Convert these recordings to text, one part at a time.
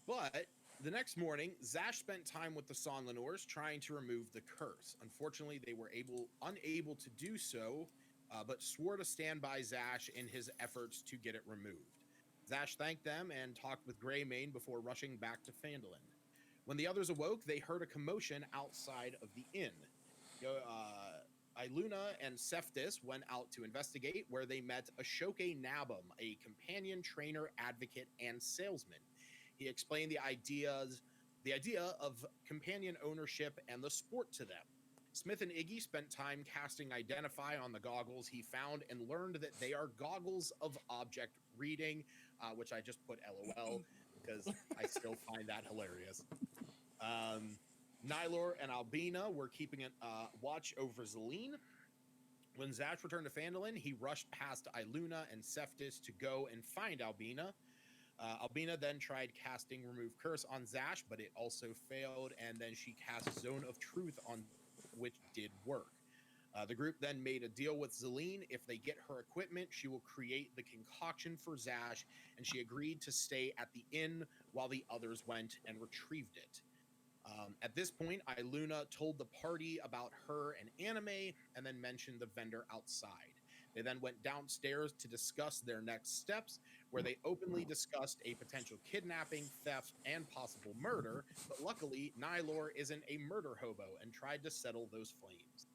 But the next morning, Zash spent time with the Sonlanors trying to remove the curse. Unfortunately, they were unable to do so, but swore to stand by Zash in his efforts to get it removed. Zash thanked them and talked with Greymane before rushing back to Phandalin. When the others awoke, they heard a commotion outside of the inn. Iluna and Cephas went out to investigate, where they met Ashoke Nabum, a companion, trainer, advocate, and salesman. He explained the idea of companion ownership and the sport to them. Smith and Iggy spent time casting Identify on the goggles he found and learned that they are goggles of object reading, which I just put LOL because I still find that hilarious. Nylor and Albina were keeping a watch over Zelene. When Zash returned to Phandalin, he rushed past Iluna and Cephas to go and find Albina. Albina then tried casting Remove Curse on Zash, but it also failed, and then she cast Zone of Truth on, which did work. The group then made a deal with Zelene. If they get her equipment, she will create the concoction for Zash, and she agreed to stay at the inn while the others went and retrieved it. At this point, Iluna told the party about her and anime, and then mentioned the vendor outside. They then went downstairs to discuss their next steps, where they openly discussed a potential kidnapping, theft, and possible murder, but luckily, Nylor isn't a murder hobo and tried to settle those flames.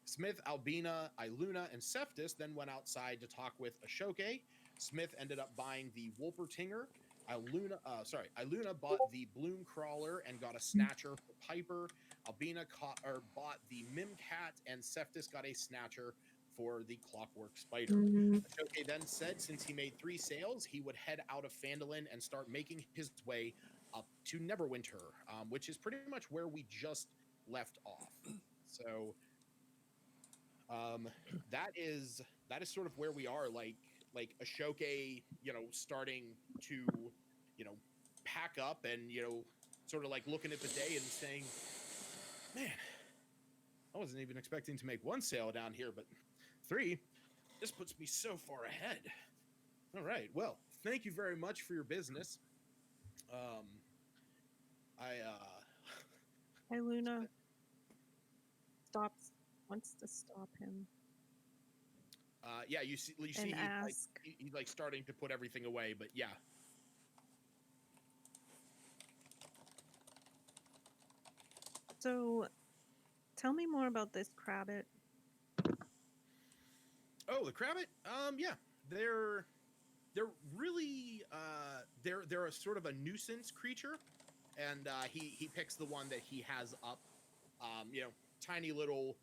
Smith, Albina, Iluna, and Cephas then went outside to talk with Ashoke. Smith ended up buying the Wolpertinger. Iluna bought the Bloom Crawler and got a Snatcher for Piper. Albina bought the Mimcat, and Cephas got a Snatcher for the Clockwork Spider. Ashoke then said since he made 3 sales, he would head out of Phandalin and start making his way up to Neverwinter, which is pretty much where we just left off. So that is sort of where we are, like Ashoke, starting to, pack up and, sort of like looking at the day and saying, man, I wasn't even expecting to make 1 sale down here, but 3, this puts me so far ahead. All right. Well, thank you very much for your business. Luna wants to stop him. Yeah, you see he's like starting to put everything away, but yeah. So, tell me more about this Crabbit. Oh, the Crabbit? Yeah, they're really they're a sort of a nuisance creature, and he picks the one that he has up. Tiny little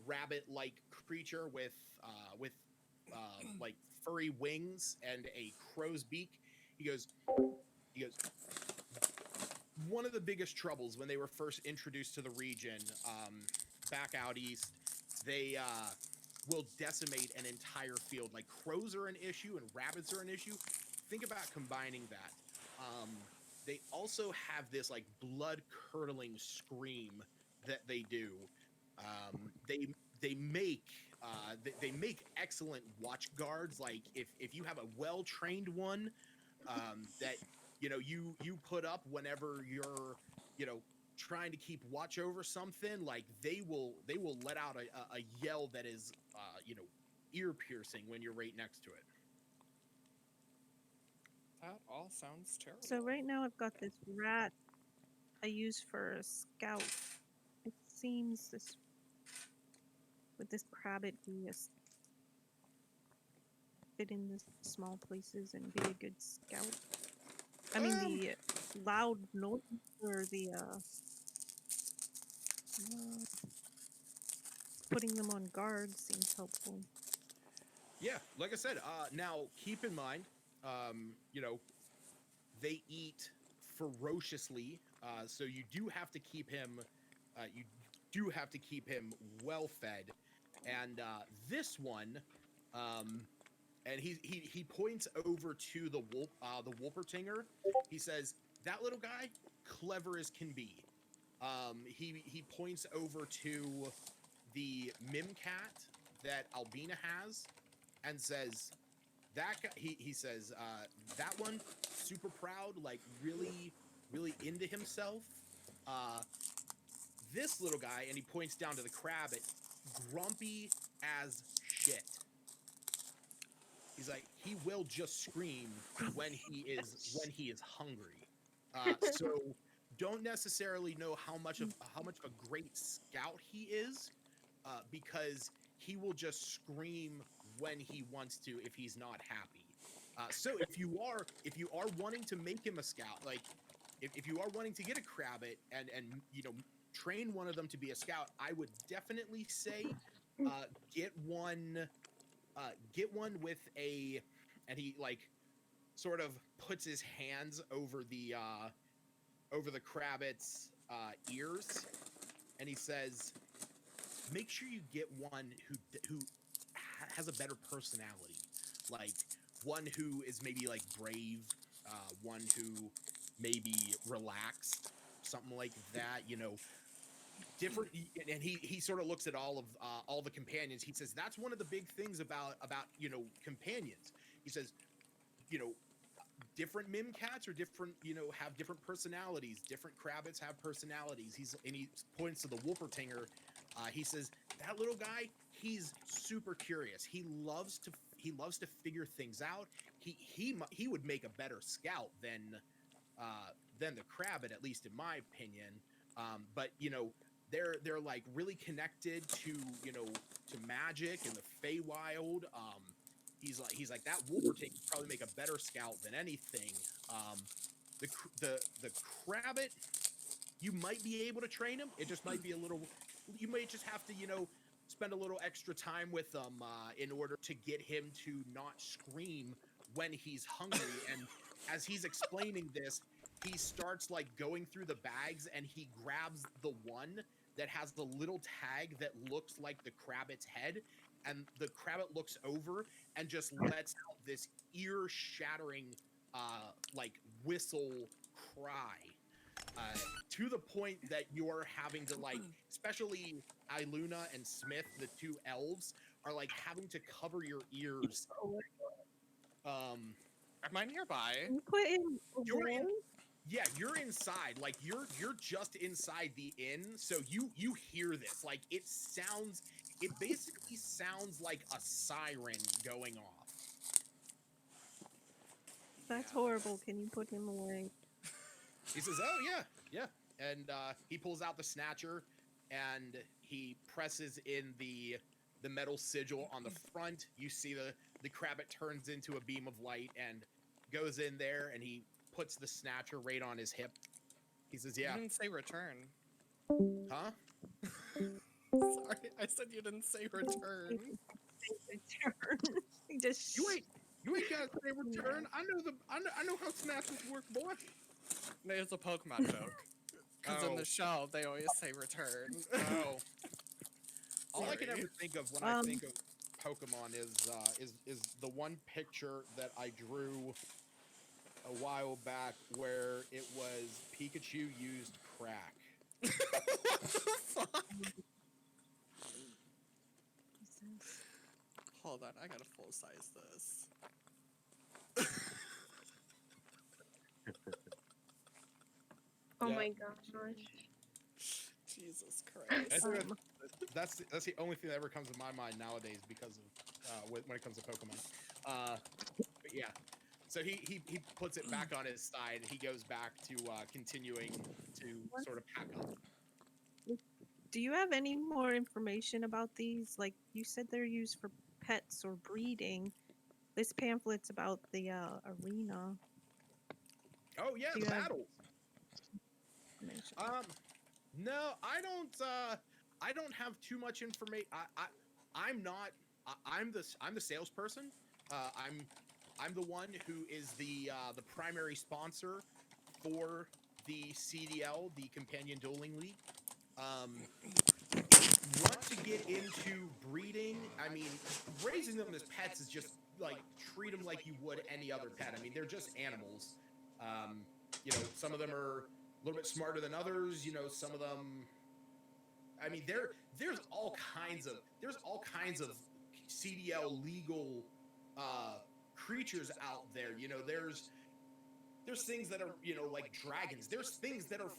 rabbit-like creature with like furry wings and a crow's beak. He goes. One of the biggest troubles when they were first introduced to the region, back out east, they will decimate an entire field. Like crows are an issue and rabbits are an issue. Think about combining that. They also have this like blood-curdling scream that they do. They make excellent watch guards. Like if you have a well-trained one that you put up whenever you're trying to keep watch over something, like they will let out a yell that is ear piercing when you're right next to it. That all sounds terrible. So right now I've got this rat I use for a scout. It seems this Crabbit can just fit in the small places and be a good scout. I mean, the loud noise or the putting them on guard seems helpful. Yeah, like I said, now keep in mind, they eat ferociously, so you do have to keep him well fed. And this one, and he points over to the Wolpertinger. He says, "That little guy, clever as can be." He points over to the Mimcat that Albina has, and says, that guy, he says, that one, super proud, like really, really into himself. This little guy, and he points down to the Crabbit, grumpy as shit. He's like, he will just scream when he is hungry. So don't necessarily know how much of a great scout he is, because he will just scream when he wants to if he's not happy. So if you are wanting to make him a scout, like if you are wanting to get a Crabbit and train one of them to be a scout, I would definitely say get one with a, and he like sort of puts his hands over the Crabbit's ears, and he says, make sure you get one who has a better personality, like one who is maybe like brave, one who maybe relaxed, something like that, different. And he sort of looks at all the companions. He says that's one of the big things about companions. He says, different mimcats are different, have different personalities. Different Crabbits have personalities. He points to the Wolpertinger. He says that little guy, he's super curious. He loves to figure things out. He would make a better scout than the Crabbit, at least in my opinion. But they're like really connected to magic and the Feywild. He's like that Wolverine could probably make a better scout than anything. The Crabbit, you might be able to train him. It just might be a little. You might just have to spend a little extra time with him in order to get him to not scream when he's hungry. And as he's explaining this, he starts like going through the bags, and he grabs the one that has the little tag that looks like the Crabbit's head, and the Crabbit looks over and just lets out this ear-shattering like whistle cry, to the point that you're having to like, especially Iluna and Smith, the two elves, are like having to cover your ears. Am I nearby? You put him You're in, away? yeah, you're inside. Like you're just inside the inn, so you hear this. Like it basically sounds like a siren going off. That's horrible. Can you put him away? He says, "Oh yeah," and he pulls out the snatcher, and he presses in the metal sigil on the front. You see the Crabbit turns into a beam of light and goes in there, and he puts the snatcher right on his hip. He says, "Yeah." You didn't say return. Huh? Sorry, I said you didn't say return. He just You ain't gotta say return. I know how snatchers work, boy. No, it's a Pokemon joke. Because in Oh. the show, they always say return. Oh. All I can Sorry. ever think of when I think of Pokemon is the one picture that I drew a while back where it was Pikachu used crack. What the fuck? Hold on, I gotta full size this. Oh Yeah. my gosh. Jesus Christ. That's the only thing that ever comes to my mind nowadays because of when it comes to Pokemon. But yeah, so he puts it back on his side. He goes back to continuing to sort of pack up. Do you have any more information about these? Like you said, they're used for pets or breeding. This pamphlet's about the arena. Oh yeah, Do the you have- battles. information? No, I don't have too much information. I'm the salesperson. I'm the one who is the primary sponsor for the CDL, the Companion Dueling League. Want to get into breeding? I mean, raising them as pets is just like treat them like you would any other pet. I mean, they're just animals. Some of them are a little bit smarter than others. Some of them. I mean, there's all kinds of CDL legal creatures out there. You know, there's things that are, you know, like dragons. There's things that are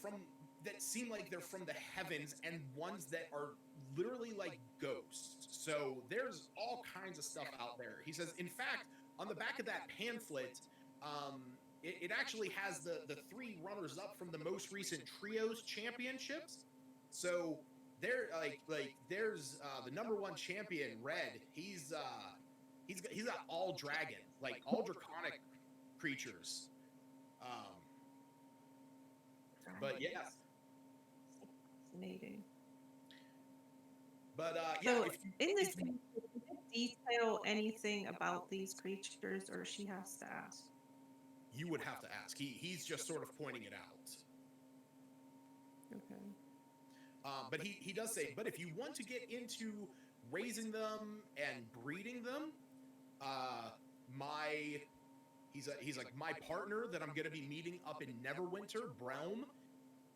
that seem like they're from the heavens, and ones that are literally like ghosts. So there's all kinds of stuff out there. He says, in fact, on the back of that pamphlet, it actually has the three runners up from the most recent trios championships. So there, there's the number one champion, Red. He's got all dragon, like all draconic creatures. But yeah. Fascinating. But So yeah, in this, does it detail anything about these creatures, or she has to ask? you would have to ask. He's just sort of pointing it out. Okay. But he does say, but if you want to get into raising them and breeding them, he's like my partner that I'm gonna be meeting up in Neverwinter, Brelm.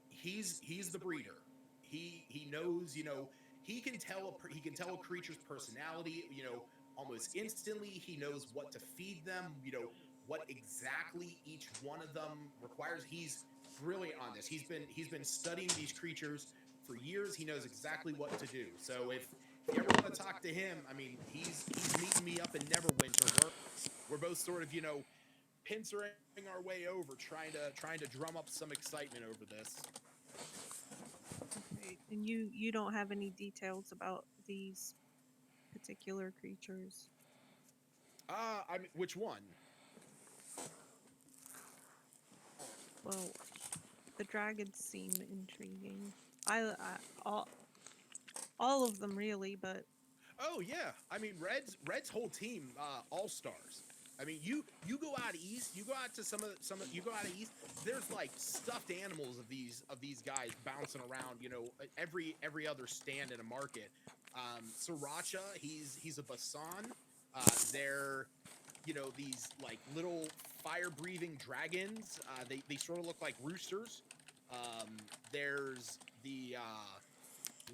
He's the breeder. He knows, you know, he can tell a creature's personality, you know, almost instantly. He knows what to feed them, you know, what exactly each one of them requires. He's brilliant on this. He's been studying these creatures for years. He knows exactly what to do. So if you ever want to talk to him, I mean, he's meeting me up in Neverwinter. We're both sort of, you know, pincering our way over, trying to drum up some excitement over this. Okay. And you don't have any details about these particular creatures? I mean, which one? Well, the dragons seem intriguing. All of them really, but Oh yeah, I mean Red's whole team, all stars. I mean, you go out east, you go out to you go out east. There's like stuffed animals of these guys bouncing around. You know, every other stand in a market. Sriracha, he's a Basan. They're, you know, these like little fire-breathing dragons. They sort of look like roosters. There's the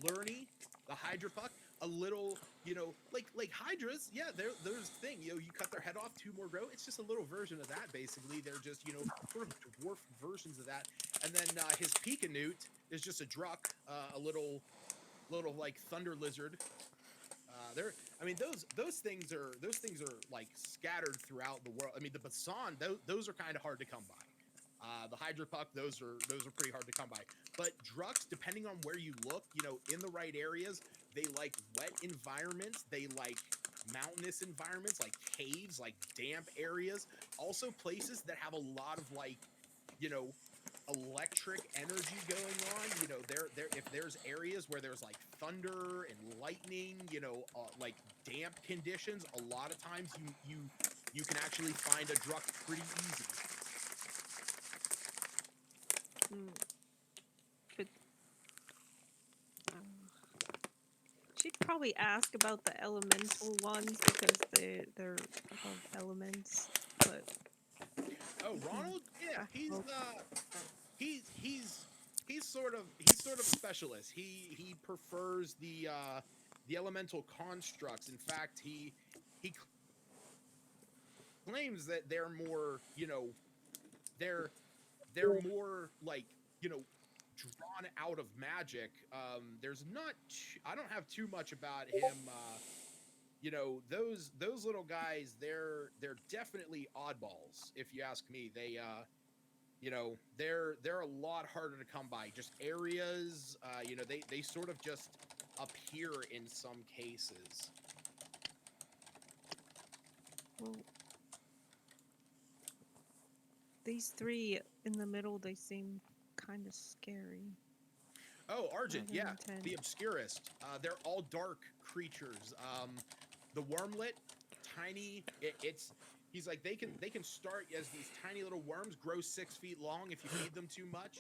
Lurny, the Hydropuck, a little, you know, like hydras. Yeah, there's the thing. You know, you cut their head off, two more grow. It's just a little version of that, basically. They're just, you know, sort of dwarf versions of that. And then his Pekanute is just a druck, a little like thunder lizard. I mean, those things are like scattered throughout the world. I mean, the Basan, those are kind of hard to come by. The Hydropuck, those are pretty hard to come by. But drucks, depending on where you look, you know, in the right areas, they like wet environments. They like mountainous environments, like caves, like damp areas. Also places that have a lot of, like, you know, electric energy going on. You know, if there's areas where there's like thunder and lightning, you know, like damp conditions, a lot of times you can actually find a druck pretty easy. Could she'd probably ask about the elemental ones because they're above elements, but Oh, Ronald? Yeah, he's sort of a specialist. He prefers the elemental constructs. In fact, he claims that they're more, you know, they're more like, you know, drawn out of magic. There's not I don't have too much about him. You know, those little guys, they're definitely oddballs, if you ask me. They you know, they're a lot harder to come by. Just areas, you know, they sort of just appear in some cases. well, these three in the middle, they seem kind of scary. Oh, Argent, Rather yeah, intense. the Obscurist. They're all dark creatures. The Wormlet, tiny. He's like, they can start as these tiny little worms, grow 6 feet long if you feed them too much.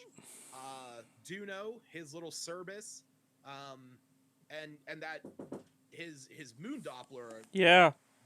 Duno, his little Cerbis, and that his moon Doppler. Yeah.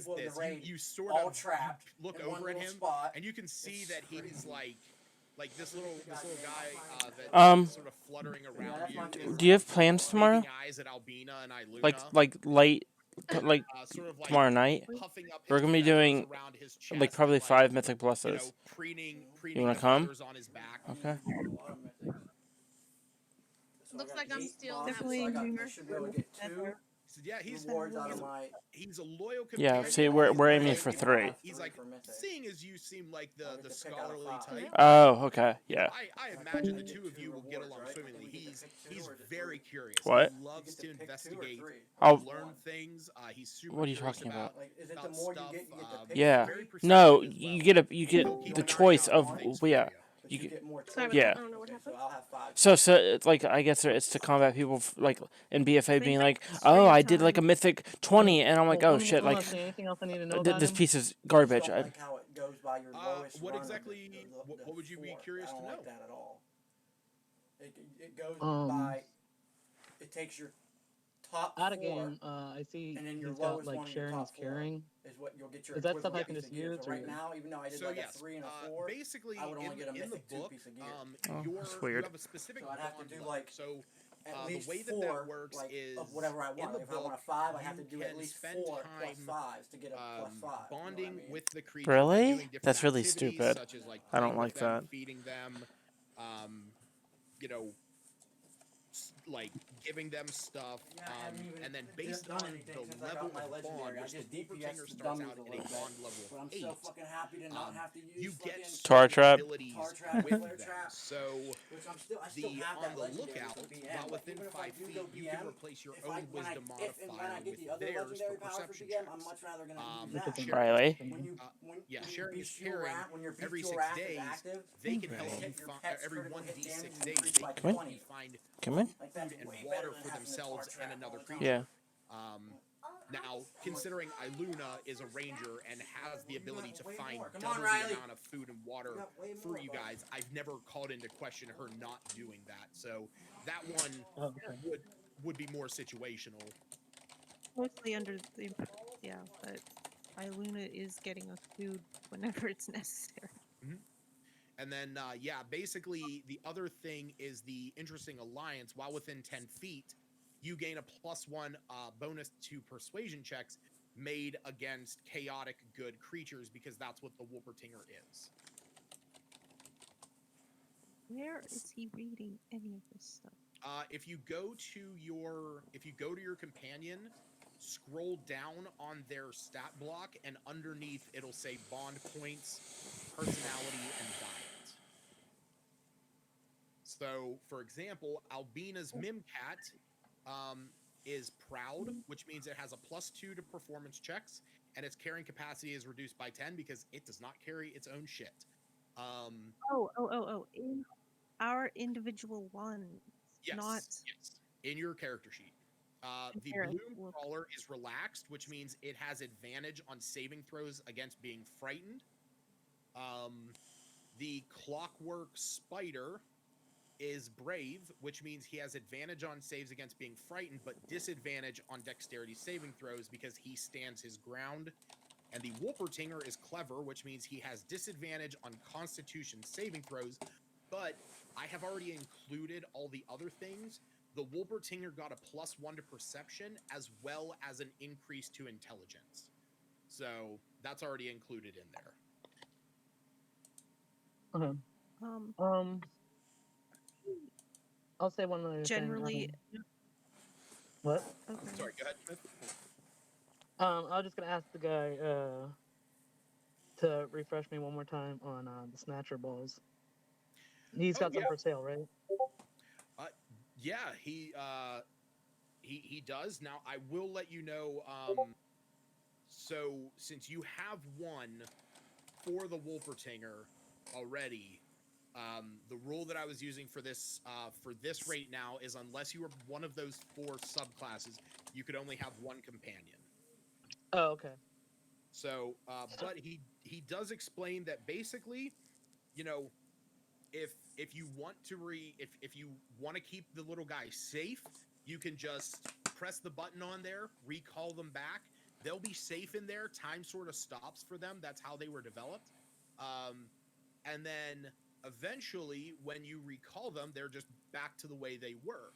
says people in this, the raid you sort all of trapped look in one over at little him, spot. and you can see that he's like this little guy that's sort of fluttering around that's you. my Is Do you have plans tomorrow? making eyes at Albina and Iluna, Like late, like sort of like tomorrow night? puffing up We're his gonna be feathers doing around his chest, like probably and, 5 mythic you know, pluses. preening wanna the come? feathers on his back. Okay. Looks like I'm still Definitely have new silver. I should be able to get 2. said, yeah, rewards out of my. he's a loyal Yeah, companion. see, we're aiming for 3. He's like, seeing as you seem like I'll the get to pick out of scholarly 5. type, Oh, okay, yeah. I imagine the You get two of you 2 will get rewards, along right? swimmingly. Like, you get to pick 2, He's or is it very 3? curious. What? He loves to You get to pick 2 or investigate, 3. Oh. learn things. He's super What are you curious talking about? Like, is it the about more stuff. you get to pick Yeah. 3? No, perceptive as you well. get He'll keep the an eye choice out of for things yeah. for you. But You you get, get more Sorry, choice. Yeah. I don't know what Okay, happened. so I'll have 5. So it's like I guess it's to combat people like in BFA Thank being you like, for oh, your I did like a time. mythic 20, and I'm like, oh Let me shit, like see anything else I need to know about this him? piece is I just garbage. don't like how it goes by your lowest What run of exactly? What would you be 4. curious I to don't know? like that at all. It goes Um, by. It takes your top Out of 4, game, I see and then your he's got lowest like one in your sharing top is 4 caring. is what you'll get your Is that stuff I equivalent can piece just of gear. use, So right or- now, even though I did So like yes, a 3 and a 4, basically I would only get a in the mythic 2 book, piece of gear. Oh, you that's weird. have a specific So I'd have to bond do, level. like, So at the least way 4, that works like, is of whatever I in want. the Like, if I want a book, 5, I have to you do at can least spend 4 plus time, 5s to get a plus 5. bonding you know what I mean? with the creature by Really? doing different That's really activities, stupid. such as like I don't playing with like them, that. feeding them, you know, like giving them stuff, Yeah, I haven't even and then based done on anything the since I level got my of bond, legendary. I which the just Wolper DPS Kinger the starts dummies out a in a little bit. bond level But of I'm 8. so fucking happy to not have to use You get fucking Tar certain trap. abilities Tar trap, with flare them. trap. So Which I still have on that the legendary lookout, for BM. while but within even if 5 I do feet, go you BM, can replace your if own when wisdom I modifier get with the other theirs legendary for power for perception BM, checks. I'm much rather gonna use Look that. at them. Riley. When you sharing is Beast Fuel caring. Wrath, when your Beast Every Fuel 6 Wrath is days, active, they can you help hit you your find pet's every critical hit 1d6 damage days. increased They by can help 20. you find Come in. Like that's food and way water better than for having the themselves tar trap and another all the time. creature. Yeah. Now, considering Iluna is a ranger and has the ability to way find more. Come double on, the Riley. amount of food and water You got way for more, you bud. guys, I've never called into question her not doing that. So that one Oh, okay. would be more situational. Mostly under the yeah, but Iluna is getting us food whenever it's necessary. And then, basically, the other thing is the interesting alliance. While within 10 feet, you gain a +1 bonus to persuasion checks made against chaotic good creatures because that's what the Wolpertinger is. Where is he reading any of this stuff? If you go to your companion, scroll down on their stat block, and underneath it'll say bond points, personality, and diet. So, for example, Albina's Mimcat is proud, which means it has a +2 to performance checks, and its carrying capacity is reduced by 10 because it does not carry its own shit. In our individual ones, Yes, not yes, in your character sheet. The Here, Bloom look. Crawler is relaxed, which means it has advantage on saving throws against being frightened. The Clockwork Spider is brave, which means he has advantage on saves against being frightened, but disadvantage on dexterity saving throws because he stands his ground. And the Wolpertinger is clever, which means he has disadvantage on constitution saving throws, but I have already included all the other things. The Wolpertinger got a +1 to perception as well as an increase to intelligence. So that's already included in there. Okay. I'll say one other generally thing. What? okay. Sorry, go ahead, Smith. I was just gonna ask the guy to refresh me one more time on the Snatcher balls. He's got some for sale, right? Yeah, he does. Now I will let you know. So since you have one for the Wolpertinger already, the rule that I was using for this right now is unless you are one of those 4 subclasses, you could only have one companion. Oh, okay. So, but he does explain that basically, you know, if you want to if you want to keep the little guy safe, you can just press the button on there, recall them back. They'll be safe in there. Time sort of stops for them. That's how they were developed. And then eventually, when you recall them, they're just back to the way they were.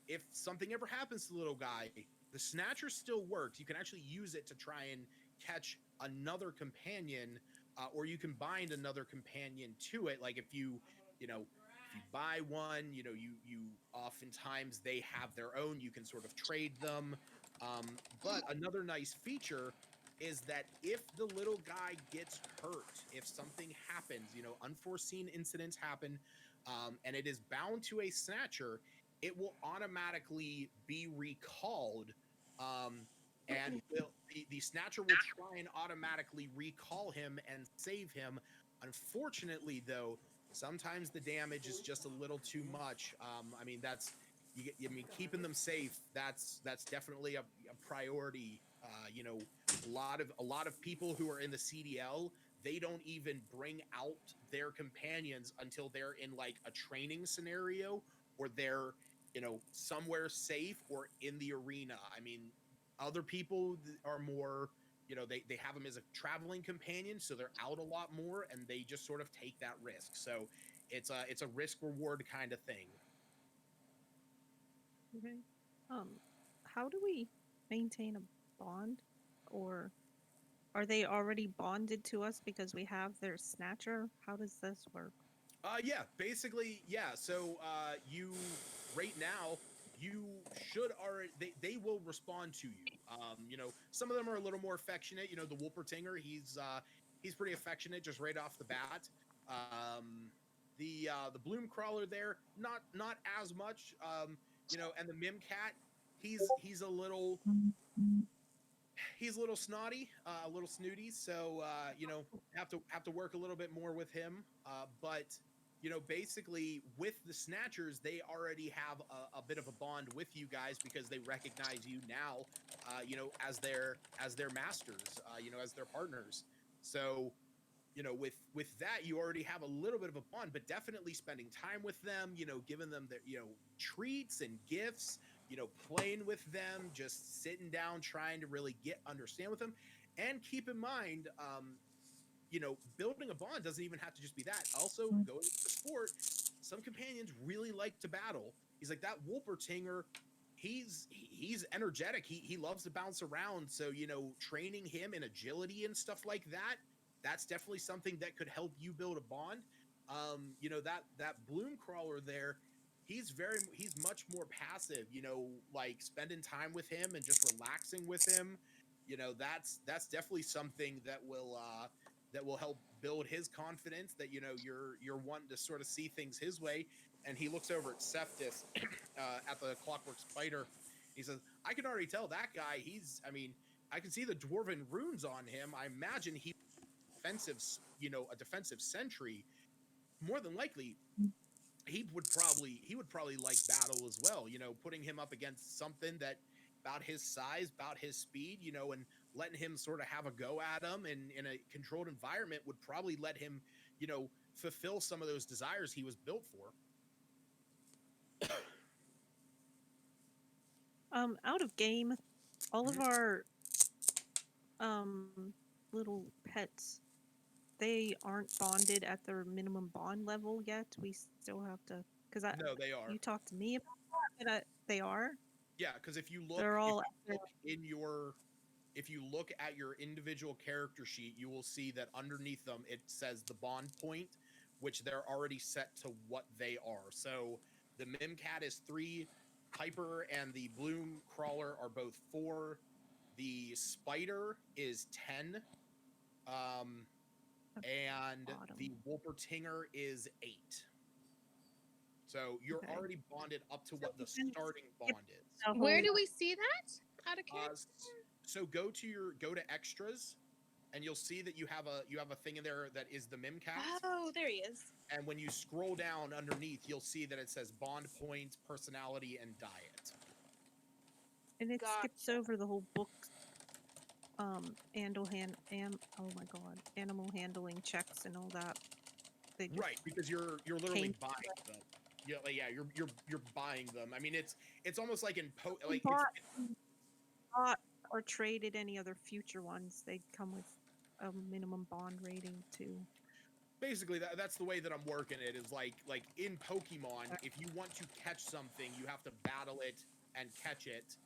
If something ever happens to the little guy, the Snatcher still works. You can actually use it to try and catch another companion, or you can bind another companion to it. Like if you buy one, you oftentimes they have their own. You can sort of trade them. But another nice feature is that if the little guy gets hurt, if something happens, unforeseen incidents happen, and it is bound to a snatcher, it will automatically be recalled. And the snatcher will try and automatically recall him and save him. Unfortunately, though, sometimes the damage is just a little too much. I mean, keeping them safe. That's definitely a priority. A lot of people who are in the CDL, they don't even bring out their companions until they're in like a training scenario, or they're somewhere safe or in the arena. I mean, other people are more, they have them as a traveling companion, so they're out a lot more, and they just sort of take that risk. So it's a risk reward kind of thing. Okay. How do we maintain a bond, or are they already bonded to us because we have their snatcher? How does this work? Yeah, basically, yeah. So you right now, you should already, they will respond to you. Some of them are a little more affectionate. The Wolpertinger, he's pretty affectionate just right off the bat. The Bloom Crawler there, not as much. And the Mimcat, he's a little snotty, a little snooty. So have to work a little bit more with him. But basically with the Snatchers, they already have a bit of a bond with you guys because they recognize you now, as their masters, as their partners. So with that, you already have a little bit of a bond, but definitely spending time with them, giving them their, treats and gifts, playing with them, just sitting down, trying to really understand with them. And keep in mind, building a bond doesn't even have to just be that. Also, going to the sport, some companions really like to battle. He's like that Wolpertinger. He's energetic. He loves to bounce around. So, training him in agility and stuff like that, that's definitely something that could help you build a bond. That Bloom Crawler there, he's much more passive, like spending time with him and just relaxing with him. That's definitely something that will help build his confidence that you're wanting to sort of see things his way. And he looks over at Cephas at the Clockwork Spider. He says, I can already tell that guy, I can see the dwarven runes on him. I imagine he a defensive sentry. More than likely, he would probably like battle as well. Putting him up against something that about his size, about his speed, and letting him sort of have a go at him in a controlled environment would probably let him, fulfill some of those desires he was built for. Out of game, all of our little pets, they aren't bonded at their minimum bond level yet. We still have to, because No, they are. you talked to me about that, but they are. Yeah, because if you look if you look at your individual character sheet, you will see that underneath them it says the bond point, which they're already set to what they are. So the Mimcat is 3, Piper and the Bloom Crawler are both 4, the Spider is 10, and the Wolpertinger is 8. So you're already bonded up to what the starting bond is. Where do we see that? Out of character? So go to extras, and you'll see that you have a thing in there that is the Mimcat. Oh, there he is. And when you scroll down underneath, you'll see that it says bond points, personality, and diet. And it skips over the whole book. Oh my god, animal handling checks and all that. Right, because you're literally buying them. Yeah, you're buying them. I mean, it's almost like in bought or traded any other future ones. They come with a minimum bond rating too. Basically, that's the way that I'm working it. Is like in Pokemon, if you want to catch something, you have to battle it and catch it,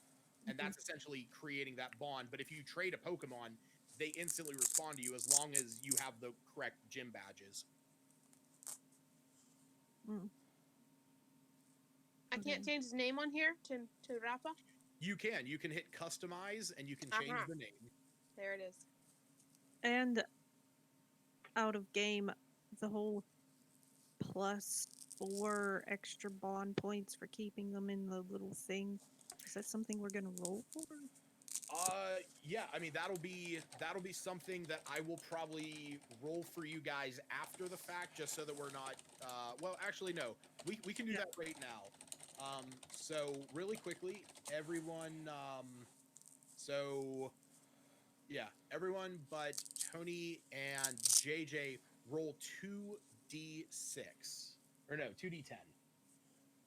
and that's essentially creating that bond. But if you trade a Pokemon, they instantly respond to you as long as you have the correct gym badges. I can't change his name on here to Rappa? You can hit customize and you can change Uh-huh. the name. There it is. And out of game, the whole +4 extra bond points for keeping them in the little thing. Is that something we're gonna roll for? Yeah, I mean that'll be something that I will probably roll for you guys after the fact, just so that we're not. Well, actually, no, we can do that right now. So really quickly, everyone. So yeah, everyone but Tony and JJ roll 2d6, or no, 2d10.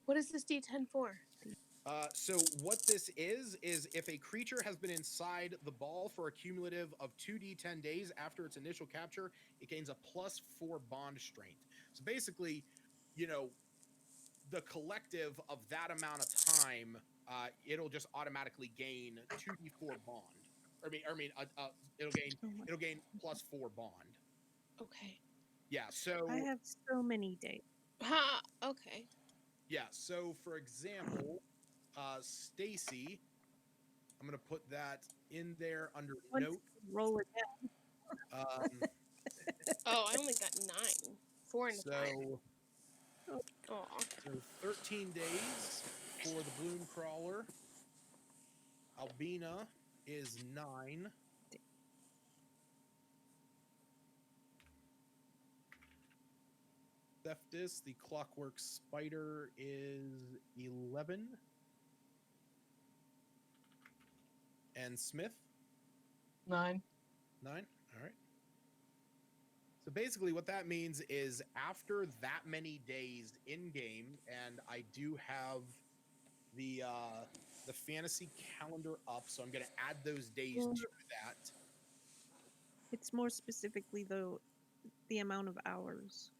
What is this D10 for? So what this is if a creature has been inside the ball for a cumulative of 2d10 days after its initial capture, it gains a +4 bond strength. So basically, you know, the collective of that amount of time, it'll just automatically gain 2d4 bond. It'll gain Oh my- +4 bond. Okay. Yeah. So I have so many days. Ha. Okay. yeah. So for example, Stacy, I'm gonna put that in there under Once note. you roll it down. Um, Oh, I only got 9. 4 and 5. so Oh. 13 days for the Bloom Crawler. Albina is 9. Theftis, the Clockwork Spider, is 11. And Smith? 9. 9. All right. So basically what that means is after that many days in game, and I do have the fantasy calendar up, so I'm going to add those days Well, to that. It's more specifically though the amount of hours.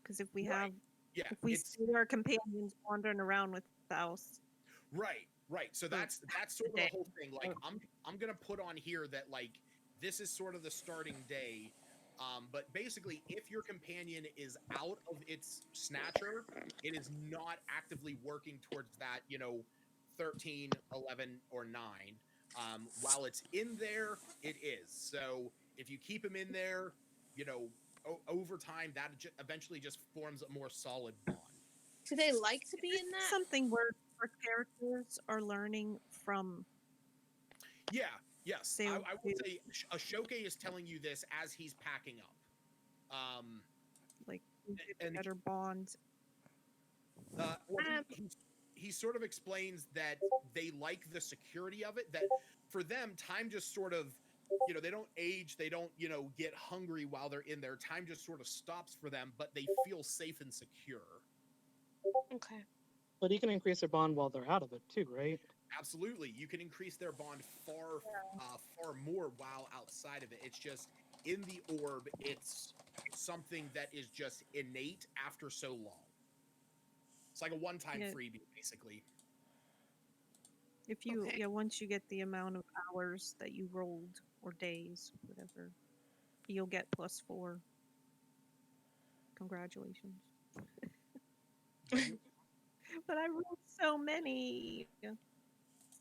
Because if we Right. have Yeah, if we it's see our companions wandering around with the house. right. So that's sort of the day. whole thing. Like I'm going to put on here that like this is sort of the starting day. But basically, if your companion is out of its snatcher, it is not actively working towards that, 13, 11, or 9. While it's in there, it is. So if you keep him in there, over time, that eventually just forms a more solid bond. Do they like to be in that? Something where our characters are learning from. Yeah, yes. Say I what would you- say Ashoke is telling you this as he's packing up. like we get and better bonds. Well, he sort of explains that they like the security of it, that for them, time just sort of, they don't age, they don't, get hungry while they're in there. Time just sort of stops for them, but they feel safe and secure. Okay. But you can increase their bond while they're out of it too, right? Absolutely. You can increase their bond far more while outside of it. It's just in the orb, it's something that is just innate after so long. It's like a one-time freebie, basically. If you Okay. once you get the amount of hours that you rolled or days, whatever, you'll get +4. Congratulations. But I rolled so many.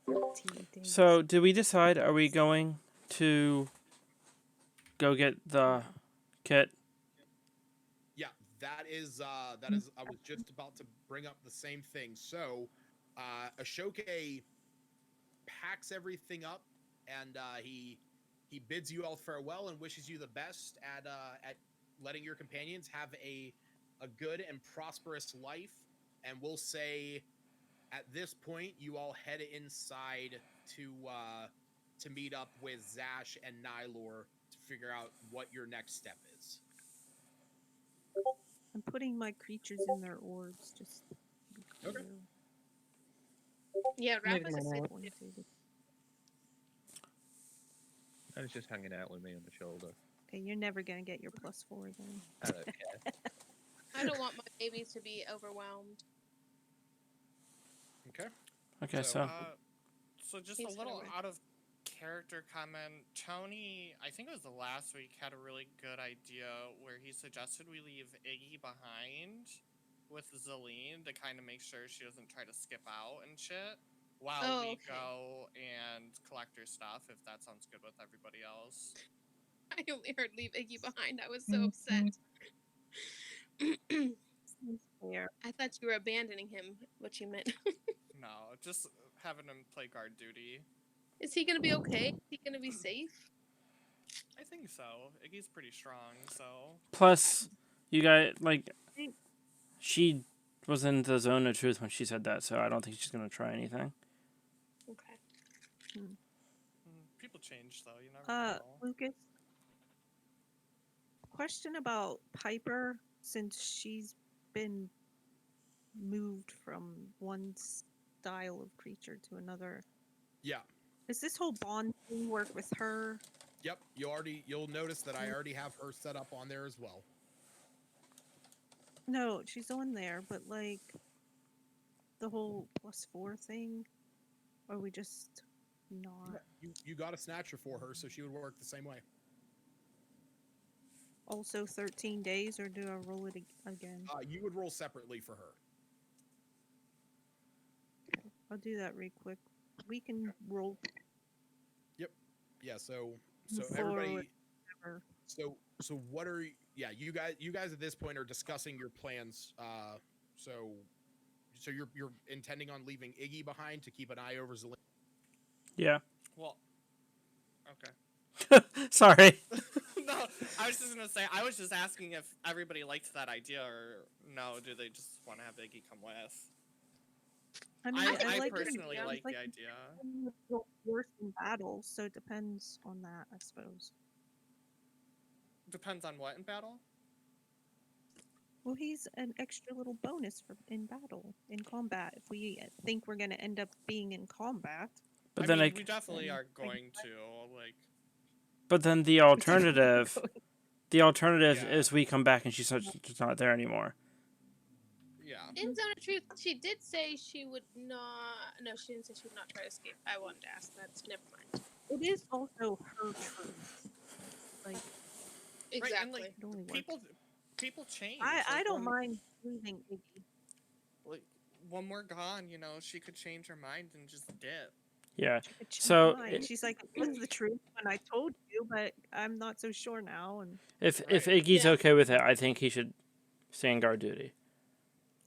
13 days. So, did we decide? Are we going to go get the kit? Yeah, that is. I was just about to bring up the same thing. So, Ashoke packs everything up, and he bids you all farewell and wishes you the best at letting your companions have a good and prosperous life. And we'll say, at this point, you all head inside to meet up with Zash and Nylor to figure out what your next step is. I'm putting my creatures in their orbs just to be clear. Okay. Yeah, Maybe Rafa's my a note. Pointed. I was just hanging out with me on the shoulder. Okay, you're never gonna get your +4 then. I don't care. I don't want my baby to be overwhelmed. Okay. Okay, So, So just He's a little gonna- out of character comment. Tony, I think it was the last week, had a really good idea where he suggested we leave Iggy behind with Zelene to kind of make sure she doesn't try to skip out and shit. while Oh, we okay. go and collect her stuff, if that sounds good with everybody else. I only heard leave Iggy behind. I was so upset. Seems fair. I thought you were abandoning him. What you meant? No, just having him play guard duty. Is he gonna be okay? Is he gonna be safe? I think so. Iggy's pretty strong, so. Plus, you guys like think- she was in the zone of truth when she said that, so I don't think she's gonna try anything. Okay. People change, though. You never know. Lucas. Question about Piper, since she's been moved from one style of creature to another. Yeah. Does this whole bond thing work with her? Yep. You'll notice that I already have her set up on there as well. No, she's on there, but like the whole +4 thing, or we just not? You got a snatcher for her, so she would work the same way. Also 13 days, or do I roll it again? You would roll separately for her. I'll do that real quick. We can roll. Yeah. So Forward. everybody. Whatever. So what are you guys at this point are discussing your plans. So you're intending on leaving Iggy behind to keep an eye over Zelina. Yeah. Well, okay. Sorry. No, I was just gonna say, I was just asking if everybody liked that idea, or no, do they just want to have Iggy come with? I mean, I like personally it. like Like the idea. worse in battle, so it depends on that, I suppose. Depends on what in battle. Well, he's an extra little bonus for in battle, in combat. If we think we're gonna end up being in combat, But I then mean, we definitely then are going to, like. but then the alternative Yeah. is we come back and she's not there anymore. Yeah. In Zone of Truth, she did say she would not. No, she didn't say she would not try to escape. I wanted to ask that. Never mind. it is also her truth. Like Right, and, Exactly. like, it only works. people change. I like, don't when- mind leaving Iggy. Like, when we're gone, you know, she could change her mind and just dip. Yeah. She could change So, her mind. She's like, it was the truth when I told you, but I'm not so sure now. And If Right. Iggy's Yeah. okay with it, I think he should stay on guard duty.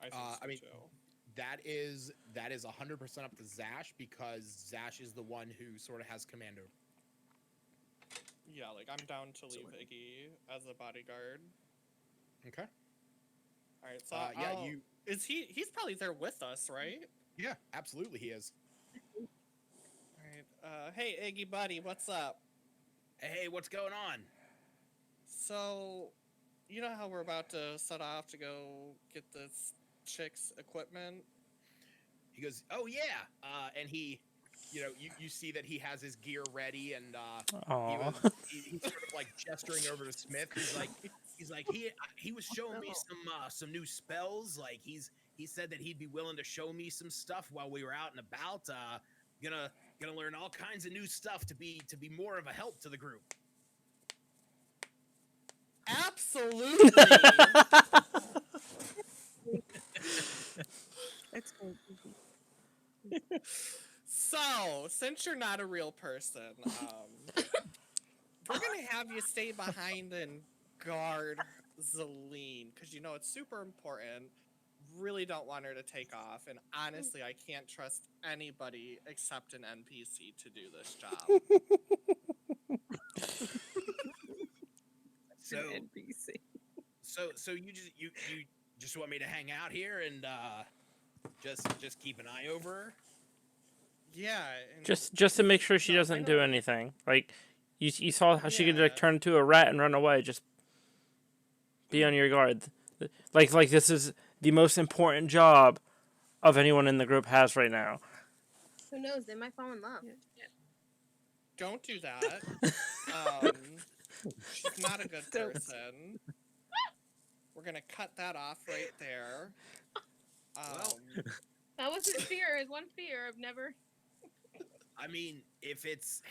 I think I so mean, too. that is 100% up to Zash, because Zash is the one who sort of has command over. Yeah, like, I'm down to leave Iggy as a bodyguard. Okay. Alright, so Yeah, I'll- Is he's probably there with us, right? Yeah, absolutely he is. Alright, hey Iggy buddy, what's up? Hey, what's going on? So, you know how we're about to set off to go get this chick's equipment? He goes, oh yeah, and he, you see that he has his gear ready, and Aw. he's sort of like gesturing over to Smith. He's like he was showing me some new spells. Like he said that he'd be willing to show me some stuff while we were out and about. Gonna learn all kinds of new stuff to be more of a help to the group. Absolutely! that's good. So, since you're not a real person, we're gonna have you stay behind and guard Zelene, because you know it's super important. Really don't want her to take off, and honestly, I can't trust anybody except an NPC to do this job. So NPC. So you just want me to hang out here and just keep an eye over her? Yeah. And Just to make sure she No, I doesn't know. do anything. Like you saw how she could like Yeah. turn into a rat and run away. Just be on your guard. Like this is the most important job of anyone in the group has right now. Who knows? They might fall in love. don't do that. Um, she's not a good Don't. person. We're gonna cut that off right there. Well, That was his fear. His one fear of never. I mean, if it's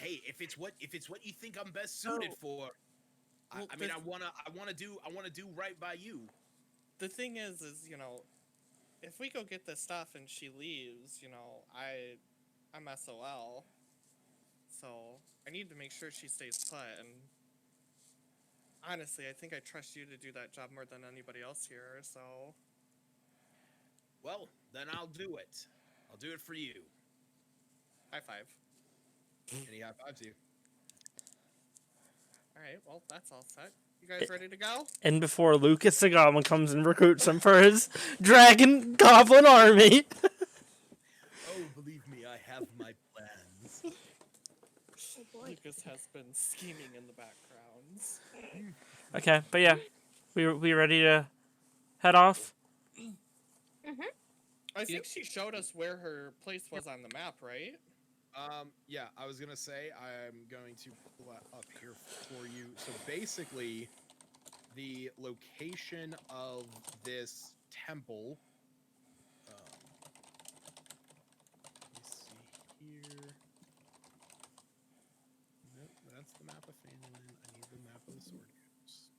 what you think I'm best suited for, Well, I mean, I wanna do right by you. The thing is, you know, if we go get this stuff and she leaves, you know, MSOL. So I need to make sure she stays put. And honestly, I think I trust you to do that job more than anybody else here. So Well, then I'll do it. I'll do it for you. high five. And he high fives you. All right, well that's all set. You guys ready to go? And before Lucas the Goblin comes and recruits him for his dragon goblin army. Oh, believe me, I have my plans. Oh boy. Lucas has been scheming in the backgrounds. Okay, but yeah, we ready to head off? I think she showed us where her place was on the map, right? Yeah, I was gonna say I'm going to pull that up here for you. So basically, the location of this temple. Let me see here. Nope, that's the map of Phandalin. I need the map of the Sword Coast.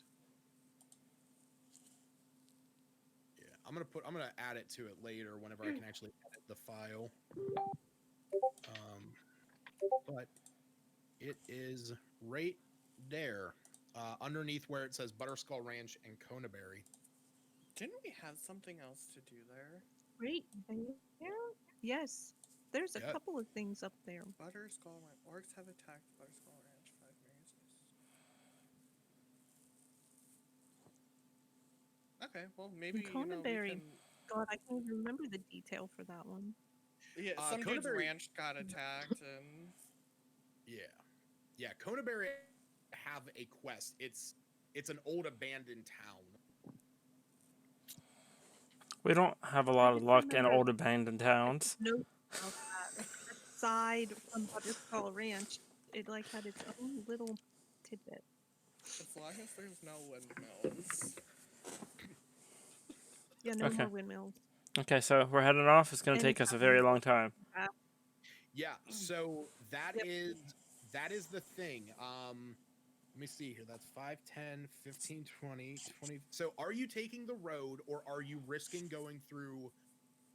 Yeah, I'm gonna add it to it later whenever I can actually edit the file. But it is right there, underneath where it says Butterskull Ranch and Conaberry. Didn't we have something else to do there? Right there? Yes. There's a Yeah. couple of things up there. Butterskull Ranch. Orcs have attacked Butterskull Ranch 5 years. Okay, well maybe you know, we Conaberry. can... God, I can't even remember the detail for that one. Yeah, some dude's Conaberry- ranch got attacked, and Yeah, Conaberry have a quest. It's an old abandoned town. We don't have a lot of just luck in remember- old abandoned towns. No, about that. Aside from Butterskull Ranch, it like had its own little tidbit. as long as there's no windmills. Yeah, no Okay. more windmills. Okay, so we're heading off. It's gonna And take us a very long time. Yeah, so that Yep. is the thing. Let me see here. That's 5, 10, 15, 20, 20. So are you taking the road or are you risking going through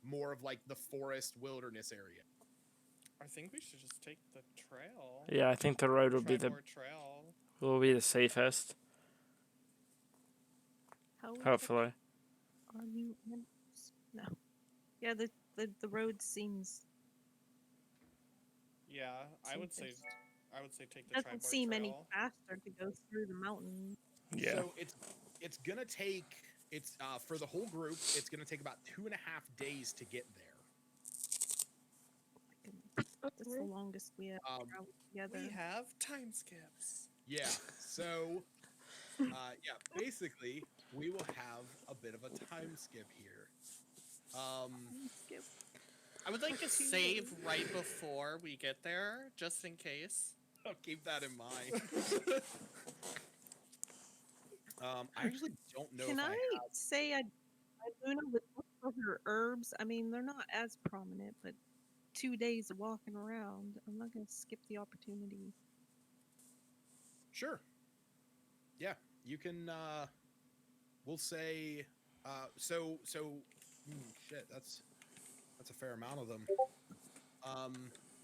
more of like the forest wilderness area? I think we should just take the trail. Yeah, I think the road will be the safest. How Hopefully. are you? No. Yeah, the road seems Yeah, I would say take the doesn't Triborough seem Trail. any faster to go through the mountain. Yeah. So it's gonna take for the whole group. It's gonna take about 2.5 days to get there. That's the longest we have traveled together. We have time skips. Yeah. So basically we will have a bit of a time skip here. Skip. I would like to save right before we get there, just in case. I'll keep that in mind. I actually don't know Can if I say Luna would look for her herbs? I mean, they're not as prominent, but 2 days of walking around, I'm not going to skip the opportunity. Sure. Yeah, you can. We'll say. Shit. That's a fair amount of them.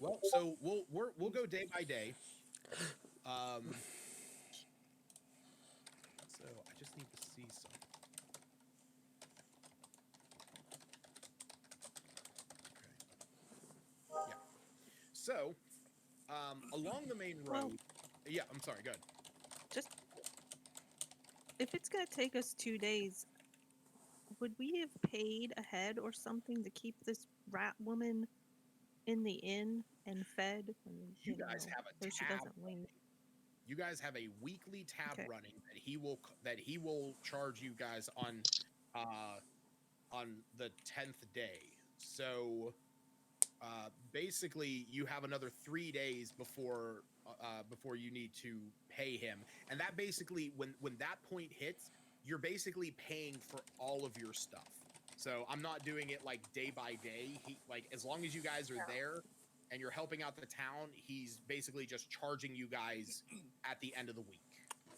Well, so we'll go day by day. So I just need to see something. Okay. Yeah. So, along the main road. Well- Yeah, I'm sorry. Go ahead. Just if it's going to take us 2 days, would we have paid ahead or something to keep this rat woman in the inn and fed? When, You guys have a so she tab doesn't wait. You guys have a weekly tab Okay. running that he will charge you guys on the 10th day. So basically you have another 3 days before you need to pay him. And that basically when that point hits, you're basically paying for all of your stuff. So I'm not doing it like day by day. As long as you guys are there and you're helping out the town, he's basically just charging you guys at the end of the week. A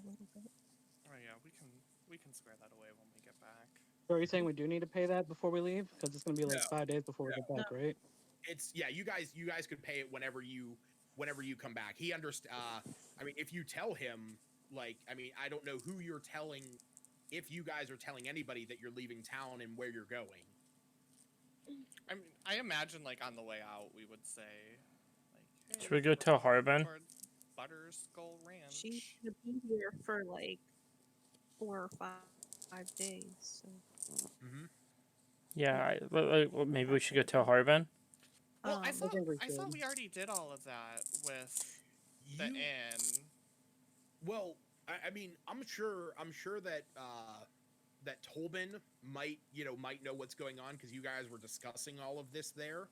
little bit. Oh yeah, we can square that away when we get back. So are you saying we do need to pay that before we leave? Because it's going to be like No. 5 days before we get back, right? it's yeah. You guys could pay it whenever you come back. He understand. I mean, if you tell him, like, I mean, I don't know who you're telling. If you guys are telling anybody that you're leaving town and where you're going. I mean, I imagine like on the way out we would say, like, Should we go we're tell going Harbin? towards Butterskull Ranch. She's gonna be here for like 4 or 5 days. So. Mm-hmm. Yeah, well, maybe we should go tell Harbin. Well, I Um, thought think we I thought should. we already did all of that with the inn. Well, I mean, I'm sure that that Tolbin might know what's going on because you guys were discussing all of this there.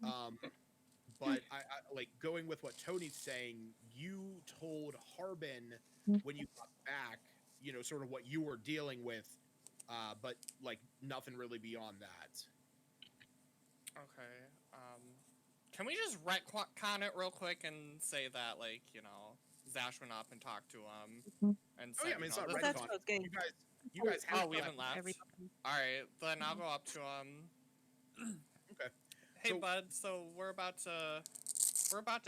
But I like going with what Tony's saying. You told Harbin when you got back, sort of what you were dealing with, but like nothing really beyond that. Okay. Can we just retcon it real quick and say that, like, Zash went up and talked to him and Oh said, yeah, I mean, it's not this- That's retcon. what I was getting. You guys have. Oh, we haven't left. Everybody. All right, then I'll go up to him. Okay. Hey, So- bud. So we're about to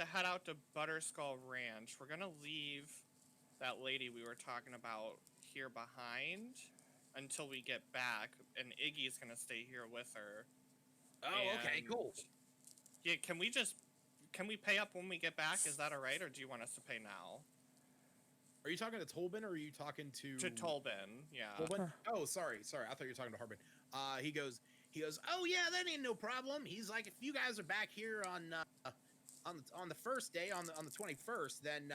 head out to Butterskull Ranch. We're gonna leave that lady we were talking about here behind until we get back, and Iggy's gonna stay here with her. Oh, okay, And- cool. Yeah, can we pay up when we get back? Is that all right, or do you want us to pay now? Are you talking to Tolbin or are you talking to Tolbin, yeah. Tolbin? Oh, sorry. I thought you were talking to Harbin. He goes, oh yeah, that ain't no problem. He's like, if you guys are back here on the first day, on the 21st, then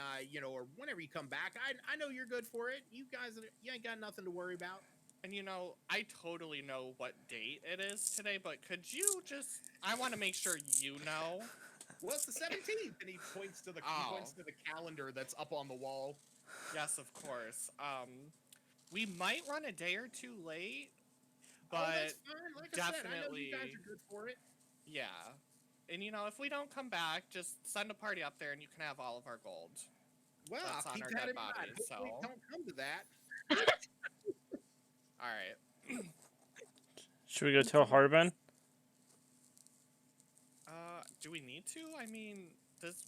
or whenever you come back, I know you're good for it. You guys, you ain't got nothing to worry about. And I totally know what date it is today, but could you just? I want to make sure you know. Well, it's the 17th, and he points to the calendar that's up on the wall. Yes, of course. We might run a day or two late, but that's fine. Like definitely, I said, I know you guys are good for it. yeah. And if we don't come back, just send a party up there, and you can have all of our gold. Well, That's I'll on keep our that dead in mind. bodies, Hopefully so- it don't come to that. All right. Should we go tell Harbin? Do we need to? I mean,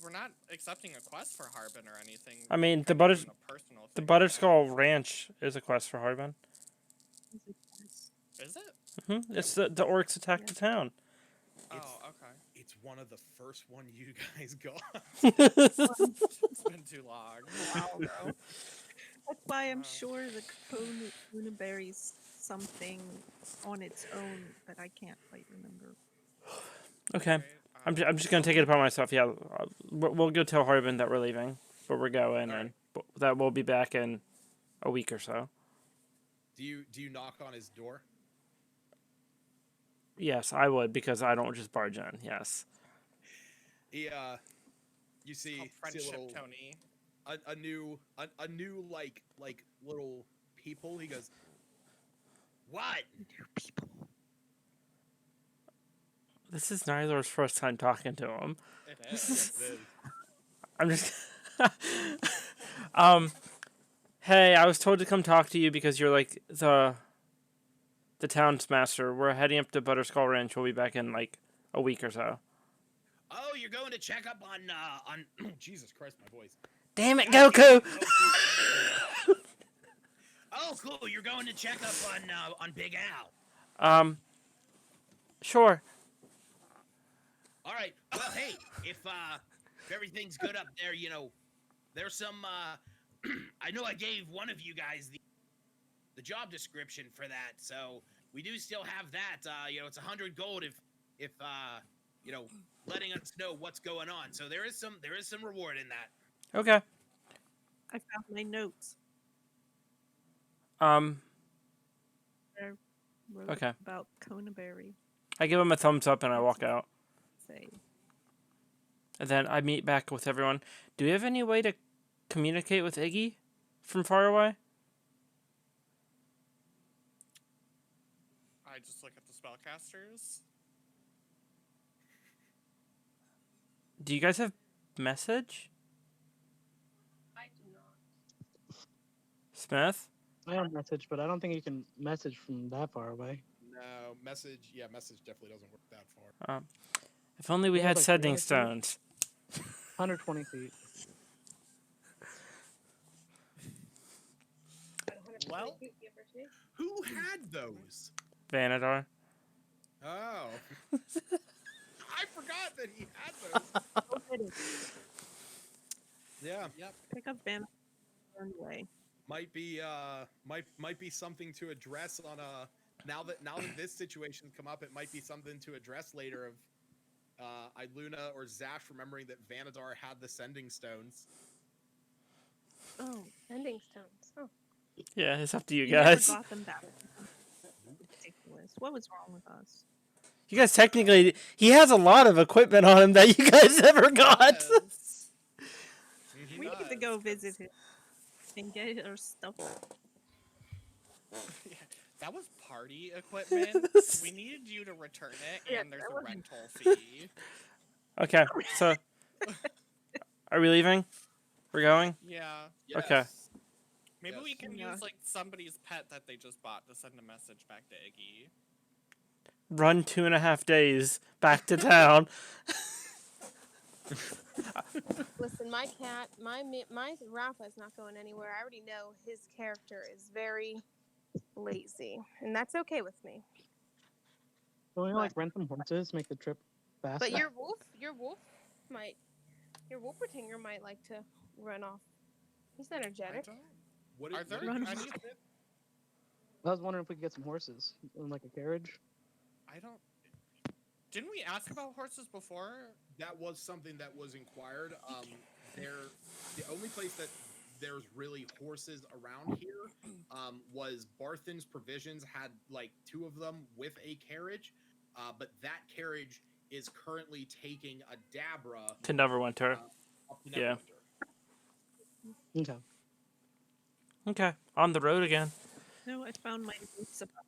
we're not accepting a quest for Harbin or anything. I mean, We're kinda doing a personal the thing. Butterskull Ranch is a quest for Harbin. Is it? It's the orcs attacked the town. Oh, okay. It's one of the first one you guys got. It's been too long. That's why I'm sure the Conaberry's something on its own, but I can't quite remember. Okay. I'm just gonna take it upon myself. Yeah, we'll go tell Harbin that we're leaving, but we're going, and that we'll be back in a week or so. Do you knock on his door? Yes, I would, because I don't just barge in. Yes. He you see, Called friendship, see a little, Tony. a new like little people. He goes, what? New people. This is Nylar's first time talking to him. It is. I'm just. Hey, I was told to come talk to you because you're like the town's master. We're heading up to Butterskull Ranch. We'll be back in like a week or so. Oh, you're going to check up on Jesus Christ, my voice. Damn it, Goku! Oh, cool. You're going to check up on Big Al. Sure. All right. Well, hey, if everything's good up there, there's some. I know I gave one of you guys the job description for that, so we do still have that. It's 100 gold if letting us know what's going on. So there is some reward in that. Okay. I found my notes. Wrote Okay. About Conaberry. I give him a thumbs up and I walk out. Say. And then I meet back with everyone. Do we have any way to communicate with Iggy from far away? I just look at the spellcasters. Do you guys have message? I do not. Smith? I have a message, but I don't think you can message from that far away. No message. Yeah, message definitely doesn't work that far. If only we Yeah, had like sending 300 feet. stones. 120 feet. About 120 Well- feet, give or take. Who had those? Vanadar. Oh. I forgot that he had those. Go get it. Yeah. Yep. Pick up Van anyway. Might be something to address on now that this situation's come up, it might be something to address later of Iluna or Zash remembering that Vanadar had the sending stones. Oh, Sending stones. Oh. Yeah, it's up to you you never guys. got them back. Ridiculous. What was wrong with us? You guys technically, he has a lot of equipment on him that you guys never got. Yes. He We need to does, go 'cause- visit him and get our stuff. Yeah, that was party equipment. We needed you to return it, Yeah, and there's that a was- rental fee. Okay, so are we leaving? We're going? Yeah. Okay. Yes. Maybe we Yes. can Yeah. use like somebody's pet that they just bought to send a message back to Iggy. Run 2.5 days back to town. Listen, my cat, my Rafa's not going anywhere. I already know his character is very lazy, and that's okay with me. Can we like rent some horses, make the trip faster? But your Wolpertinger might like to run off. He's energetic. What Are did- there what did you any? say? I was wondering if we could get some horses in like a carriage. I don't. Didn't we ask about horses before? That was something that was inquired. The only place that there's really horses around here was Barthen's Provisions had like 2 of them with a carriage, but that carriage is currently taking a Dabra To Neverwinter. up to Yeah. Neverwinter. Okay. Okay, on the road again. No, I found my notes about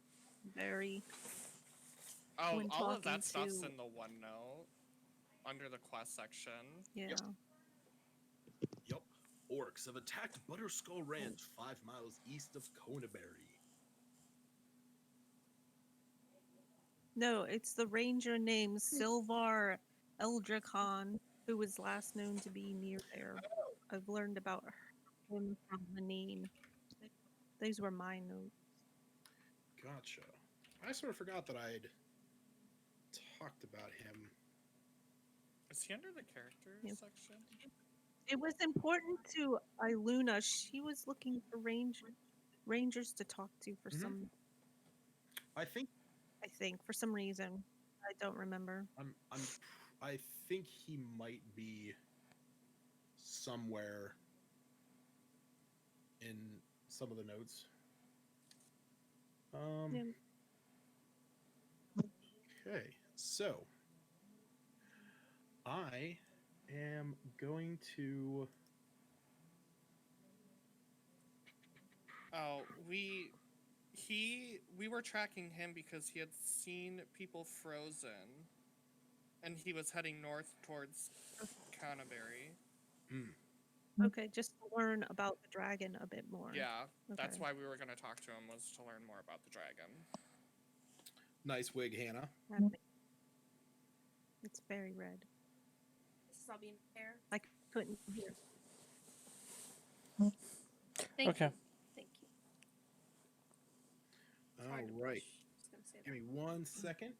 very. Oh, When all of talking that stuff's to- in the OneNote under the quest section. Yeah. Yup. Orcs have attacked Butterskull Ranch 5 miles east of Conaberry. No, it's the ranger named Silvar Eldricon, who was last known to be near there. I've learned about him from the name. Those were my notes. Gotcha. I sort of forgot that I'd talked about him. Is he under the characters Yep. section? It was important to Iluna. She was looking for rangers to talk to for Mhm. I think for some reason. I don't remember. I think he might be somewhere in some of the notes. Yeah. Okay, so I am going to. Oh, we were tracking him because he had seen people frozen, and he was heading north towards Conaberry. Okay, just to learn about the dragon a bit more. Yeah, that's Okay. why we were going to talk to him, was to learn more about the dragon. Nice wig, Hannah. It's very red. This is all being fair. I couldn't hear. Thank Okay. you. Thank you. It's hard to All right. push. I was gonna say Give that. me 1 second.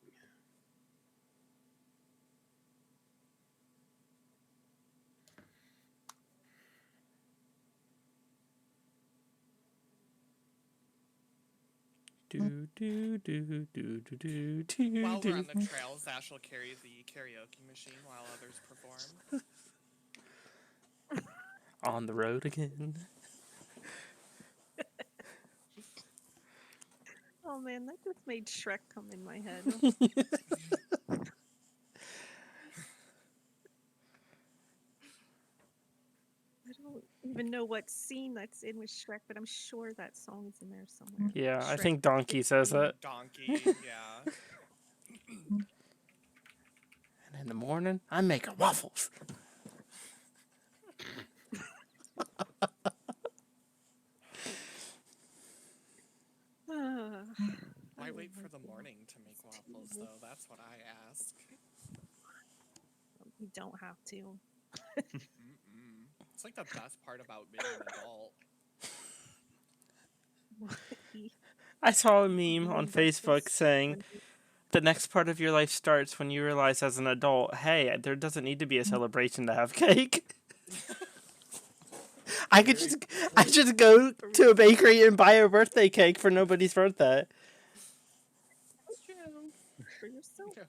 Do do do do do do do. While we're on do. the trail, Zash will carry the karaoke machine while others perform. On the road again. Oh man, that just made Shrek come in my head. I don't even know what scene that's in with Shrek, but I'm sure that song's in there somewhere. Yeah, I Shrek. think Donkey says it. Donkey, yeah. And in the morning, I'm making waffles. Why wait for the morning to make waffles, though? That's what I ask. You don't have to. Mm-mm. It's like the best part about being an adult. I saw a meme on Eating Facebook breakfast saying when you- the next part of your life starts when you realize as an adult, hey, there doesn't need to be a celebration to have cake. I could just go to a bakery and buy a birthday cake for nobody's birthday. That's true. For yourself. Yeah.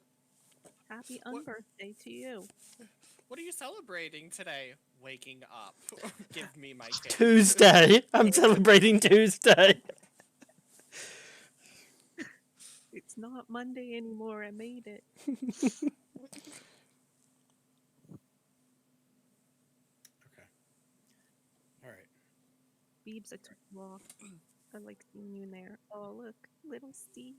Happy What- unbirthday to you. What are you celebrating today? Waking up. Give me my cake. Tuesday. I'm celebrating Tuesday. It's not Monday anymore. I made it. Okay. All right. Beebs, I took you off. I like seeing you in there. Oh, look. Little Steve.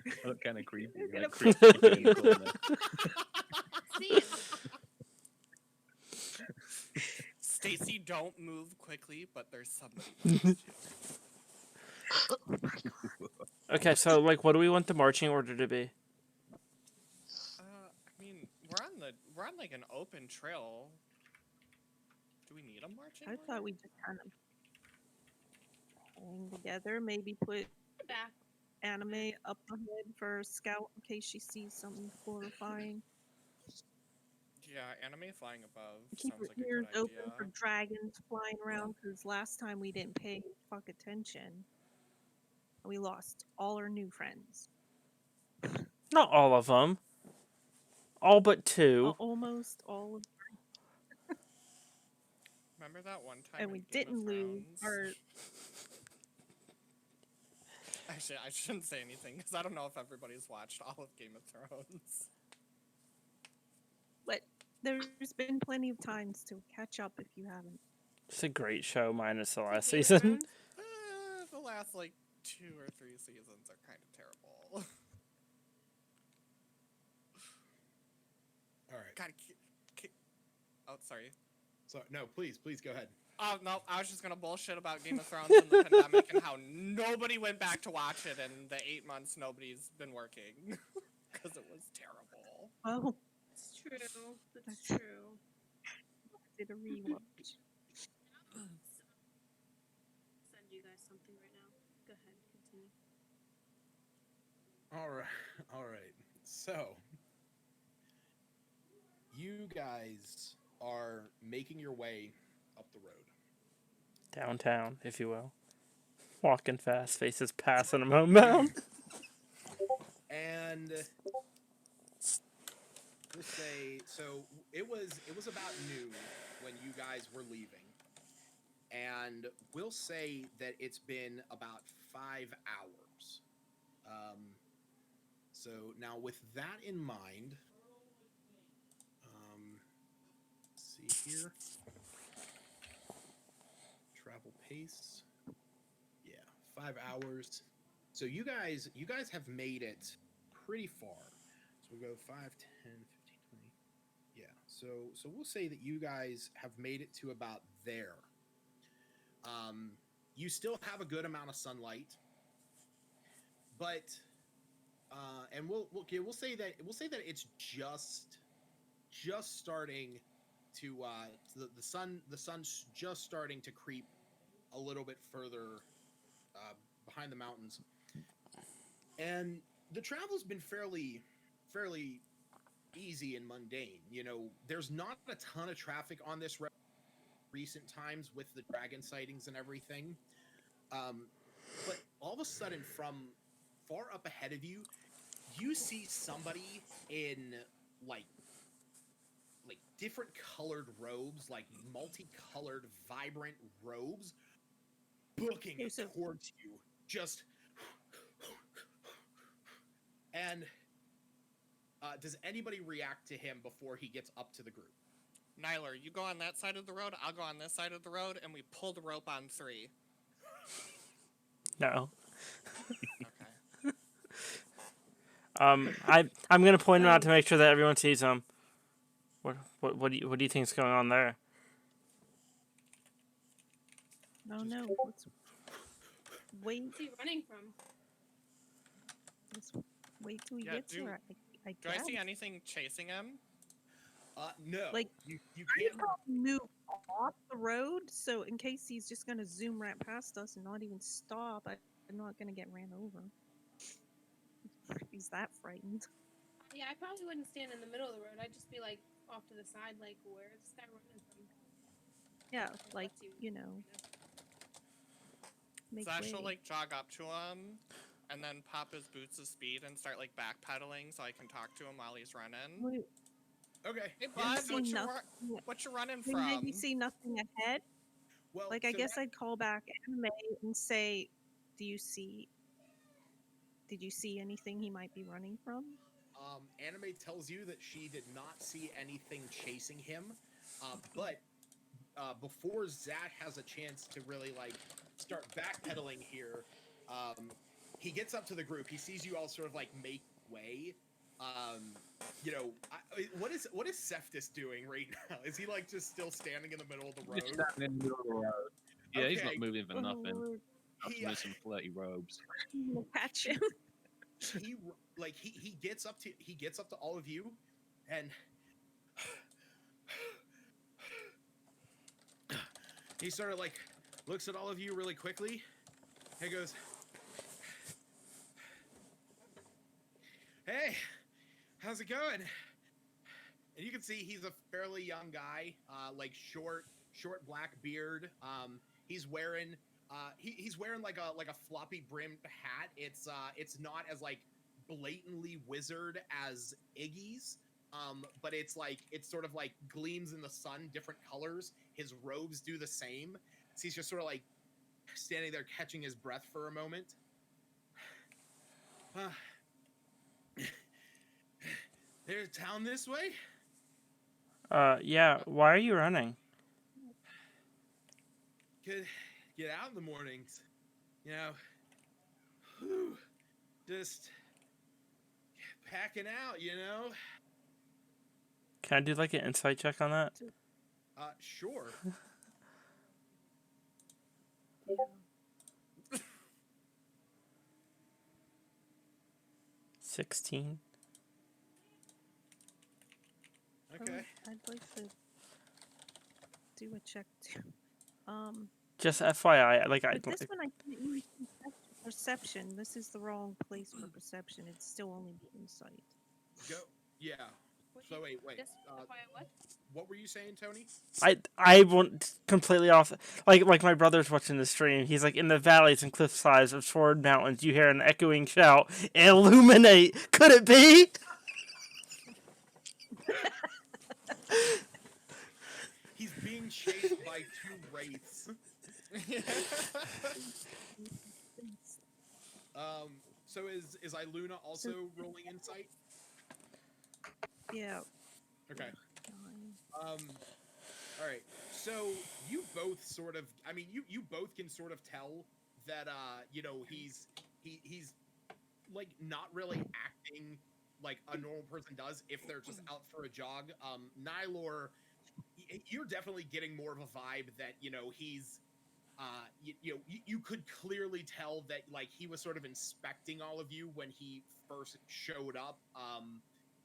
I look kind of creepy. You're Like gonna creepy in the corner. See, Stacy, don't move quickly, but there's somebody behind you. Okay, so like, what do we want the marching order to be? I mean, we're on like an open trail. Do we need a marching I order? thought we just kind of hang together. Maybe put back. anime up ahead for Scout in case she sees something horrifying. Yeah, anime flying above Keep sounds your like a ears good open idea. for dragons flying around because last time we didn't pay fuck attention. We lost all our new friends. Not all of them. All but two. Almost all of Remember that one time and in we Game didn't of lose Thrones? our Actually, I shouldn't say anything because I don't know if everybody's watched all of Game of Thrones. but there's been plenty of times to catch up if you haven't. It's a great show minus the last Game of season. Thrones? The last like 2 or 3 seasons are kind of terrible. All right. God, oh, sorry. So no, please go ahead. Oh, no, I was just gonna bullshit about Game of Thrones and the pandemic and how nobody went back to watch it in the 8 months nobody's been working. Because it was terrible. Oh, It's true. That's true. I did a rewatch. Send you guys something right now. Go ahead, continue. All right. So you guys are making your way up the road. Downtown, if you will. Walking fast, faces passing them homebound. And we'll say so it was about noon when you guys were leaving. And we'll say that it's been about 5 hours. So now with that in mind, let's see here. Travel pace. Yeah, 5 hours. So you guys have made it pretty far. So we'll go 5, 10, 15, 20. Yeah. So we'll say that you guys have made it to about there. You still have a good amount of sunlight, but and we'll say that it's just starting to the sun's just starting to creep a little bit further behind the mountains, and the travel's been fairly easy and mundane. You know, there's not a ton of traffic on this road recent times with the dragon sightings and everything, but all of a sudden from far up ahead of you, you see somebody in like different colored robes, like multicolored vibrant robes, booking Okay, so- towards you, just and does anybody react to him before he gets up to the group? Nyler, you go on that side of the road, I'll go on this side of the road, and we pull the rope on 3. No. Okay. I'm gonna point him out to make sure that everyone sees him. What do you think's going on there? No. Let's wait. What's he running from? Let's wait till he Yeah, gets do- here. I Do I guess. see anything chasing him? No. Like, you You can't. can't move off the road, so in case he's just gonna zoom right past us and not even stop, I'm not gonna get ran over. If he's that frightened. Yeah, I probably wouldn't stand in the middle of the road. I'd just be like off to the side, like, where is this guy running from? Yeah, like, what's he you know, running make Zash way. will like jog up to him and then pop his boots of speed and start like backpedaling so I can talk to him while he's running. Wait, Okay. Hey Yeah, bud, see what you, nothing. what you running Maybe from? you see nothing ahead. Well, Like, I so guess that- I'd call back Anime and say, did you see anything he might be running from? Anime tells you that she did not see anything chasing him, but before Zach has a chance to really like start backpedaling here, he gets up to the group. He sees you all sort of like make way. You know, what is Cephas doing right now? Is he like just still standing in the middle of the Just road? standing in the middle of the road. Yeah, he's not Okay. moving for Oh, nothing. Lord, Not He, to miss some flirty robes. I'm gonna catch him. he gets up to all of you, and he sort of like looks at all of you really quickly and goes, "Hey, how's it going?" And you can see he's a fairly young guy, like short black beard. He's wearing he's wearing like a floppy brimmed hat. It's not as like blatantly wizard as Iggy's. But it's sort of like gleams in the sun, different colors. His robes do the same. So he's just sort of like standing there catching his breath for a moment. There's a town this way? Yeah. Why are you running? Could get out in the mornings. You know, whew, just packing out, you know? Can I do like an insight check on that? Sure. 16. Okay. I'd like to do a check too. Just FYI, like But this one I can't use perception. This is the wrong place for perception. It's still only insight. Go. Yeah. So wait. This what? What were you saying, Tony? I went completely off. Like my brother's watching the stream. He's like, in the valleys and cliff sides of Sword Mountains, you hear an echoing shout, "Illuminate! Could it be?" He's being chased by two wraiths. So is Iluna also rolling insight? Yeah. Okay. All right. So you both sort of, I mean, you both can sort of tell that you know, he's like not really acting like a normal person does if they're just out for a jog. Nylor, you're definitely getting more of a vibe that, you know, he's you could clearly tell that like he was sort of inspecting all of you when he first showed up,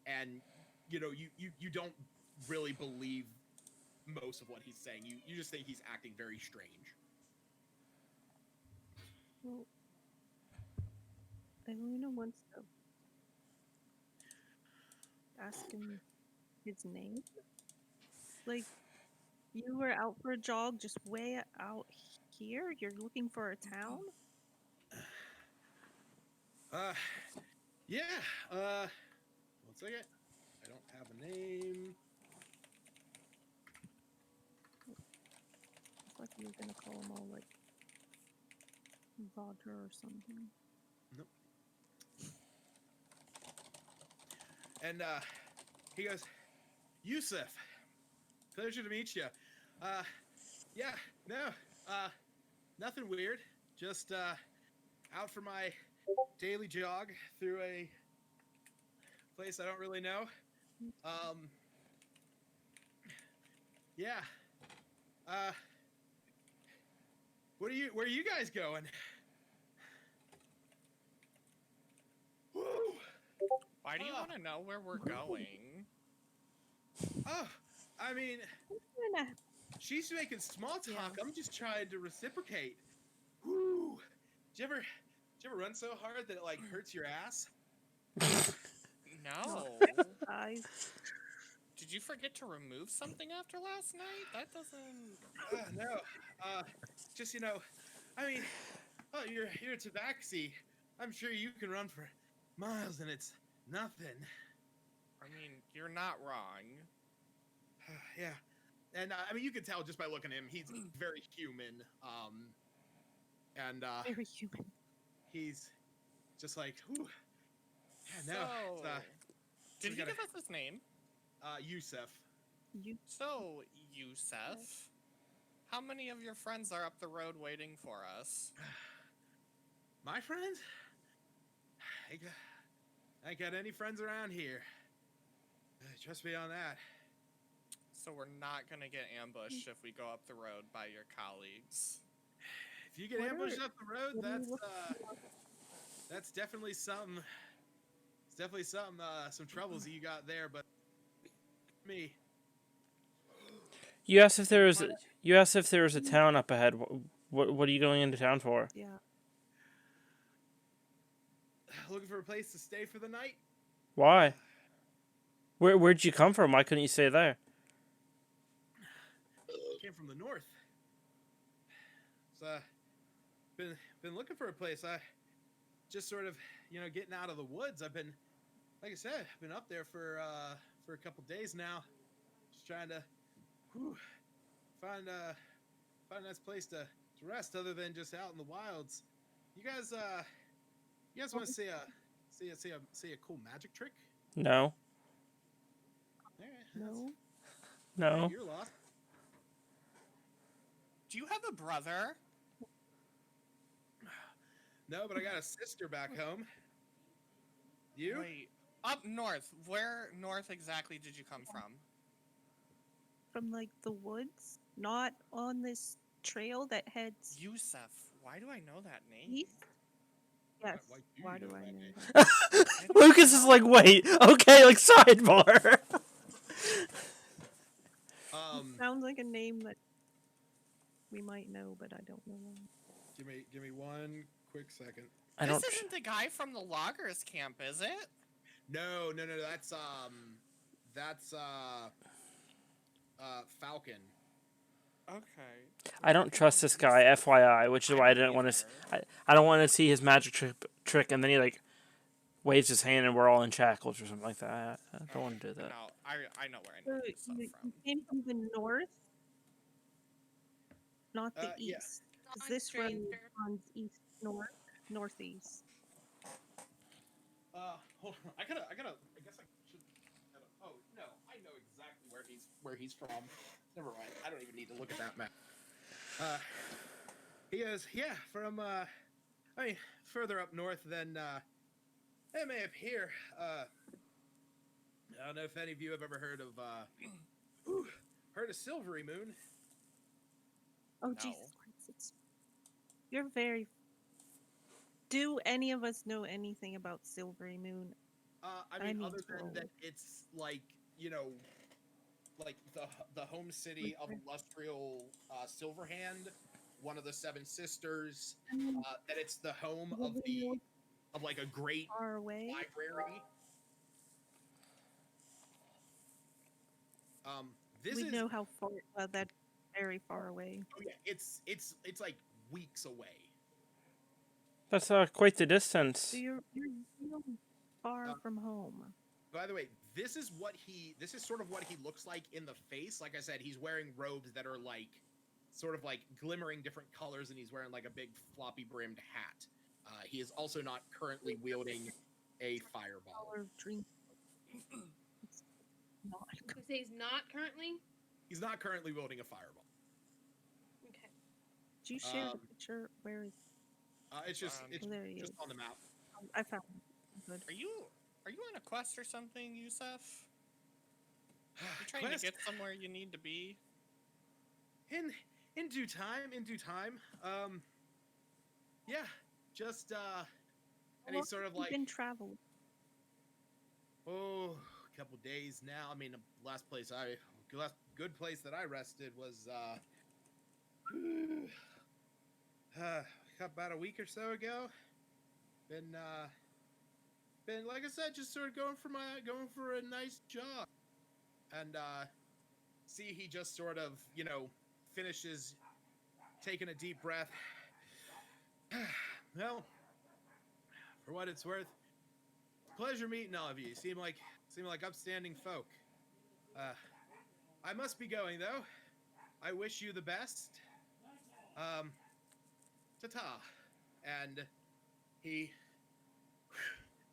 and you know you don't really believe most of what he's saying. You just think he's acting very strange. Well, Iluna wants to ask him his name. Like, you were out for a jog just way out here? You're looking for a town? Yeah. One second. I don't have a name. I thought you were gonna call him all like Roger or something. Nope. And he goes, "Yusuf, pleasure to meet you. Yeah, no, nothing weird. Just out for my daily jog through a place I don't really know. Yeah. Where are you guys going?" Woo! Why do you want to know where we're going? Oh, I mean, Gonna- she's making small talk. Yeah. I'm just trying to reciprocate. Whoo! Did you ever run so hard that it like hurts your ass? No. Guys, Did you forget to remove something after last night? That doesn't. No. Just I mean, oh, you're a tabaxi. I'm sure you can run for miles and it's nothing. I mean, you're not wrong. Yeah, and I mean you can tell just by looking at him. He's very human. And very human. he's just like, whew. Yeah, no. So, we did he gotta- give us his name? Yusef. You So, Yusef, how many of your friends are up the road waiting for us? My friends? I ain't got any friends around here. Trust me on that. So we're not gonna get ambushed if we go up the road by your colleagues. If you get What ambushed are- up the road, what are you that's definitely something. It's definitely some troubles you got there, but me. You asked if there was a town up ahead. What are you going into town for? yeah. Looking for a place to stay for the night? Why? Where'd you come from? Why couldn't you stay there? Came from the north. So, been looking for a place. I just sort of, getting out of the woods. I've been, like I said, I've been up there for a couple days now. Just trying to find a nice place to rest other than just out in the wilds. You guys want to see a cool magic trick? No. All right, No. No. you're lost. Do you have a brother? No, but I got a sister back home. You? Wait, up north. Where north exactly did you come from? From like the woods, not on this trail that heads Yusef. Why do I know that name? east. Yes. Why do you Why know do I that know name? that? Lucas is like, wait, okay, like sidebar. Sounds like a name that we might know, but I don't know. Give me one quick second. I don't. This isn't the guy from the loggers camp, is it? No. That's Falcon. Okay. I don't trust this guy, FYI, which is why I didn't want to. I don't want to see his magic trick, and then he like waves his hand, and we're all in shackles or something like that. I don't want to do that. No, I know where I know So Yusef you from. came from the north, not the Yeah. east. 'Cause Not this road stranger. runs east, north, northeast. Hold on. I guess I should. Oh no, I know exactly where he's from. Never mind. I don't even need to look at that map. He is from I mean further up north than I may have here. I don't know if any of you have ever heard of Silvery Moon. Oh No. Jesus Christ! You're very. Do any of us know anything about Silvery Moon? I I mean, need other to than roll. that, it's like like the home city of Illustrial Silverhand, one of the Seven Sisters. That it's the home of like a great Far away. library. This We is know how far. That's very far away. oh yeah, it's like weeks away. That's quite the distance. So you're far from home. By the way, this is sort of what he looks like in the face. Like I said, he's wearing robes that are like sort of like glimmering different colors, and he's wearing like a big floppy brimmed hat. He is also not currently wielding a fireball. Or drink. It's not. You say he's not currently? He's not currently wielding a fireball. Okay. Did you share Um, the picture? Where is? It's just Um, it's There he just is. on the map. I found it. Good. Are you on a quest or something, Yusef? You trying Quest? to get somewhere you need to be? In due time. Yeah, just any long sort of have you like been traveling? a couple days now. I mean, the last good place that I rested was about a week or so ago. Been like I said, just sort of going for a nice jog, and see, he just sort of finishes taking a deep breath. Well, for what it's worth, pleasure meeting all of you. Seem like upstanding folk. I must be going though. I wish you the best. Ta-ta. And he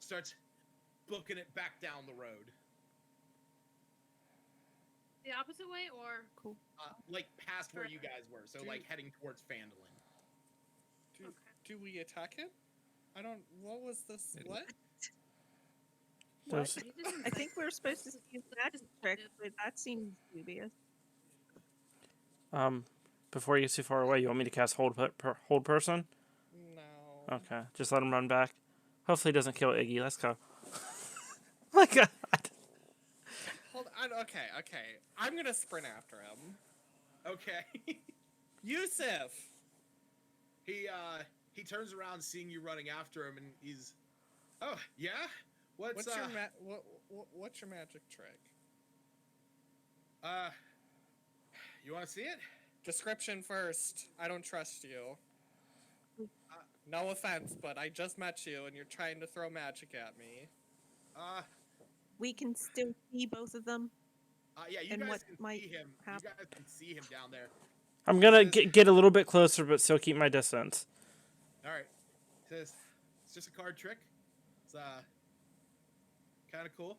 starts booking it back down the road. The opposite way, or Cool. Like past where you guys were, so like heading towards Phandalin. Do we attack it? I don't. What was this? What? Those- I think we're supposed to use that trick, but that seems dubious. Before you get too far away, you want me to cast hold person? No. Okay, just let him run back. Hopefully, he doesn't kill Iggy. Let's go. My God. Hold on. Okay. I'm gonna sprint after him. Okay. Yusuf. He turns around, seeing you running after him, and he's, oh yeah, what's your what's your magic trick? You want to see it? Description first. I don't trust you. No offense, but I just met you, and you're trying to throw magic at me. We can still see both of them. Yeah, you And guys what can might see him. happen. You guys can see him down there. I'm gonna get a little bit closer, but still keep my distance. All right. Says it's just a card trick. It's kind of cool.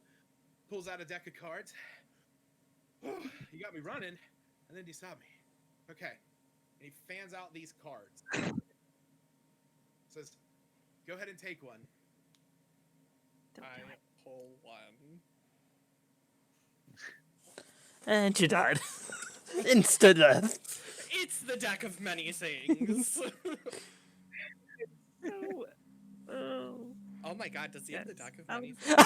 Pulls out a deck of cards. You got me running, and then you stop me. Okay. And he fans out these cards. Says, "Go ahead and take one." Don't I do it. pull one. And you died. Insta death. It's the deck of many things. No. Oh. Oh my God! Does he have the Yes. deck of I many was- things?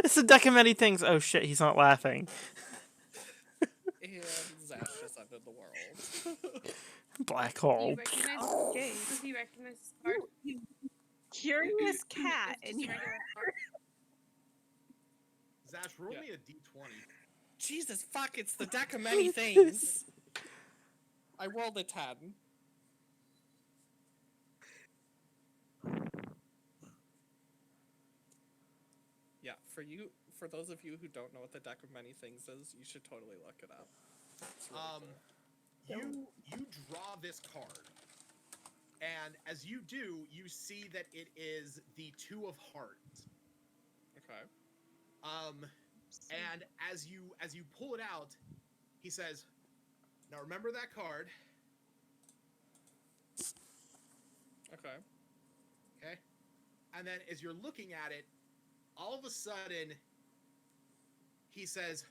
It's a deck of many things. Oh shit, he's not laughing. And Zach just ended the world. Black do you hole. recognize? Okay. Does he recognize his card? You curious cat, It's and just you're regular card. Zash, roll Yeah. me a d20. Jesus fuck! It's the deck of many things. I rolled a 10. Yeah, for those of you who don't know what the deck of many things is, you should totally look it up. It's really cool. You draw this card, and as you do, you see that it is the Two of Hearts. Okay. And as you pull it out, he says, "Now remember that card." Okay. Okay. And then as you're looking at it, all of a sudden, he says,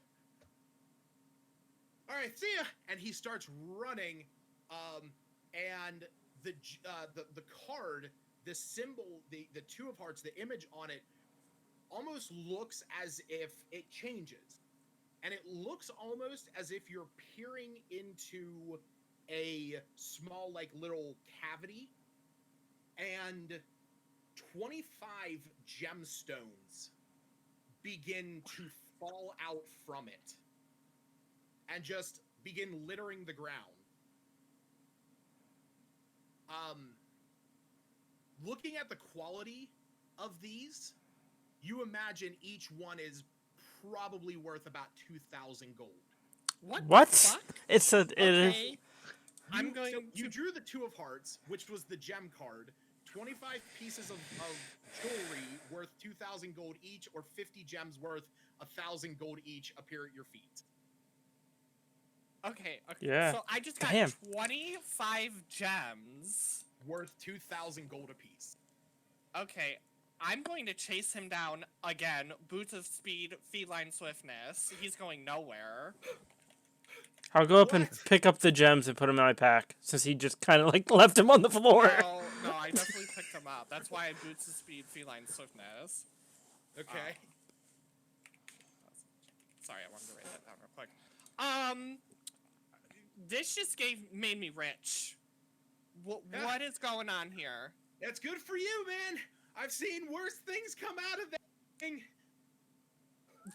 "All right, see ya," and he starts running. And the card, the symbol, the Two of Hearts, the image on it, almost looks as if it changes, and it looks almost as if you're peering into a small, like, little cavity, and 25 gemstones begin to fall out from it and just begin littering the ground. Looking at the quality of these, you imagine each one is probably worth about 2,000 gold. What? What? The fuck? It's a. It is. Okay. I'm going So to. you drew the Two of Hearts, which was the gem card. 25 pieces of jewelry worth 2,000 gold each, or 50 gems worth 1,000 gold each appear at your feet. Okay. Yeah. So I just got Damn. 25 gems. Worth 2,000 gold apiece. Okay. I'm going to chase him down again. Boots of speed, feline swiftness. He's going nowhere. I'll go up and What? pick up the gems and put them in my pack, since he just kind of like left him on the floor. No, I definitely picked him up. That's why I boots of speed, feline swiftness. Okay. Sorry, I wanted to write that down real quick. This just made me rich. Yeah. What is going on here? That's good for you, man. I've seen worse things come out of that thing.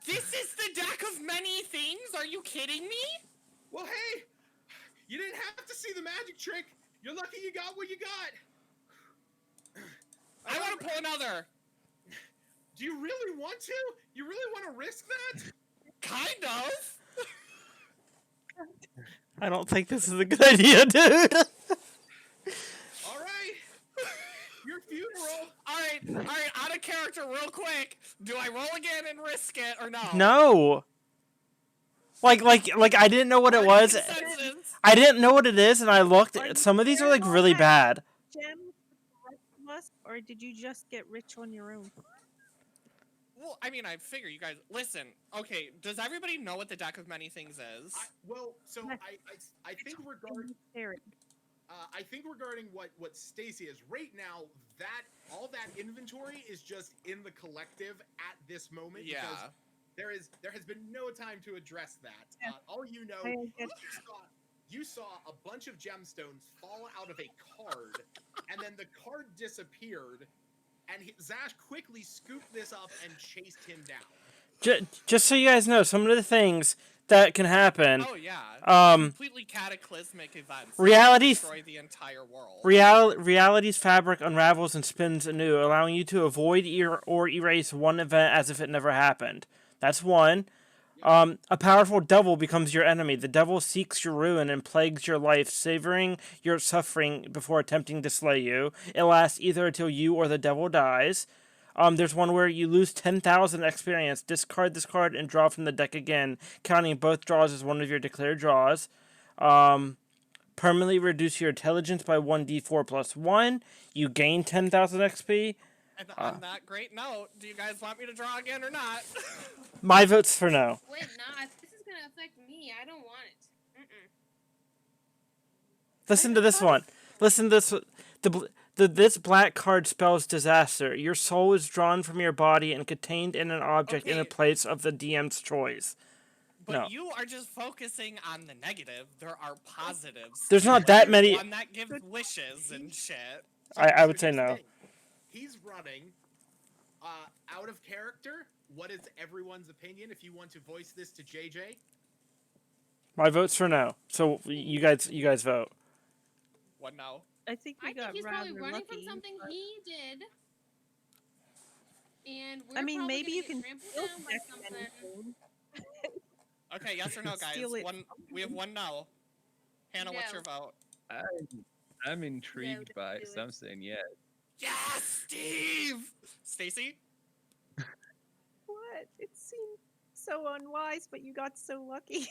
This is the deck of many things? Are you kidding me? Well, hey, you didn't have to see the magic trick. You're lucky you got what you got. I want to pull another. Do you really want to? You really want to risk that? Kind of. I don't think this is a good idea, dude. All right. Your funeral. All right, out of character real quick. Do I roll again and risk it or no? No. Like I didn't know what it was. Consensus. I didn't know what it is, and I looked. Are you Some of these are like sharing all really that bad. Gems with the rest of us, or did you just get rich on your own? Well, I mean, I figure you guys listen. Okay, does everybody know what the deck of many things is? I think regarding I think regarding what Stacy is right now, that all that inventory is just in the collective at this moment. Yeah. Because there has been no time to address that. Yeah. All you know, you saw a bunch of gemstones fall out of a card, and then the card disappeared, and Zash quickly scooped this up and chased him down. Just so you guys know, some of the things that can happen. Oh yeah. Completely cataclysmic events. Reality's destroy the entire world. Reality's fabric unravels and spins anew, allowing you to avoid or erase one event as if it never happened. That's one. A powerful devil becomes your enemy. The devil seeks your ruin and plagues your life, savoring your suffering before attempting to slay you. It lasts either until you or the devil dies. There's one where you lose 10,000 experience. Discard this card and draw from the deck again, counting both draws as one of your declared draws. Permanently reduce your intelligence by 1d4 plus 1. You gain 10,000 XP. And on that great note, do you guys want me to draw again or not? My vote's for no. Wait, no, this is gonna affect me. I don't want it. Listen to this one. Listen to this. This black card spells disaster. Your soul is drawn from your body and contained in an object in a place of the DM's choice. But No. you are just focusing on the negative. There are positives. There's not that many. One that gives wishes and shit. I would say no. He's running out of character. What is everyone's opinion? If you want to voice this to JJ, My vote's for no. So you guys vote. What no? I think we I got think he's rather probably running lucky. from something he did. And we're I mean, probably maybe gonna you get can trampled still down by deck something. anything. Okay, yes or no, guys? Steal it. We have one no. Hannah, what's No. your vote? I'm intrigued No, by don't it, do so it. I'm saying yes. Yes, Steve. Stacy? What? It seemed so unwise, but you got so lucky.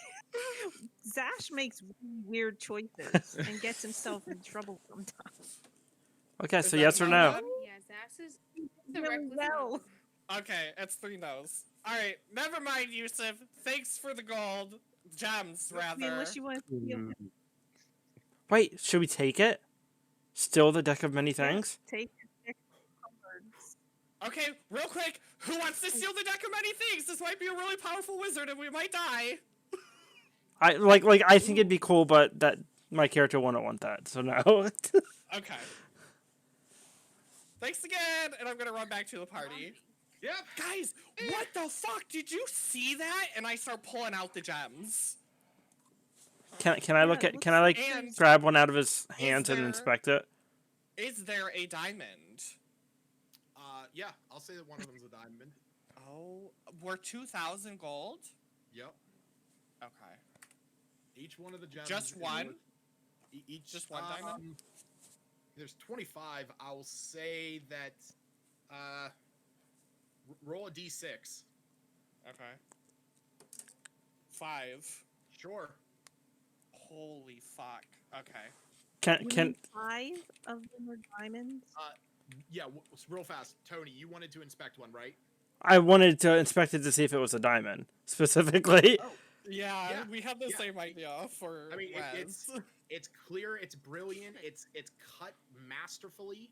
Zash makes weird choices and gets himself in trouble sometimes. Okay, Is so that yes or a no? then? Yeah, Zax is the Really reckless well. one. Okay, it's 3 no's. All right, never mind, Yusuf. Thanks for the gold gems, I mean, rather. unless you want to steal him, Wait, should we take it? Still the deck of many things? take his deck of cards. Okay, real quick, who wants to steal the deck of many things? This might be a really powerful wizard, and we might die. I think it'd be cool, but that my character wouldn't want that, so no. Okay. Thanks again, and I'm gonna run back to the party. yep. Guys, what the fuck? Did you see that? And I start pulling out the gems. Can I look Yeah, at? Can I like And grab one out of his hands and there- inspect it? is there a diamond? Yeah, I'll say that one of them's a diamond. Oh, we're 2,000 gold? Yep. Okay. Each one of the gems. Just is one? worth- Each Just one diamond? There's 25. I'll say that. Roll a d6. Okay. 5. Sure. Holy fuck. Okay. Can 5 of them are diamonds. Yeah, real fast. Tony, you wanted to inspect one, right? I wanted to inspect it to see if it was a diamond specifically? Oh, Yeah, Yeah, we had the yeah. same idea for I mean, Rez. it's clear, it's brilliant, it's cut masterfully.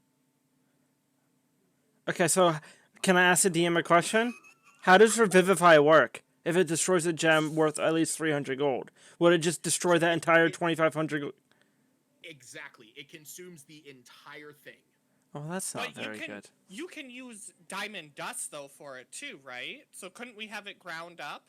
Okay, so Can I ask the DM a question? How does Revivify work? If it destroys a gem worth at least 300 gold, would it just destroy that entire 2,500? Exactly. It consumes the entire thing. Oh, that's not But very good. you can use diamond dust though for it too, right? So couldn't we have it ground up?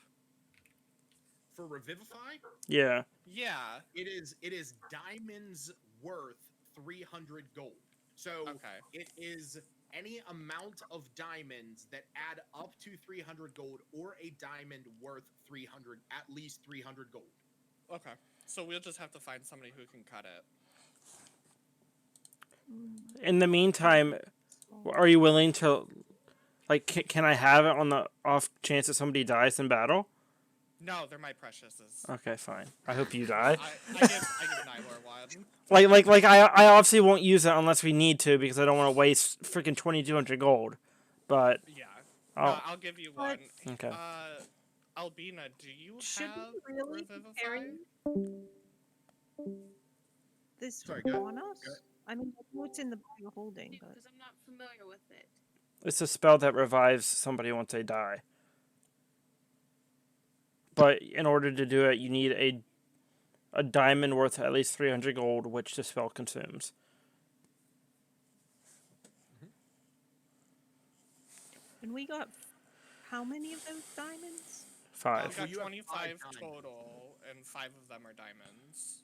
For Revivify, Yeah. Yeah. it is diamonds worth 300 gold. So Okay. it is any amount of diamonds that add up to 300 gold, or a diamond worth 300, at least 300 gold. Okay. So we'll just have to find somebody who can cut it. In the meantime, are you willing to, like, can I have it on the off chance that somebody dies in battle? No, they're my preciouses. Okay, fine. I hope you die. I give Nylor one. I obviously won't use it unless we need to because I don't want to waste freaking 2,200 gold. But Yeah. I'll, I'll give you one. okay. Albina, do you Should have we really be Revivify? carrying this Sorry, go ahead. on us? I mean, I know it's in the bag of holding, but Because I'm not familiar with it. It's a spell that revives somebody once they die. But in order to do it, you need a diamond worth at least 300 gold, which the spell consumes. and we got how many of those diamonds? 5. We got you have 25 5 diamonds. total, and 5 of them are diamonds.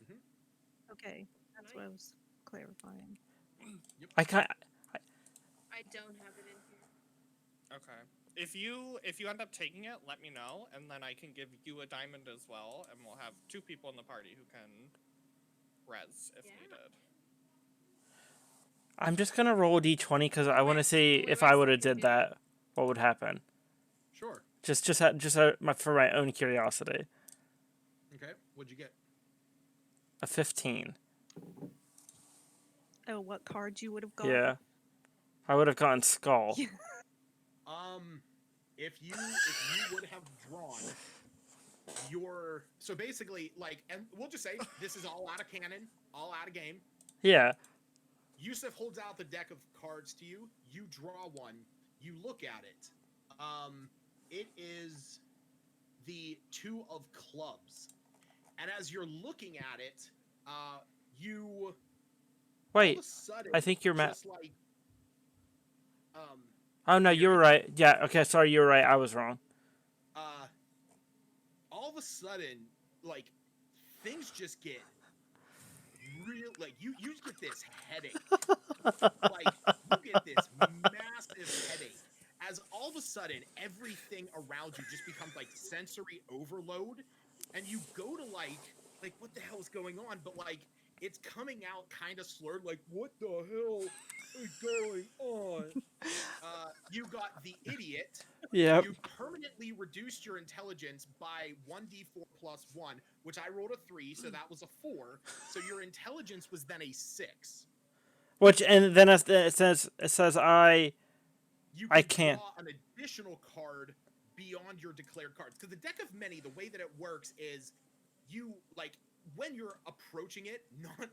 Okay, that's what I was clarifying. I can't. I don't have it in here. Okay. If you end up taking it, let me know, and then I can give you a diamond as well, and we'll have 2 people in the party who can res if needed. I'm just gonna roll a d20 because I want to see if I would have did that, what would happen. Sure. For my own curiosity. Okay. What'd you get? A 15. Oh, what cards you would have got? Yeah. I would have gotten Skull. Yeah. If you would have drawn your, so basically, like, and we'll just say this is all out of canon, all out of game. Yeah. Yusuf holds out the deck of cards to you. You draw one. You look at it. It is the 2 of clubs, and as you're looking at it, you Wait. all of a sudden, I think you're just like, Oh no, you were right. Yeah. Okay. Sorry, you were right. I was wrong. all of a sudden, like, things just get real. Like, you get this headache. Like, you get this massive headache. As all of a sudden, everything around you just becomes like sensory overload, and you go to like what the hell is going on? But like, it's coming out kind of slurred. Like, what the hell is going on? You got the idiot. Yep. You permanently reduced your intelligence by 1d4 plus 1, which I rolled a 3, so that was a 4. So your intelligence was then a 6. Which, and then it says You I can can't. draw an additional card beyond your declared cards. Because the deck of many, the way that it works is you, like, when you're approaching it,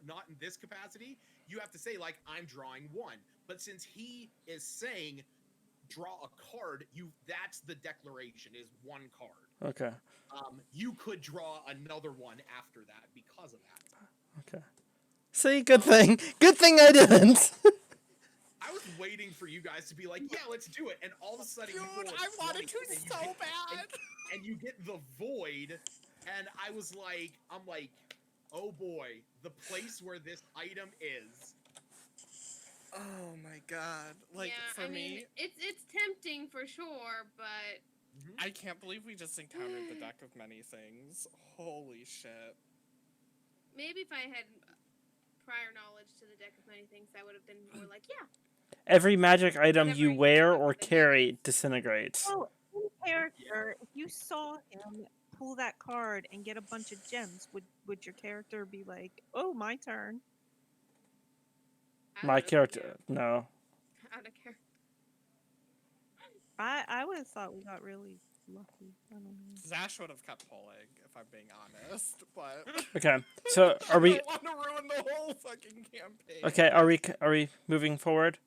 not in this capacity, you have to say, like, I'm drawing 1. But since he is saying draw a card, that's the declaration, is 1 card. Okay. You could draw another one after that because of that. Okay. See, good thing I didn't. I was waiting for you guys to be like, yeah, let's do it. And all of a sudden, you roll Dude, a I wanted 20, to and you so get- bad. And you get the void, and I'm like, oh boy, the place where this item is. Oh my god. Like, yeah, for I mean, me, it's tempting for sure, but I can't believe we just encountered the deck of many things. Holy shit. maybe if I had prior knowledge to the deck of many things, I would have been more like, yeah. Every magic item Whatever you you wear come up or with, I carry disintegrates. Oh, in character, if you saw him pull that card and get a bunch of gems, would your character be like, "Oh, my turn"? My character, no. Out of character. I would have thought we got really lucky. I don't know. Zash would have kept pulling, if I'm being honest, but Okay, so are we? I don't want to ruin the whole fucking campaign. Okay, are we moving forward?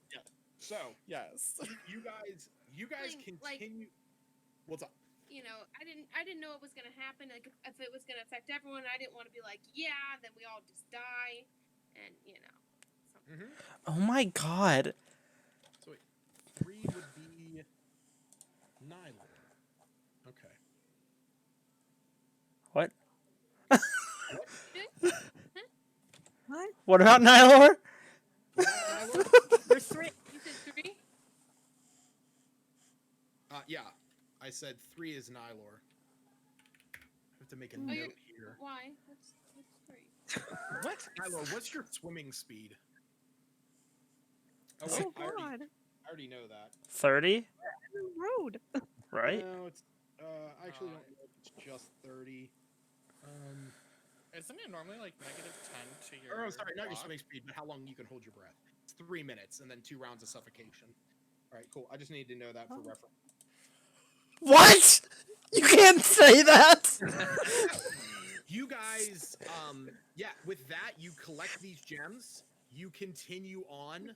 So Yes. you you guys Like- continue. What's up? You know, I didn't know it was gonna happen. Like if it was gonna affect everyone, I didn't want to be like, yeah, then we all just die, and you know. Something. Oh my god. So wait, 3 would be Nylor. Okay. What? What? What about Nylor? There's 3. You said 3? Yeah, I said 3 is Nylor. I have to make a Oh, note you're- here. Why? What's 3? What? Nylor, what's your swimming speed? Oh, Oh wait, I God. already know that. 30? Road. Right? No, it's I actually don't know if it's just 30. Isn't it normally like -10 to your? Or, sorry, not your walk? swimming speed, but how long you can hold your breath. It's 3 minutes and then 2 rounds of suffocation. All right, cool. I just need to know that for Oh. reference. What? You can't say that! You guys, yeah, with that, you collect these gems. You continue on.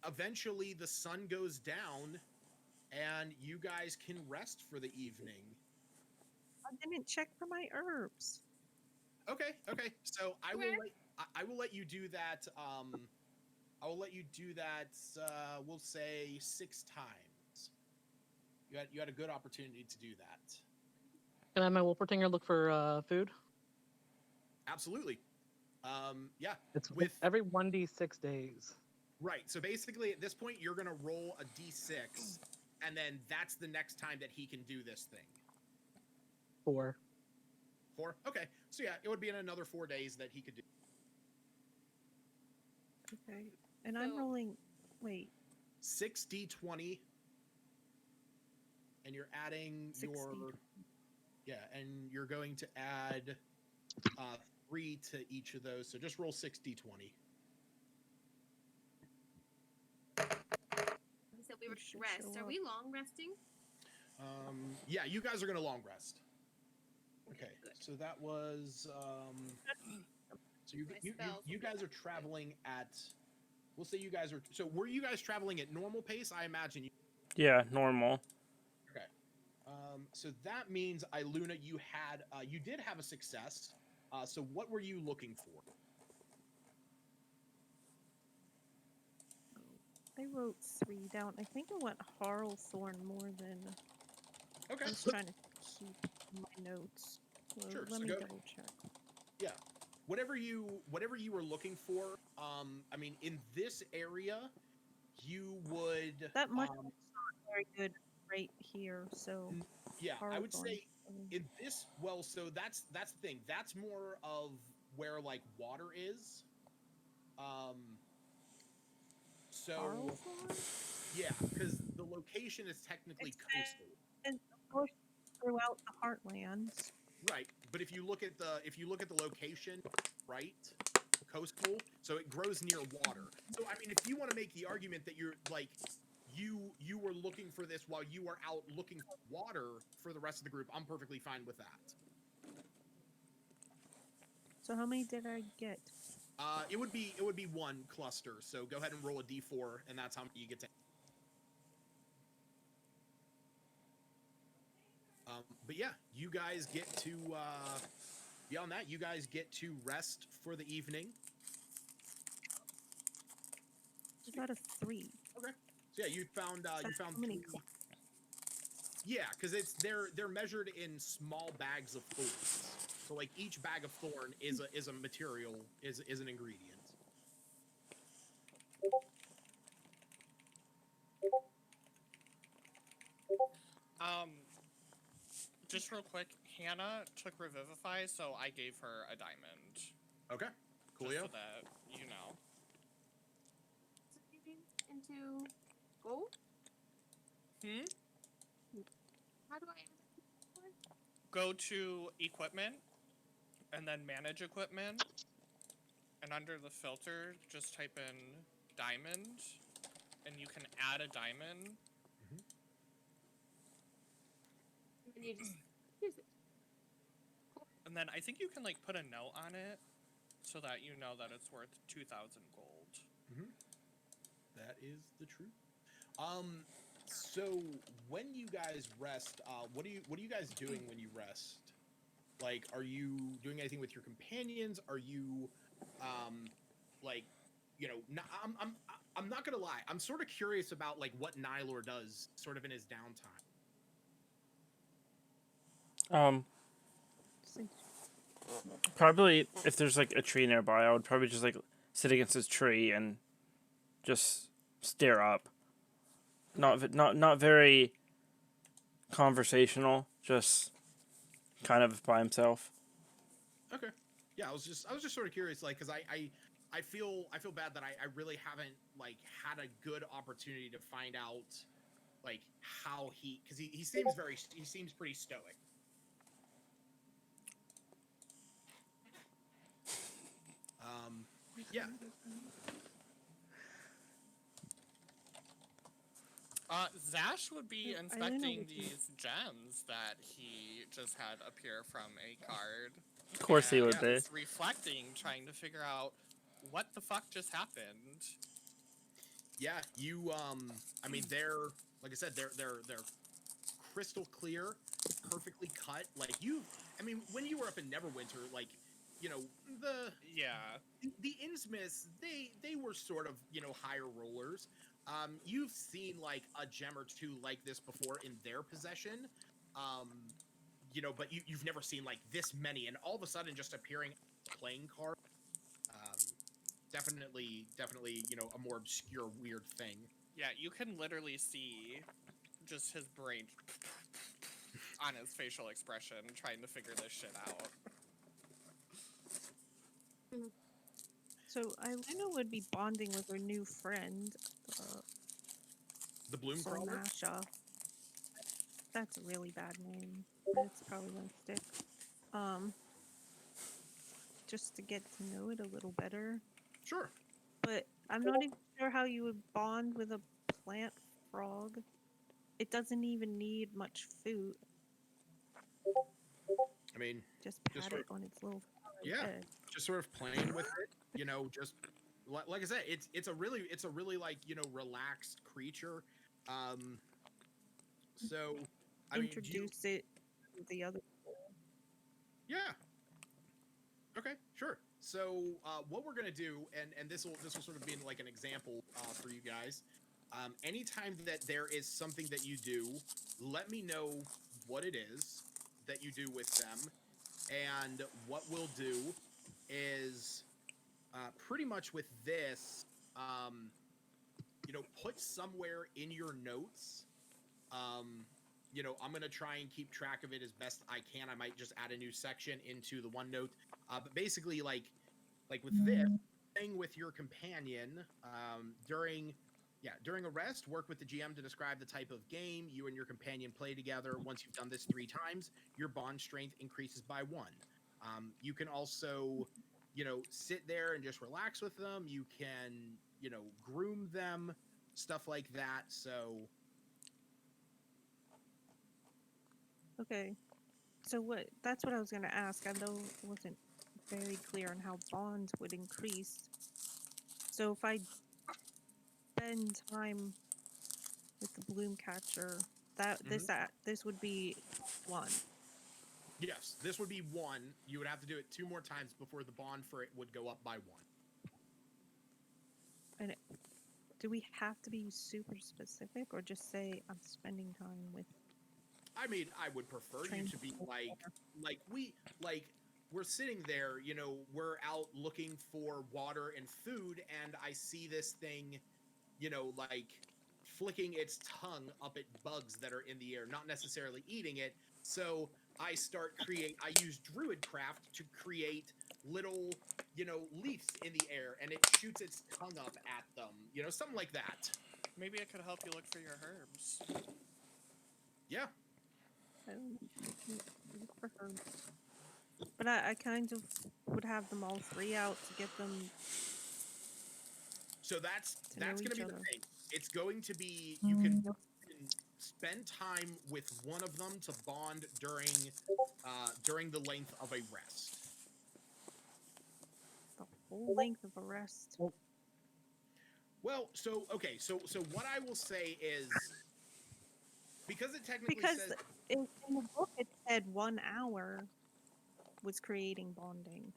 Eventually, the sun goes down, and you guys can rest for the evening. I didn't check for my herbs. Okay. So I will Okay. I will let you do that. I will let you do that. We'll say 6 times. You had a good opportunity to do that. Can I have my Wolpertinger look for food? Absolutely. Yeah. It's With every 1d6 days. right. So basically, at this point, you're gonna roll a d6, and then that's the next time that he can do this thing. 4. 4. Okay. So yeah, it would be in another 4 days that he could do. Okay. And I'm So- rolling. Wait. 6d20, and you're adding 6D20. your and you're going to add 3 to each of those. So just roll 6d20. So we were should rest. show Are up. we long resting? Yeah, you guys are gonna long rest. Okay, Good. so that was so My spells you will be guys are traveling at. We'll say you guys are. So were you guys traveling at normal pace? I imagine you. Yeah, normal. Okay. So that means Iluna, you had you did have a success. So what were you looking for? I wrote 3 down. I think I went Harlethorn more than. Okay. I was trying to keep my notes. So Sure, let so me go- double check. Yeah. Whatever you were looking for, I mean, in this area, you would That much is not very good right here. So yeah, I would Harlethorn. say in this so that's the thing. That's more of where like water is. So Harlethorn? yeah, because the location is technically It's coastal. And of course, throughout the heartlands. Right, but if you look at the location, right, coastal, so it grows near water. So I mean, if you want to make the argument that you're like you were looking for this while you were out looking for water for the rest of the group, I'm perfectly fine with that. So how many did I get? It would be 1 cluster. So go ahead and roll a d4, and that's how many you get to. But yeah, you guys get to beyond that, you guys get to rest for the evening. I got a 3. Okay. So yeah, you found How many 3. Yeah, because they're measured in small bags of thorns. So like each bag of thorn is a material, is an ingredient. Just real quick, Hannah took Revivify, so I gave her a diamond. Okay. Just Coolio. so that you know. Into gold? How do I enter that? Go to equipment, and then manage equipment, and under the filter, just type in diamond, and you can add a diamond. And you just use it. And then I think you can like put a note on it so that you know that it's worth 2,000 gold. That is the truth. So when you guys rest, what are you guys doing when you rest? Like, are you doing anything with your companions? Are you, like, I'm not gonna lie. I'm sort of curious about like what Nylor does, sort of in his downtime. Since Probably if there's like a tree nearby, I would probably just like sit against this tree and just stare up. Not very conversational, just kind of by himself. Okay. Yeah, I was just sort of curious, like, because I feel bad that I really haven't like had a good opportunity to find out like how because he seems pretty stoic. Yeah. Zash would be I know inspecting what you- these gems that he just had appear from a card. Of course he and would be. is reflecting, trying to figure out what the fuck just happened. Yeah, you I mean they're like I said, they're crystal clear, perfectly cut. Like I mean, when you were up in Neverwinter, like, you know, Yeah. the Innsmiths, they were sort of, higher rollers. You've seen like a gem or two like this before in their possession. But you've never seen like this many, and all of a sudden just appearing playing card. Definitely, a more obscure, weird thing. Yeah, you can literally see just his brain on his facial expression trying to figure this shit out. So Ilena would be bonding with her new friend, The bloom crawler. Masha. That's a really bad name, but it's probably gonna stick. Just to get to know it a little better. Sure. But I'm not even sure how you would bond with a plant frog. It doesn't even need much food. I mean, Just Just pat sort it on its little yeah, head. just sort of playing with it. Just like I said, it's a really like relaxed creature. So I mean, Introduce it to the other. yeah. Okay, sure. So what we're gonna do, and this will sort of be like an example for you guys. Anytime that there is something that you do, let me know what it is that you do with them, and what we'll do is pretty much with this, put somewhere in your notes. I'm gonna try and keep track of it as best I can. I might just add a new section into the OneNote. But basically, like with this thing with your companion, during a rest, work with the GM to describe the type of game you and your companion play together. Once you've done this 3 times, your bond strength increases by 1. You can also, sit there and just relax with them. You can, groom them, stuff like that. So. Okay. So that's what I was gonna ask. I know it wasn't very clear on how bonds would increase. So if I spend time with the bloom catcher, this would be 1. Yes, this would be 1. You would have to do it 2 more times before the bond for it would go up by 1. And do we have to be super specific, or just say I'm spending time with? I mean, I would prefer you to be we're sitting there, we're out looking for water and food, and I see this thing, like flicking its tongue up at bugs that are in the air, not necessarily eating it. So I use Druidcraft to create little, leaves in the air, and it shoots its tongue up at them, something like that. Maybe it could help you look for your herbs. Yeah. I don't look for her. But I kind of would have them all 3 out to get them. So that's know going to each be the other. thing. It's going to be you can spend time with one of them to bond during the length of a rest. The whole length of a rest. Well, so what I will say is, because it technically Because says in the book it said 1 hour was creating bonding.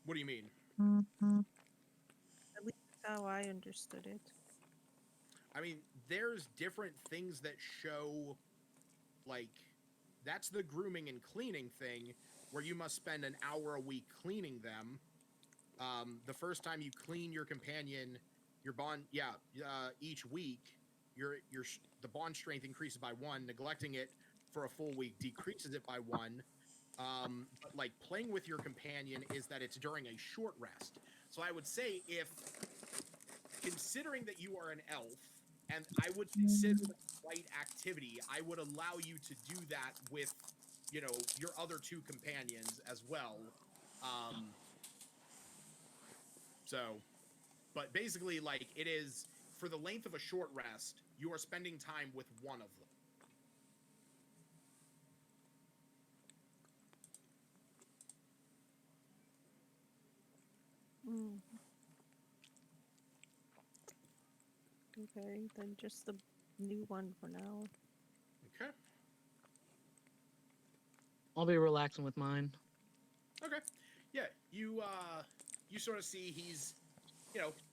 what do you mean? At least that's how I understood it. I mean, there's different things that show, like, that's the grooming and cleaning thing, where you must spend an hour a week cleaning them. The first time you clean your companion, your bond, each week, the bond strength increases by 1. Neglecting it for a full week decreases it by 1. But like playing with your companion is that it's during a short rest. So I would say, if considering that you are an elf, and I would consider the light activity, I would allow you to do that with, your other 2 companions as well. But basically, like, it is for the length of a short rest, you are spending time with one of them. Mm. Okay, then just the new one for now. Okay. I'll be relaxing with mine. Okay. Yeah, you sort of see he's,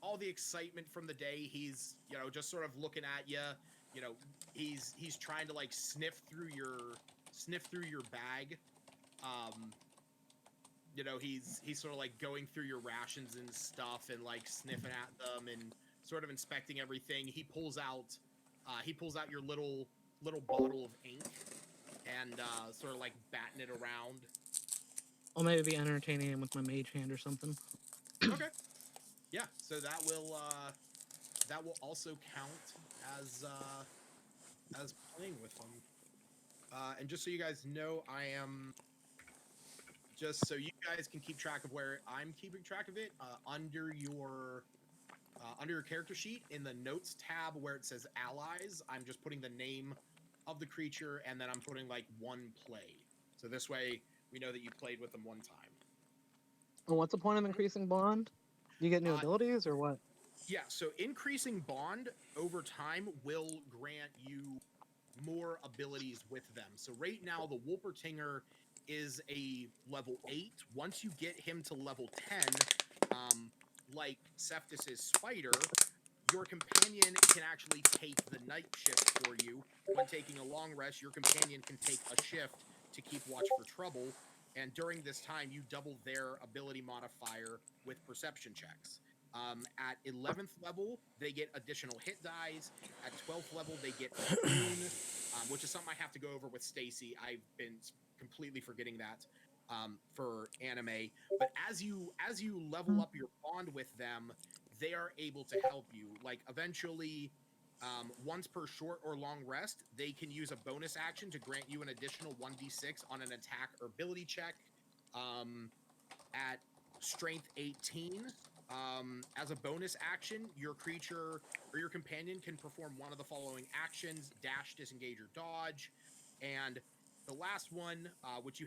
all the excitement from the day. He's, just sort of looking at you. He's trying to like sniff through your bag. He's sort of like going through your rations and stuff and like sniffing at them and sort of inspecting everything. He pulls out your little bottle of ink and sort of like batting it around. I'll maybe be entertaining him with my mage hand or something. Okay. Yeah, so that will also count as playing with them. And just so you guys know, I am, just so you guys can keep track of where I'm keeping track of it, under your character sheet in the notes tab where it says allies, I'm just putting the name of the creature and then I'm putting like 1 play. So this way we know that you played with them 1 time. And what's the point of increasing bond? Do you get new abilities or what? Yeah, so increasing bond over time will grant you more abilities with them. So right now, the Wolpertinger is a level 8. Once you get him to level 10, like Cephas's Spider, your companion can actually take the night shift for you. When taking a long rest, your companion can take a shift to keep watch for trouble. And during this time, you double their ability modifier with perception checks. At 11th level, they get additional hit dice. At 12th level, they get immune, which is something I have to go over with Stacy. I've been completely forgetting that for anime. But as you level up your bond with them, they are able to help you. Like, eventually, once per short or long rest, they can use a bonus action to grant you an additional 1d6 on an attack or ability check. At strength 18, as a bonus action, your creature or your companion can perform one of the following actions: dash, disengage, or dodge. And the last one, which you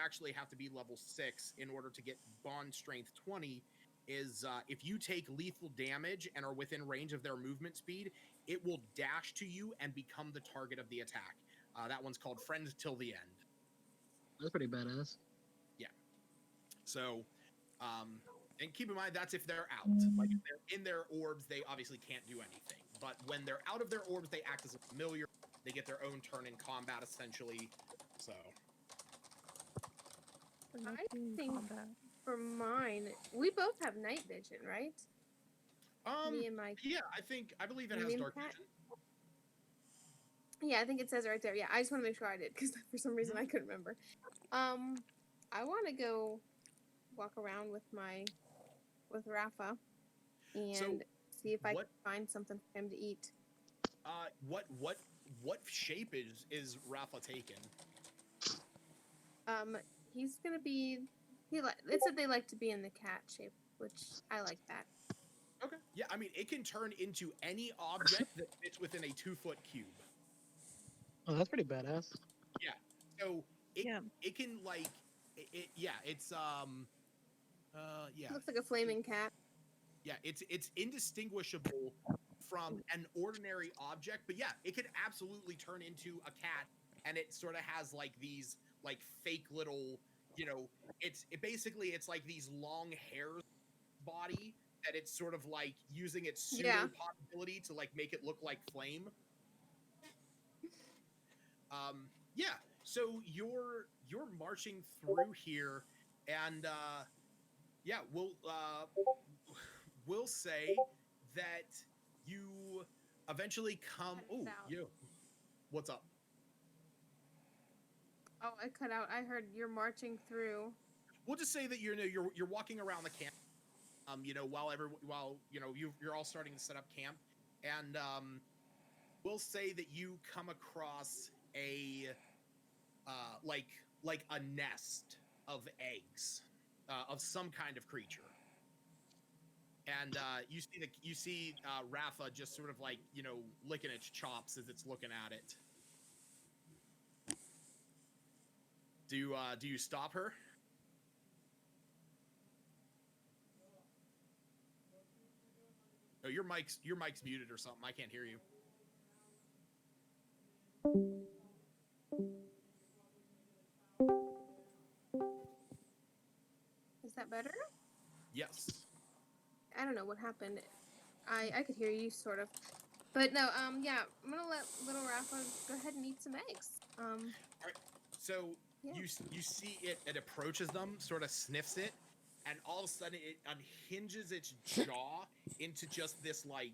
actually have to be level 6 in order to get bond strength 20, is if you take lethal damage and are within range of their movement speed, it will dash to you and become the target of the attack. That one's called Friend Till the End. That's pretty badass. Yeah. So, and keep in mind, that's if they're out. Like, if they're in their orbs, they obviously can't do anything. But when they're out of their orbs, they act as a familiar. They get their own turn in combat, essentially. So. I think for mine, we both have night vision, right? Me and my Yeah, I believe it has dark vision. Yeah, I think it says right there. Yeah, I just want to make sure I did because for some reason I couldn't remember. I want to go walk around with Rafa and see if I can find something for him to eat. What shape is Rafa taking? He's gonna be. It said they like to be in the cat shape, which I like that. Okay. Yeah, I mean, it can turn into any object that fits within a 2-foot cube. Oh, that's pretty badass. Yeah. So it can like it's It looks like a flaming cat. Yeah, it's indistinguishable from an ordinary object, but yeah, it could absolutely turn into a cat, and it sort of has like these like fake little, it's like these long hairs body that it's sort of like using its pseudo Yeah. possibility to like make it look like flame. Yeah, so you're marching through here, and yeah, we'll say that you eventually come. Cut it Oh, out. you. What's up? Oh, I cut out. I heard you're marching through. We'll just say that you're walking around the camp. While you're all starting to set up camp, and we'll say that you come across a like a nest of eggs of some kind of creature. And you see Rafa just sort of like licking its chops as it's looking at it. Do you stop her? Oh, your mic's muted or something. I can't hear you. Is that better? Yes. I don't know what happened. I could hear you sort of, but no. Yeah, I'm gonna let little Rafa go ahead and eat some eggs. All right. So Yeah. you see it approaches them, sort of sniffs it, and all of a sudden it unhinges its jaw into just this like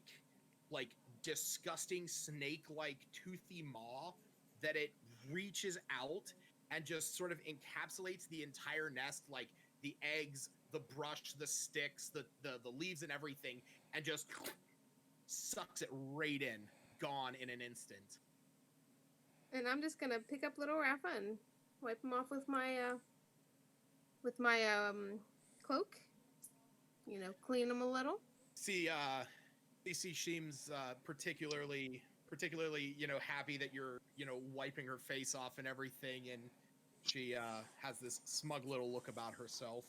disgusting snake-like toothy maw that it reaches out and just sort of encapsulates the entire nest, like the eggs, the brush, the sticks, the leaves and everything, and just sucks it right in, gone in an instant. And I'm just gonna pick up little Rafa and wipe him off with my cloak. Clean him a little. See, she seems particularly happy that you're wiping her face off and everything, and she has this smug little look about herself.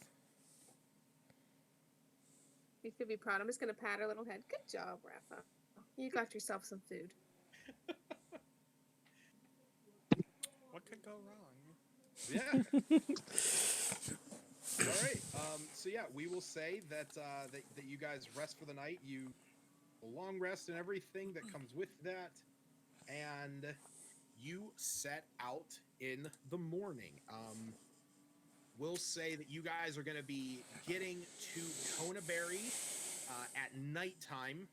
You could be proud. I'm just gonna pat her little head. Good job, Rafa. You got yourself some food. What could go wrong? Yeah. All right. So yeah, we will say that that you guys rest for the night. You a long rest and everything that comes with that, and you set out in the morning. We'll say that you guys are going to be getting to Conaberry at nighttime,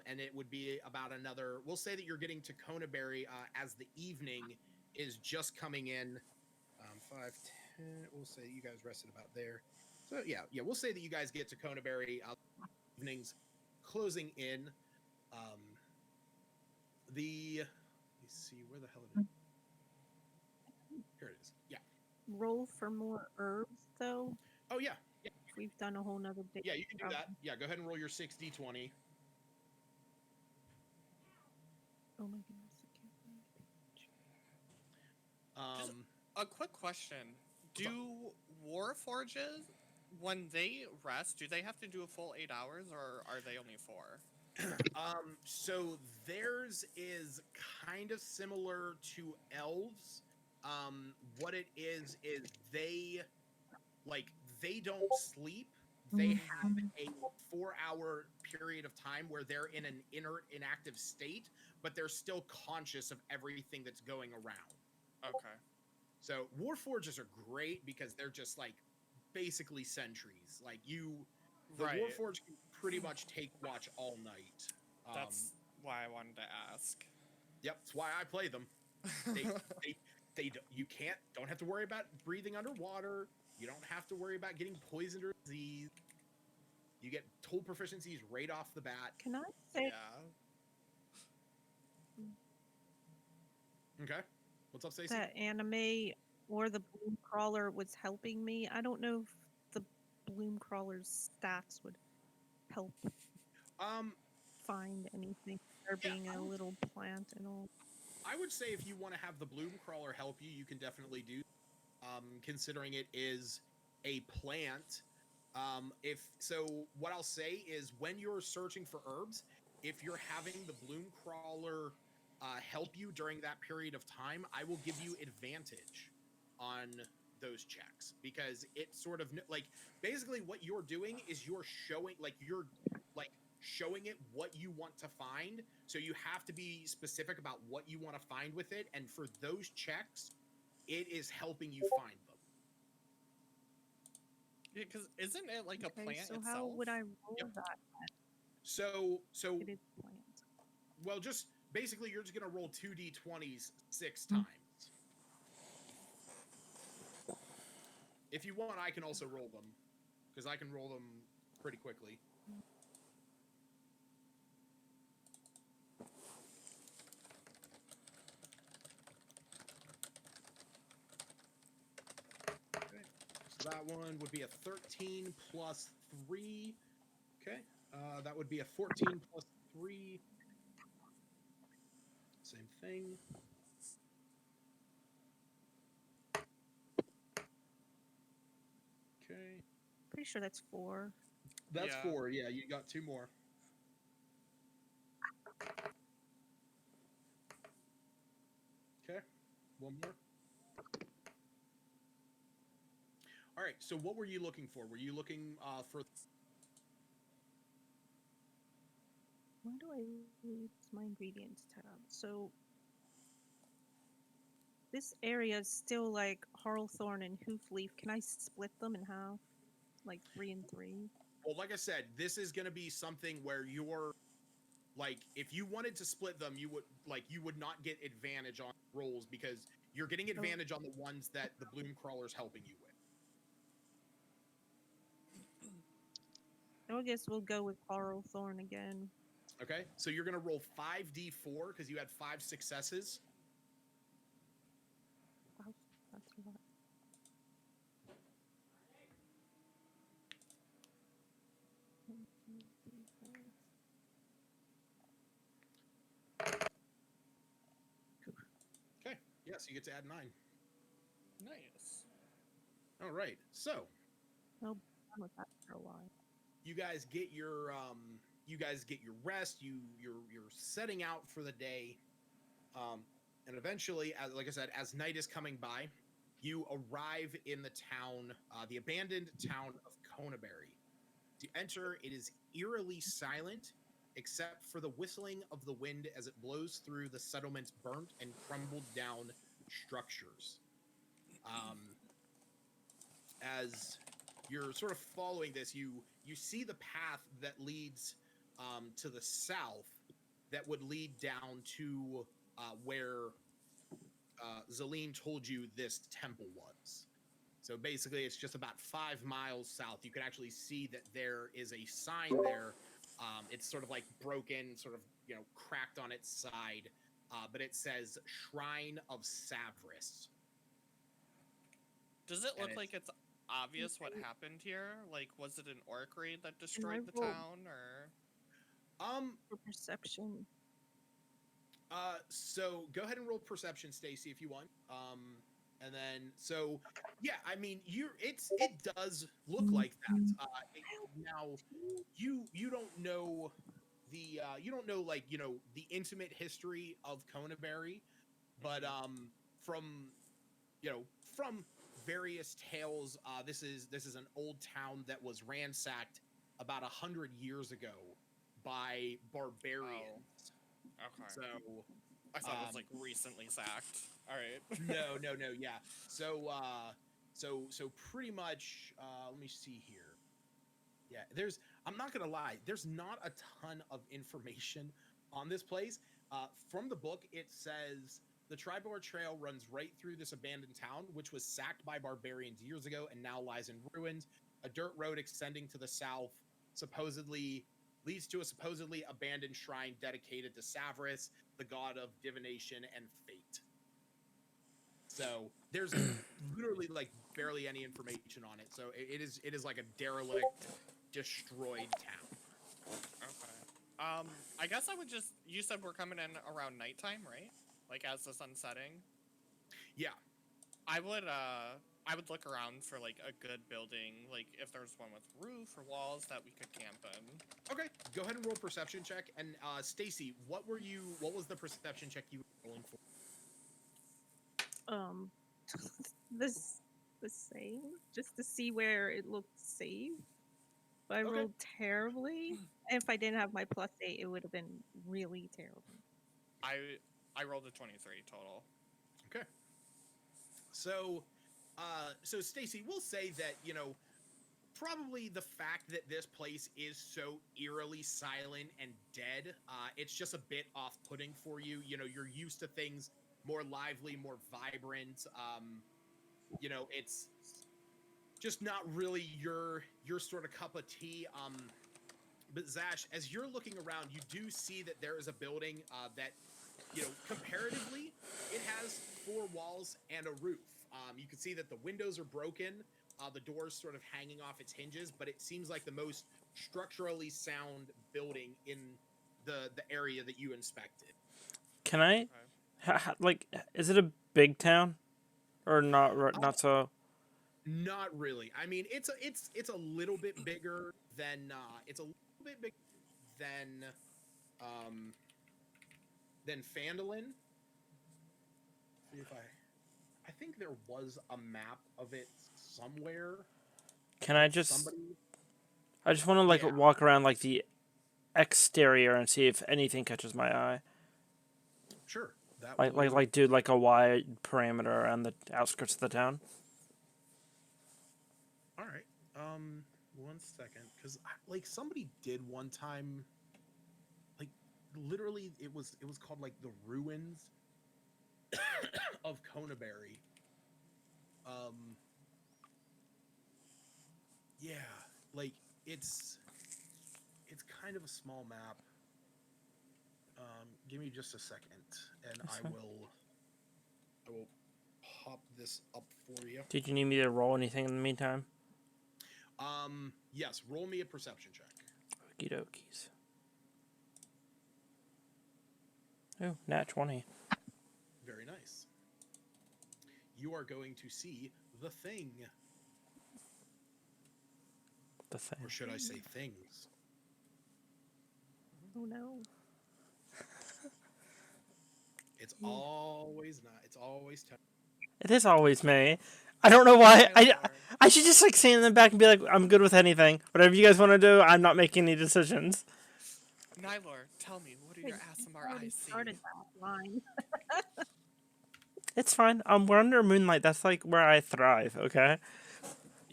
and it would be about another. We'll say that you're getting to Conaberry as the evening is just coming in. 5, 10. We'll say you guys rested about there. So yeah. We'll say that you guys get to Conaberry. Evenings closing in. Let me see, where the hell is it? Here it is. Yeah. Roll for more herbs, though. Oh yeah. We've done a whole nother day. Yeah, you can do that. Yeah, go ahead and roll your 6d20. Oh my goodness. I can't A quick question. Do Warforges, when they rest, do they have to do a full 8 hours, or are they only 4? So theirs is kind of similar to elves. What it is they don't sleep. They have a 4-hour period of time where they're in an inert, inactive state, but they're still conscious of everything that's going around. Okay. So Warforges are great because they're just like basically sentries. Like the Right. Warforge can pretty much take watch all night. That's why I wanted to ask. Yep, that's why I play them. You don't have to worry about breathing underwater. You don't have to worry about getting poisoned or disease. You get tool proficiencies right off the bat. Can I say? Yeah. Okay. What's up, Stacey? That anime or the bloom crawler was helping me. I don't know if the bloom crawler's stats would help find anything. Or being a little plant and all. I would say if you want to have the bloom crawler help you, you can definitely do. Considering it is a plant. What I'll say is when you're searching for herbs, if you're having the bloom crawler help you during that period of time, I will give you advantage on those checks because it sort of like basically what you're doing is you're showing showing it what you want to find. So you have to be specific about what you want to find with it, and for those checks, it is helping you find them. Yeah, because isn't it like a plant so itself? how would I roll that? So It is plant. well, just basically you're just gonna roll 2d20s 6 times. If you want, I can also roll them because I can roll them pretty quickly. Okay. So that one would be a 13 plus 3. Okay. That would be a 14 plus 3. Same thing. Okay. Pretty sure that's 4. That's Yeah. 4. Yeah, you got 2 more. Okay. 1 more. All right. So what were you looking for? Were you looking for... Why do I lose my ingredients tab? So this area is still like Harlethorn and Hoofleaf. Can I split them in half? Like 3 and 3? Well, like I said, this is going to be something where you're like, if you wanted to split them, you would not get advantage on rolls because you're getting advantage on the ones that the bloom crawler's helping you with. I guess we'll go with Harlethorn again. Okay, so you're going to roll 5d4 because you had 5 successes. Wow, that's a lot. Okay, yeah, so you get to add 9. Nice. All right, so No, I'm with that for a while. you guys get your rest. You're setting out for the day, and eventually, as like I said, as night is coming by, you arrive in the town, the abandoned town of Conaberry. To enter, it is eerily silent, except for the whistling of the wind as it blows through the settlement's burnt and crumbled down structures. As you're sort of following this, you see the path that leads to the south that would lead down to where Zelene told you this temple was. So basically, it's just about 5 miles south. You can actually see that there is a sign there. It's sort of like broken, sort of, cracked on its side, but it says Shrine of Cyprus. Does it look like it's obvious what happened here? Like, was it an orc raid that destroyed the roll- town, or? For perception. So go ahead and roll perception, Stacy, if you want. And then, so yeah, I mean, it does look like that. Now, you don't know the the intimate history of Conaberry, but from various tales, this is an old town that was ransacked about 100 years ago by barbarians. Okay. So I thought it was like recently sacked. All right. no, yeah. So pretty much, let me see here. Yeah, I'm not gonna lie, there's not a ton of information on this place. From the book, it says the Triborough Trail runs right through this abandoned town, which was sacked by barbarians years ago and now lies in ruins. A dirt road extending to the south supposedly leads to a supposedly abandoned shrine dedicated to Cyprus, the god of divination and fate. So there's literally like barely any information on it. So it is like a derelict, destroyed town. Okay. I guess I would just. You said we're coming in around nighttime, right? Like as the sun's setting. Yeah. I I would look around for like a good building, like if there's one with roof or walls that we could camp in. Okay, go ahead and roll perception check. And Stacy, what was the perception check you were rolling for? This the same, just to see where it looked safe. I Okay. rolled terribly. If I didn't have my +8, it would have been really terrible. I rolled a 23 total. Okay. So, Stacy, we'll say that, probably the fact that this place is so eerily silent and dead, it's just a bit off-putting for you. You're used to things more lively, more vibrant. It's just not really your sort of cup of tea. But Zash, as you're looking around, you do see that there is a building that, comparatively, it has 4 walls and a roof. You can see that the windows are broken, the door's sort of hanging off its hinges, but it seems like the most structurally sound building in the area that you inspected. Can I, is it a big town, or not? Not so. Not really. I mean, it's a little bit bigger than Phandalin. See if I think there was a map of it somewhere. Can I just? Somebody. I just want to walk around the exterior and see if anything catches my eye. Sure. Do a wide perimeter around the outskirts of the town. All right. 1 second, because somebody did one time. Literally, it was called the Ruins of Conaberry. Yeah, it's kind of a small map. Give me just a second, and I will pop this up for you. Did you need me to roll anything in the meantime? Yes, roll me a perception check. Okie dokies. Oh, nat 20. Very nice. You are going to see the thing. The thing. Or should I say things? Oh no. It's always not. It's always tough. It is always me. I don't know why. I should just stand in the back and be like, I'm good with anything. Whatever you guys want to do, I'm not making any decisions. Nylor, tell me, what are your ASMR eyes seeing? Started that line. It's fine. We're under moonlight. That's where I thrive. Okay.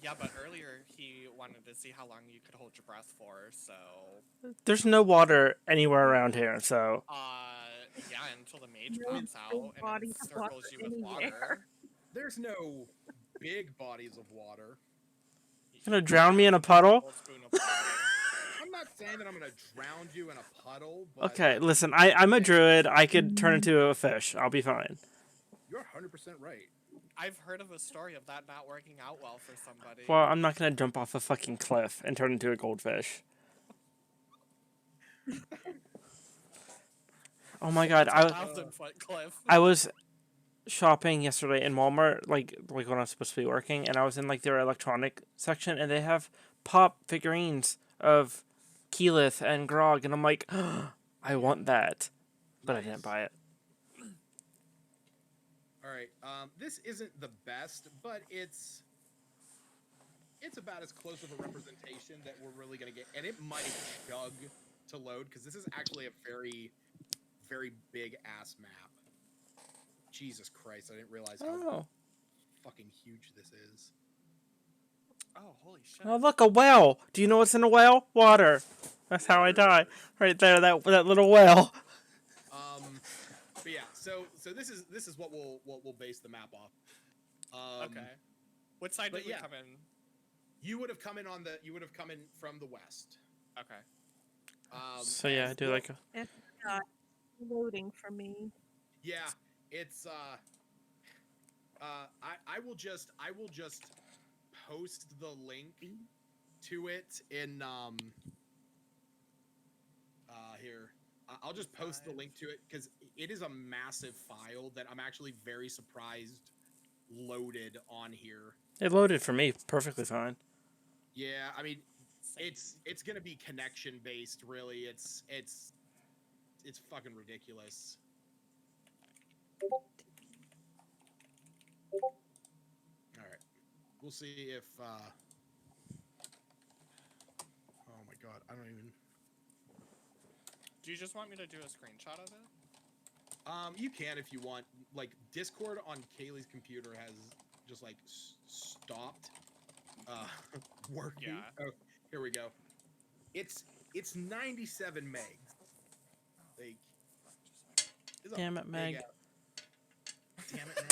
Yeah, but earlier he wanted to see how long you could hold your breath for. So. There's no water anywhere around here. So. Yeah, until the mage pops out and it circles you with water. There's no big bodies of water. You're gonna drown me in a puddle? I'm not saying that I'm gonna drown you in a puddle. But Okay, listen. I'm a druid. I could turn into a fish. I'll be fine. You're 100% right. I've heard of a story of that not working out well for somebody. Well, I'm not gonna jump off a fucking cliff and turn into a goldfish. Oh my god! I was shopping yesterday in Walmart, when I was supposed to be working, and I was in their electronic section, and they have pop figurines of Keyleth and Grog, and I'm like, oh, I want that, but I didn't buy it. All right, this isn't the best, but it's about as close of a representation that we're really gonna get, and it might chug to load because this is actually a very, very big ass map. Jesus Christ, I didn't realize how fucking huge this is. Oh, holy shit. Oh, look, a well. Do you know what's in a well? Water. That's how I die. Right there, that little well. But yeah, so this is what we'll base the map off. Okay. What side did we come in? You would have come in from the west. Okay. So yeah, I do It's not loading for me. Yeah, it's I will just post the link to it in here. I'll just post the link to it because it is a massive file that I'm actually very surprised loaded on here. It loaded for me perfectly fine. Yeah, I mean, it's gonna be connection based, really. It's fucking ridiculous. All right, we'll see if. Oh my god, I don't even. Do you just want me to do a screenshot of it? You can if you want. Like Discord on Kaylee's computer has just like stopped working. Yeah. Oh, here we go. It's 97 megs. Like, it's a Damn it, big Meg. ass- Damn it, Meg.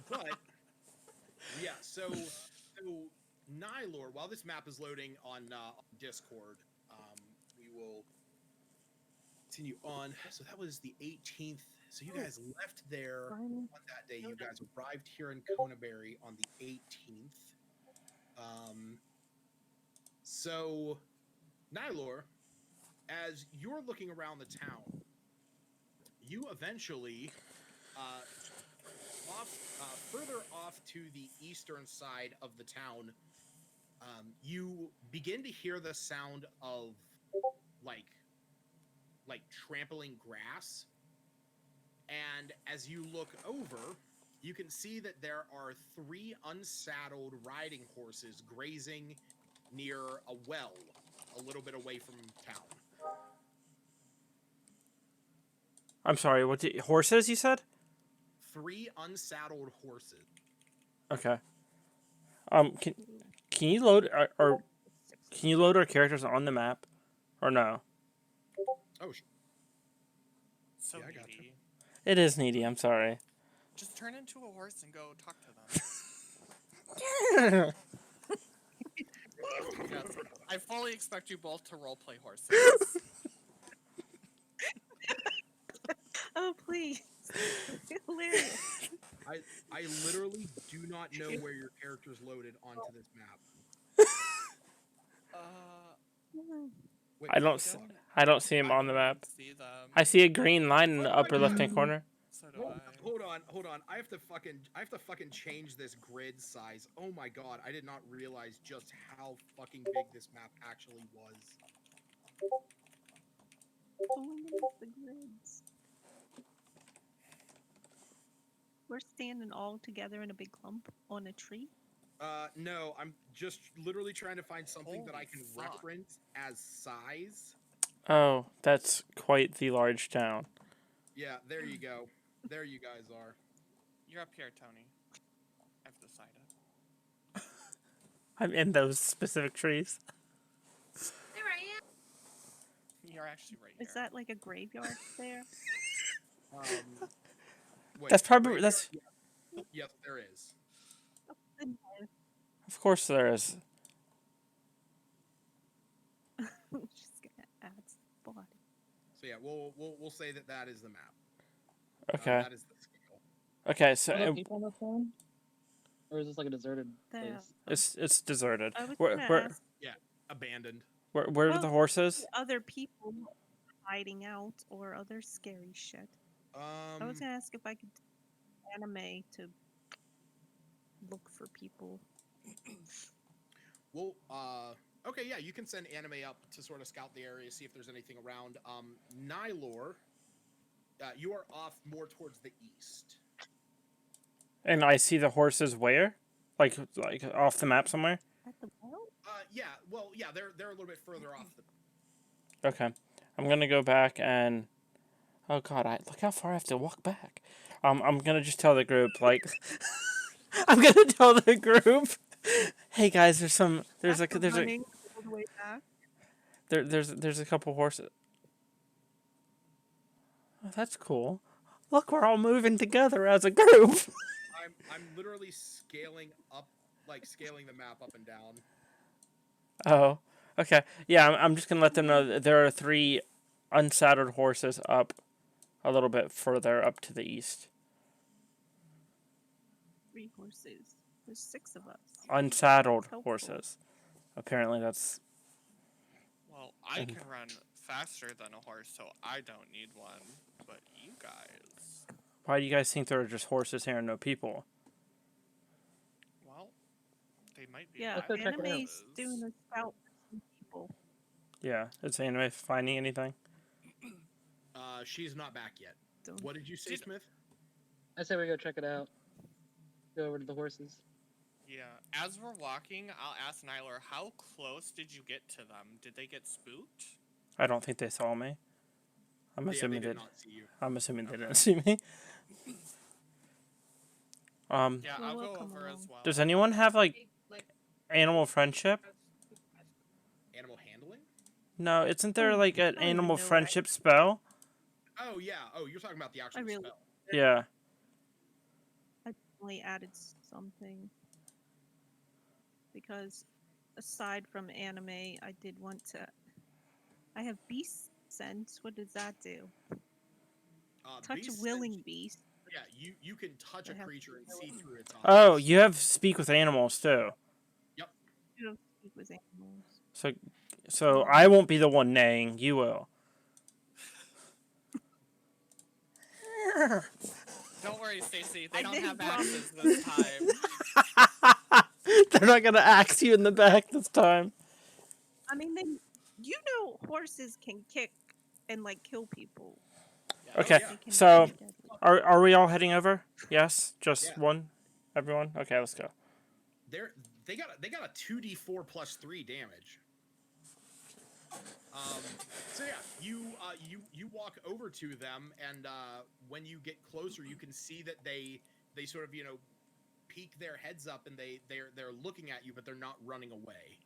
But yeah, so Nylor, while this map is loading on Discord, we will continue on. So that was the 18th. So you guys left there on that day. You guys arrived here in Conaberry on the 18th. So Nylor, as you're looking around the town, you eventually further off to the eastern side of the town, you begin to hear the sound of like trampling grass. And as you look over, you can see that there are 3 unsaddled riding horses grazing near a well a little bit away from town. I'm sorry, horses you said? 3 unsaddled horses. Okay. Can you load or can you load our characters on the map, or no? Oh, sure. So Yeah, I gotcha. needy. It is needy. I'm sorry. Just turn into a horse and go talk to them. Yes, I fully expect you both to roleplay horses. Oh, please. Hilarious. I literally do not know where your character's loaded onto this map. Wait, I don't see him on the map. I see a green line in the upper left-hand corner. So do I. Hold on. I have to fucking change this grid size. Oh my god, I did not realize just how fucking big this map actually was. The grids. We're standing all together in a big clump on a tree. No, I'm just literally trying to find something that I Holy can fuck. reference as size. Oh, that's quite the large town. Yeah, there you go. There you guys are. You're up here, Tony. I've decided. I'm in those specific trees. There I am. You're actually right here. Is that like a graveyard there? Wait, That's probably graveyard? that's. Yes, there is. Of course there is. She's gonna add body. So yeah, we'll say that is the map. Okay. That is the scale. Okay. Are So there people on the phone? Or is this like a deserted place? it's deserted. I was Where gonna where ask Yeah, abandoned. where are Well, the horses? other people hiding out or other scary shit. I was gonna ask if I could anime to look for people. Well, okay, yeah, you can send anime up to sort of scout the area, see if there's anything around. Nylor, you are off more towards the east. And I see the horses where? Like off the map somewhere? At the well? Yeah, they're a little bit further off the. Okay. I'm gonna go back and oh god, look how far I have to walk back. I'm gonna just tell the group like I'm gonna tell the group, hey guys, there's a Running all the way back. there's a couple horses. Oh, that's cool. Look, we're all moving together as a group. I'm literally scaling the map up and down. Oh, okay. Yeah, I'm just gonna let them know that there are 3 unsaddled horses up a little bit further up to the east. 3 horses. There's 6 of us. Unsaddled Helpful. horses. Apparently that's... Well, I can run faster than a horse, so I don't need one. But you guys... Why do you guys think there are just horses here and no people? They might be. Yeah, Let's go check it out. anime's doing a scout for some people. Yeah, it's anime finding anything. She's not back yet. Don't- What did you say, Did- Smith? I say we go check it out. Go over to the horses. Yeah. As we're walking, I'll ask Nyler, how close did you get to them? Did they get spooked? I don't think they saw me. I'm Yeah, assuming they they. did not see you. I'm assuming they didn't see me. Yeah, Well, I'll we'll go come over as along. well. Does anyone have like animal friendship? Animal handling? No, isn't there like an I don't even animal know what I- friendship spell? Oh yeah. Oh, you're talking about the actual really- spell. Yeah. I definitely added something because aside from anime, I did want to. I have beast sense. What does that do? Touch a Beast willing sense- beast. Yeah, you can touch a I have creature and see through its eyes. Oh, you have speak with animals too. You don't speak with animals. So I won't be the one neighing. You will. Don't worry, Stacy. They I don't didn't have promise. axes this time. They're not gonna axe you in the back this time. I mean, horses can kick and like kill people. Yeah, Okay, yeah. They can so- be deadly. Are we all heading over? Yes, just Yeah. one. Everyone. Okay, let's go. They got a 2d4 plus 3 damage. So yeah, you walk over to them, and when you get closer, you can see that they sort of peek their heads up, and they're looking at you, but they're not running away.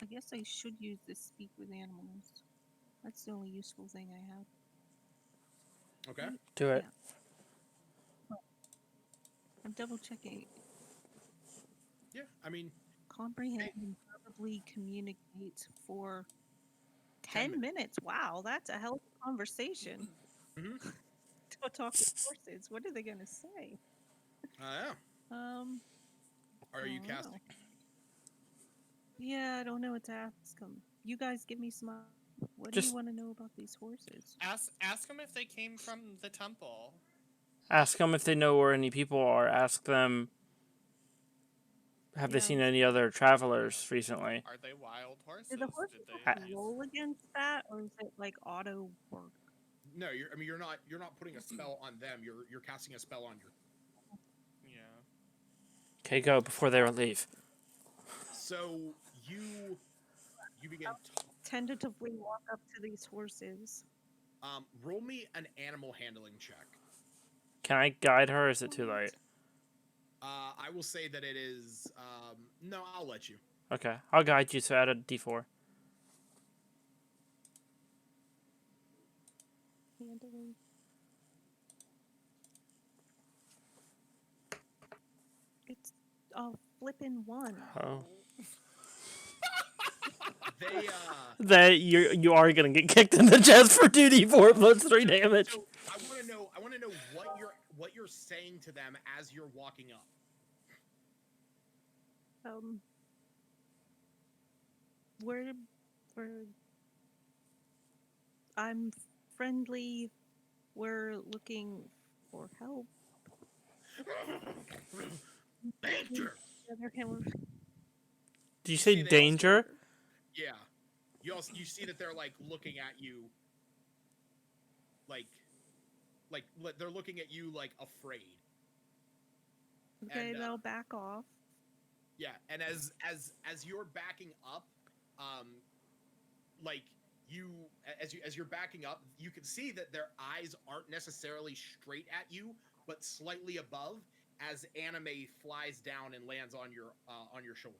I guess I should use this speak with animals. That's the only useful thing I have. Okay. Do it. I'm double checking. Yeah, I mean, Comprehend and verbally communicate for 10 10 minutes. Wow, that's a hell of a conversation. Mhm. To talk with horses. What are they gonna say? yeah. Are you I don't casting? know. Yeah, I don't know what to ask them. You guys give me some. What do Just- you want to know about these horses? Ask them if they came from the temple. Ask them if they know where any people are. Ask them. Have they Yeah. seen any other travelers recently? Are they wild horses? Did the horses Did have they to roll against that, or is it like auto work? No, you're not putting a spell on them. You're casting a spell on your. Yeah. Okay, go before they leave. So you begin. Tentatively walk up to these horses. Roll me an animal handling check. Can I guide her? Or is it too late? I will say that it is. No, I'll let you. Okay, I'll guide you. So add a D4. Handling. It's a flippin' 1. Oh. They That you are gonna get kicked in the chest for 2d4 plus 3 damage. So I want to know what you're saying to them as you're walking up. We're I'm friendly. We're looking for help. Danger. Other hand, we're- Did you see say they danger? Yeah. You see that they're like looking at you. Like they're looking at you like afraid. Okay, And, they'll back off. Yeah, and as you're backing up, like as you're backing up, you can see that their eyes aren't necessarily straight at you, but slightly above, as anime flies down and lands on your shoulder.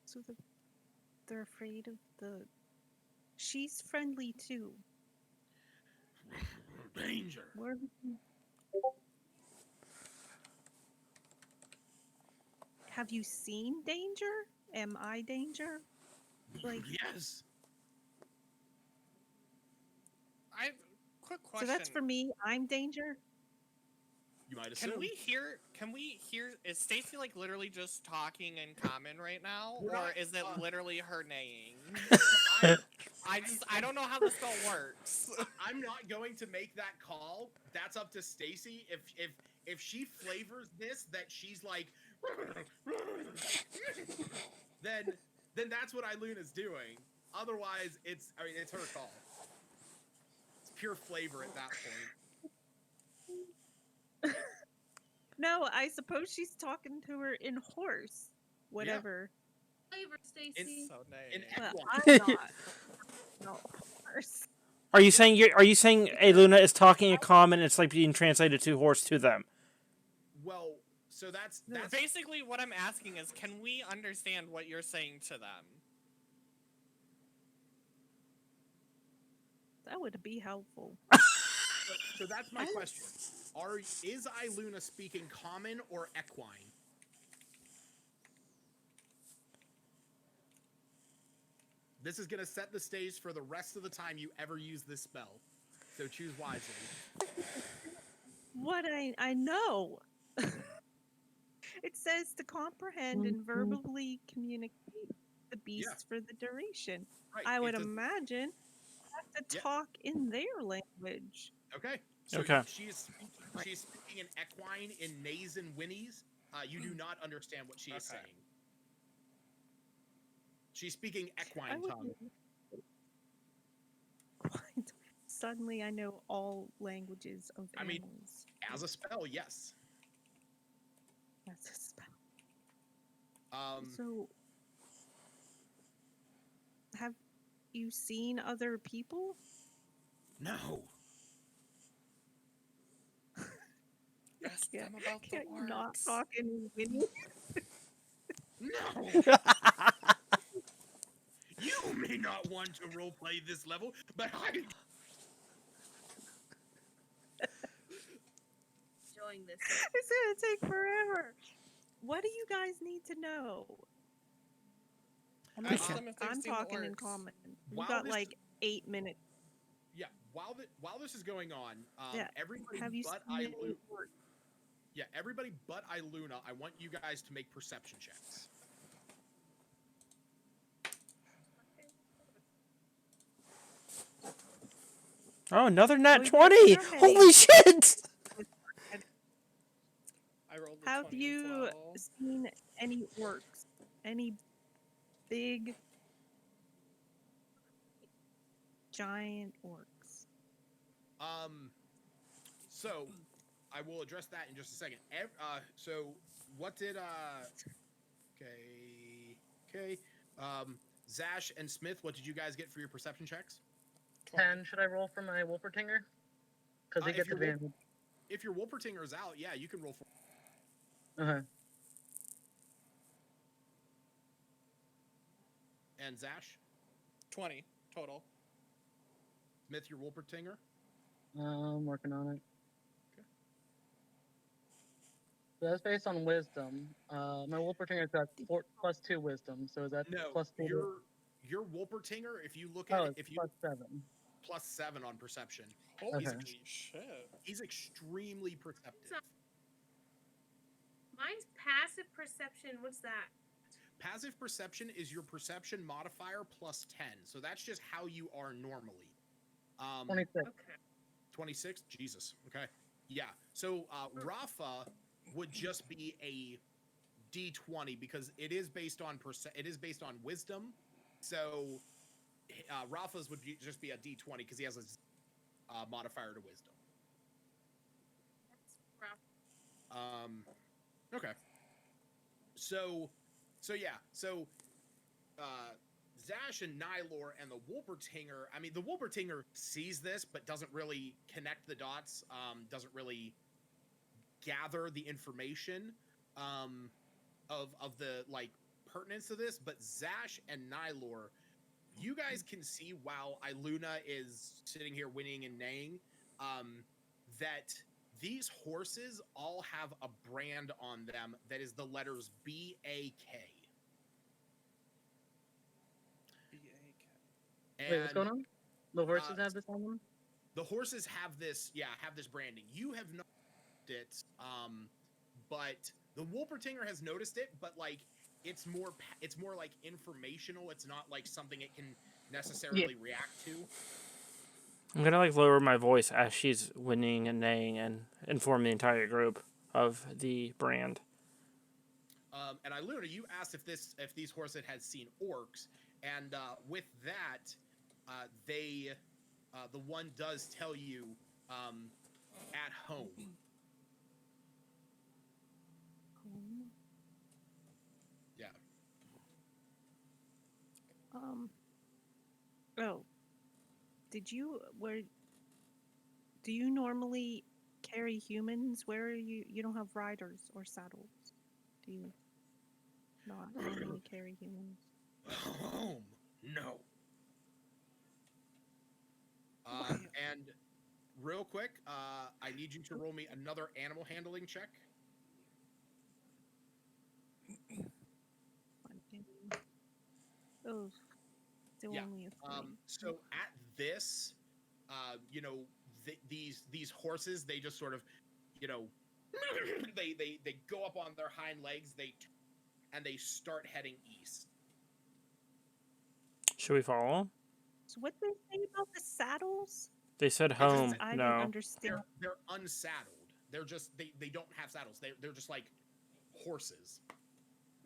So they're afraid of the. She's friendly too. Danger. We're. Have you seen danger? Am I danger? Like, Yes. I quick so question. that's for me. I'm danger. You might assume. Can we hear? Is Stacy like literally just talking in common right now, We're or not- is it literally her neighing? I, I don't know how this spell works. I'm not going to make that call. That's up to Stacy. If she flavors this that she's like, then that's what Iluna's doing. Otherwise, it's her call. It's pure flavor at that point. No, I suppose she's talking to her in horse. Whatever. Flavor, Stacy. So In neighing. But equine. I'm not. No, horse. Are you saying Aluna is talking in common? It's like being translated to horse to them. Well, so that's Basically, what I'm asking is, can we understand what you're saying to them? That would be helpful. so that's my question. Is Iluna speaking common or equine? This is going to set the stage for the rest of the time you ever use this spell. So choose wisely. What I know. It says to comprehend and verbally communicate the beasts for the duration. Right. I would it does- imagine you have to Yeah. talk in their language. Okay. So Okay. she's speaking in equine in nays and whinnies. You do not understand what she is Okay. saying. She's speaking I equine would tongue. Suddenly I know all languages of I mean, animals. As a spell, yes. That's a spell. Um, So have you seen other people? no. Ask Yeah, them about the Can't you not orcs. talk in Winnie? No. You may not want to roleplay this level, but I Enjoying this. It's gonna take forever. What do you guys need to know? Ask them if they've I'm seen the talking in orcs. common. You While got this- like 8 minutes. Yeah, while this is going on, Yeah, everybody Have you but seen any Iluna, orcs? everybody but Iluna, I want you guys to make perception checks. Oh, another nat Well, 20! you're heading- Holy shit! I rolled the Have 20 you as well. seen any orcs? Any big giant orcs? So I will address that in just a second. So what did okay. Zash and Smith, what did you guys get for your perception checks? 10. Should I roll for my Wolpertinger? Because he If gets you're Wolf- advantage. If your Wolpertinger's out, yeah, you can roll for. Okay. And Zash, 20 total. Smith, your Wolpertinger. I'm working on it. Okay. So that's based on wisdom. My Wolpertinger's got +2 wisdom, so is that No, +4? your Wolpertinger, if you look at Oh, it, it's if you +7. +7 on perception, Holy Okay. shit. he's extremely perceptive. Mine's passive perception. What's that? Passive perception is your perception modifier +10, so that's just how you are normally. 26. Okay. 26. Jesus. Okay. Yeah. So Rafa would just be a D20 because it is based on wisdom. So Rafa's would just be a D20 because he has a modifier to wisdom. That's rough. Okay. So yeah. So Zash and Nylor and the Wolpertinger. I mean, the Wolpertinger sees this but doesn't really connect the dots. Doesn't really gather the information of the like pertinence of this. But Zash and Nylor, you guys can see while Iluna is sitting here whinnying and neighing, that these horses all have a brand on them that is the letters BAK. Wait, what's going on? The horses uh, have this on them? The horses have this branding. You have not stopped it. But the Wolpertinger has noticed it, but like it's more like informational. It's not like something it can necessarily react to. I'm gonna like lower my voice as she's whinnying and neighing and inform the entire group of the brand. And Iluna, you asked if these horses had seen orcs, and with that, the one does tell you at home. Yeah. Oh. Do you normally carry humans? Where are you? You don't have riders or saddles. Do you not normally carry humans? Home. No. And real quick, I need you to roll me another animal handling check. Oh, still only a 3. So at this, these horses, they just sort of, they go up on their hind legs, and they start heading east. Should we follow them? So what did they say about the saddles? They said home. I no. didn't understand. They're unsaddled. They're just they don't have saddles. They're just like horses.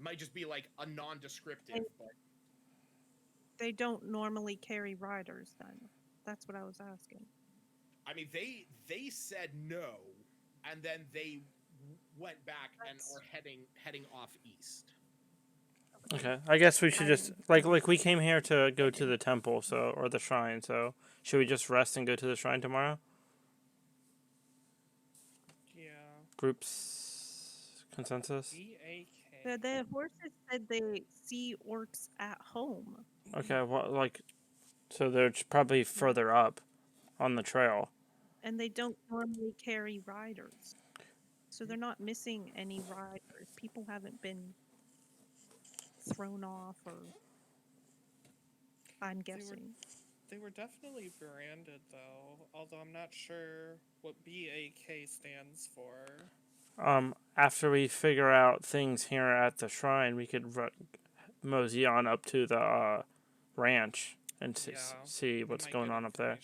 Might just be like a non-descriptive, but they don't normally carry riders then. That's what I was asking. I mean, they said no, and then they went back and are heading off east. Okay, I guess we should just like we came here to go to the temple, or the shrine. So should we just rest and go to the shrine tomorrow? Yeah. Group's consensus. The horses said they see orcs at home. Okay, well, so they're probably further up on the trail. And they don't normally carry riders. So they're not missing any riders. People haven't been thrown off, or I'm guessing. They were definitely branded, though, although I'm not sure what BAK stands for. After we figure out things here at the shrine, we could mosey on up to the ranch and see what's going on up there.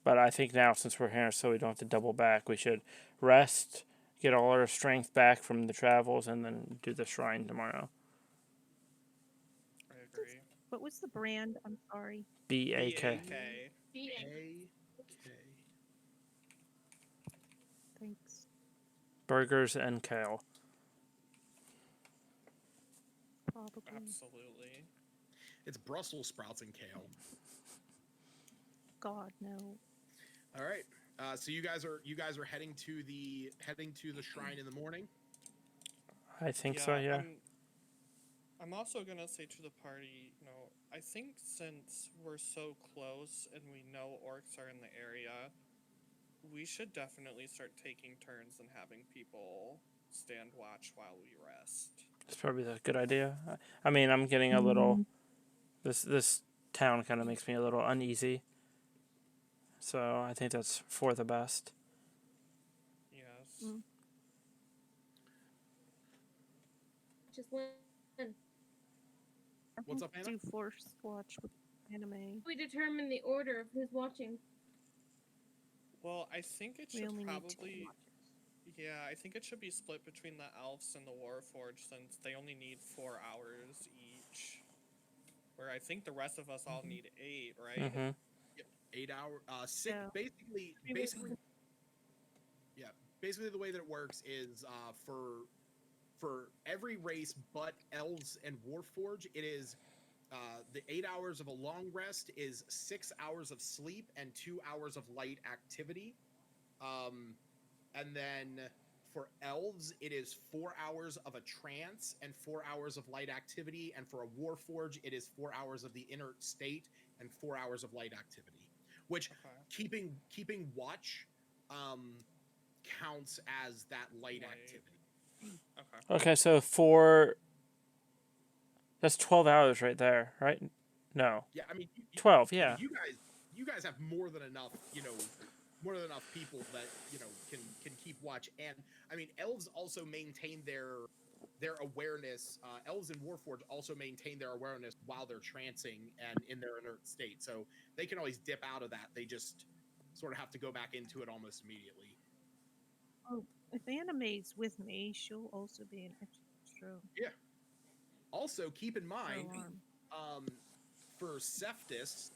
But I think now, since we're here, so we don't have to double back, we should rest, get all our strength back from the travels, and then do the shrine tomorrow. I agree. What was the brand? I'm sorry. BAK. Thanks. Burgers and kale. Probably. Absolutely. It's Brussels sprouts and kale. God, no. All right. So you guys are heading to the shrine in the morning. I think so. Yeah. I'm also gonna say to the party, I think since we're so close and we know orcs are in the area, we should definitely start taking turns and having people stand watch while we rest. It's probably a good idea. I mean, I'm getting a little. This town kind of makes me a little uneasy. So I think that's for the best. Yes. Just when What's up, Anna? Do force watch with anime. we determine the order of who's watching. Well, I think it We should only need 2 probably. watchers. Yeah, I think it should be split between the elves and the Warforged, since they only need 4 hours each. Where I think the rest of us all need 8, right? Mm-hmm. 8 hour, 6. Yeah. Basically, yeah. Basically, the way that it works is for every race but elves and Warforged, it is the 8 hours of a long rest is 6 hours of sleep and 2 hours of light activity. And then for elves, it is 4 hours of a trance and 4 hours of light activity. And for a Warforged, it is 4 hours of the inert state and 4 hours of light activity. Which keeping watch counts as that light activity. Okay, so that's 12 hours right there, right? No. Yeah, I mean 12. Yeah. You guys have more than enough, more than enough people that can keep watch. And I mean, elves also maintain their awareness. Elves in Warforged also maintain their awareness while they're trancing and in their inert state, so they can always dip out of that. They just sort of have to go back into it almost immediately. Oh, if Anime's with me, she'll also be an extra. Yeah. Also, keep in for mind, alarm. for Cephas,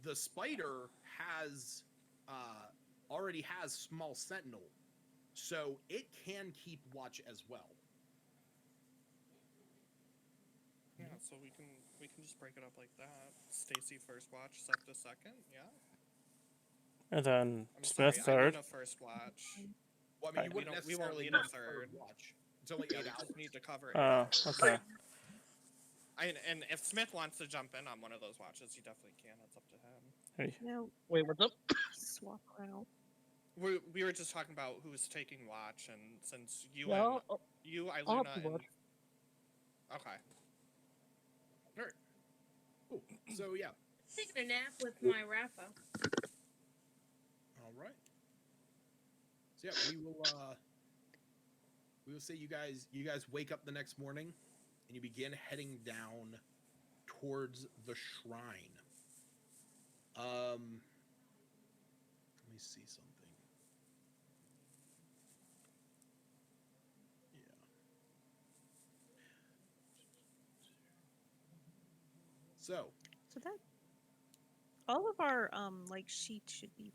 the spider has already has small sentinel, so it can keep watch as well. Yeah, so we can just break it up like that. Stacy first watch, Septa second, yeah. And then I'm Smith sorry, third. Iluna first watch. Well, I mean, you We wouldn't we won't necessarily need a need third watch. It's only Yeah, 8 we hours. just need to cover 8 Oh, hours. okay. And if Smith wants to jump in on one of those watches, he definitely can. That's up to him. No, Wait, what's up? swap out. We were just talking about who's taking watch, and since you Yeah, and I'll Iluna, have to and watch. okay. All right. Cool. So yeah. Taking a nap with my Rafa. All right. So yeah, we will say you guys wake up the next morning and you begin heading down towards the shrine. Let me see something. Yeah. So that all of our like sheets should be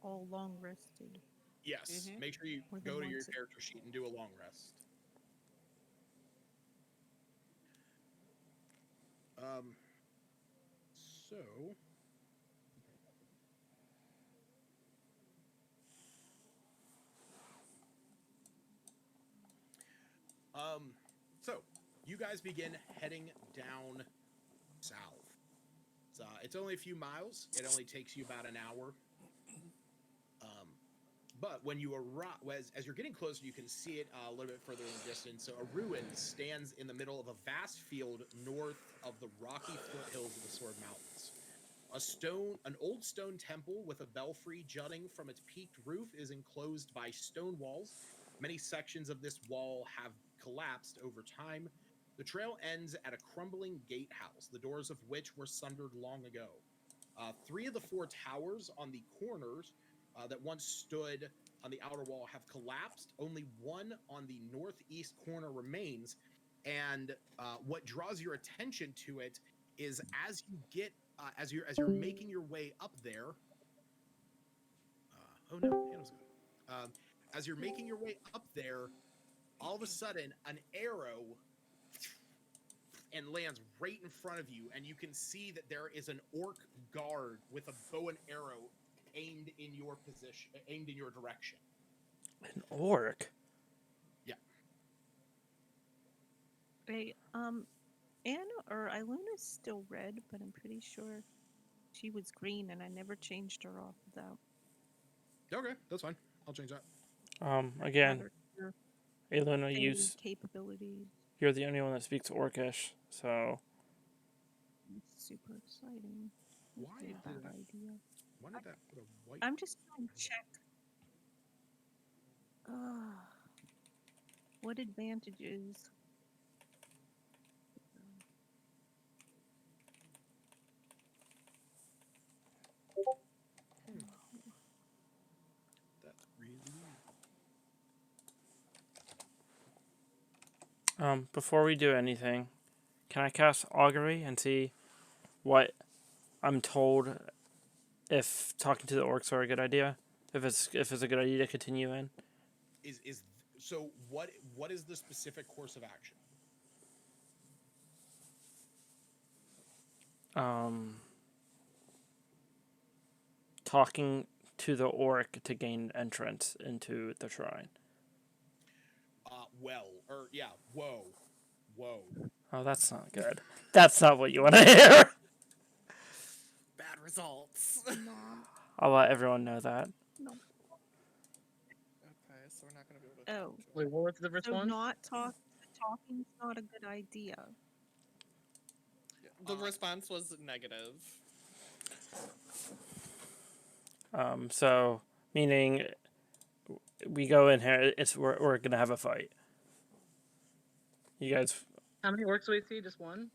all long rested. yes, make sure you More than go to your once. character sheet and do a long rest. So so you guys begin heading down south. It's only a few miles. It only takes you about an hour. But when you arrive, as you're getting closer, you can see it a little bit further in the distance. So a ruin stands in the middle of a vast field north of the rocky foothills of the Sword Mountains. An old stone temple with a belfry jutting from its peaked roof is enclosed by stone walls. Many sections of this wall have collapsed over time. The trail ends at a crumbling gatehouse, the doors of which were sundered long ago. 3 of the 4 towers on the corners that once stood on the outer wall have collapsed. Only one on the northeast corner remains. And what draws your attention to it is as you get as you're making your way up there. Oh no, Hannah's gone. As you're making your way up there, all of a sudden an arrow and lands right in front of you, and you can see that there is an orc guard with a bow and arrow aimed in your position, aimed in your direction. An orc? Yeah. Hey, Anna or Iluna's still red, but I'm pretty sure she was green, and I never changed her off of that. Okay, that's fine. I'll change that. Again, Her Iluna, capabilities. you're the only one that speaks Orcish, so. It's super exciting. Why did Bad idea. Why did that put a white? I'm just trying to check. What advantages? That's really weird. Before we do anything, can I cast Augury and see what I'm told if talking to the orcs are a good idea? If it's a good idea to continue in? So what is the specific course of action? Talking to the orc to gain entrance into the shrine. Whoa. Oh, that's not good. That's not what you want to hear. Bad results. I'll let everyone know that. No. Okay, so we're not going to be able to. Oh. Wait, what was the response? So talking's not a good idea. The response was negative. So meaning we go in here, we're gonna have a fight. You guys. How many orcs do we see? Just one?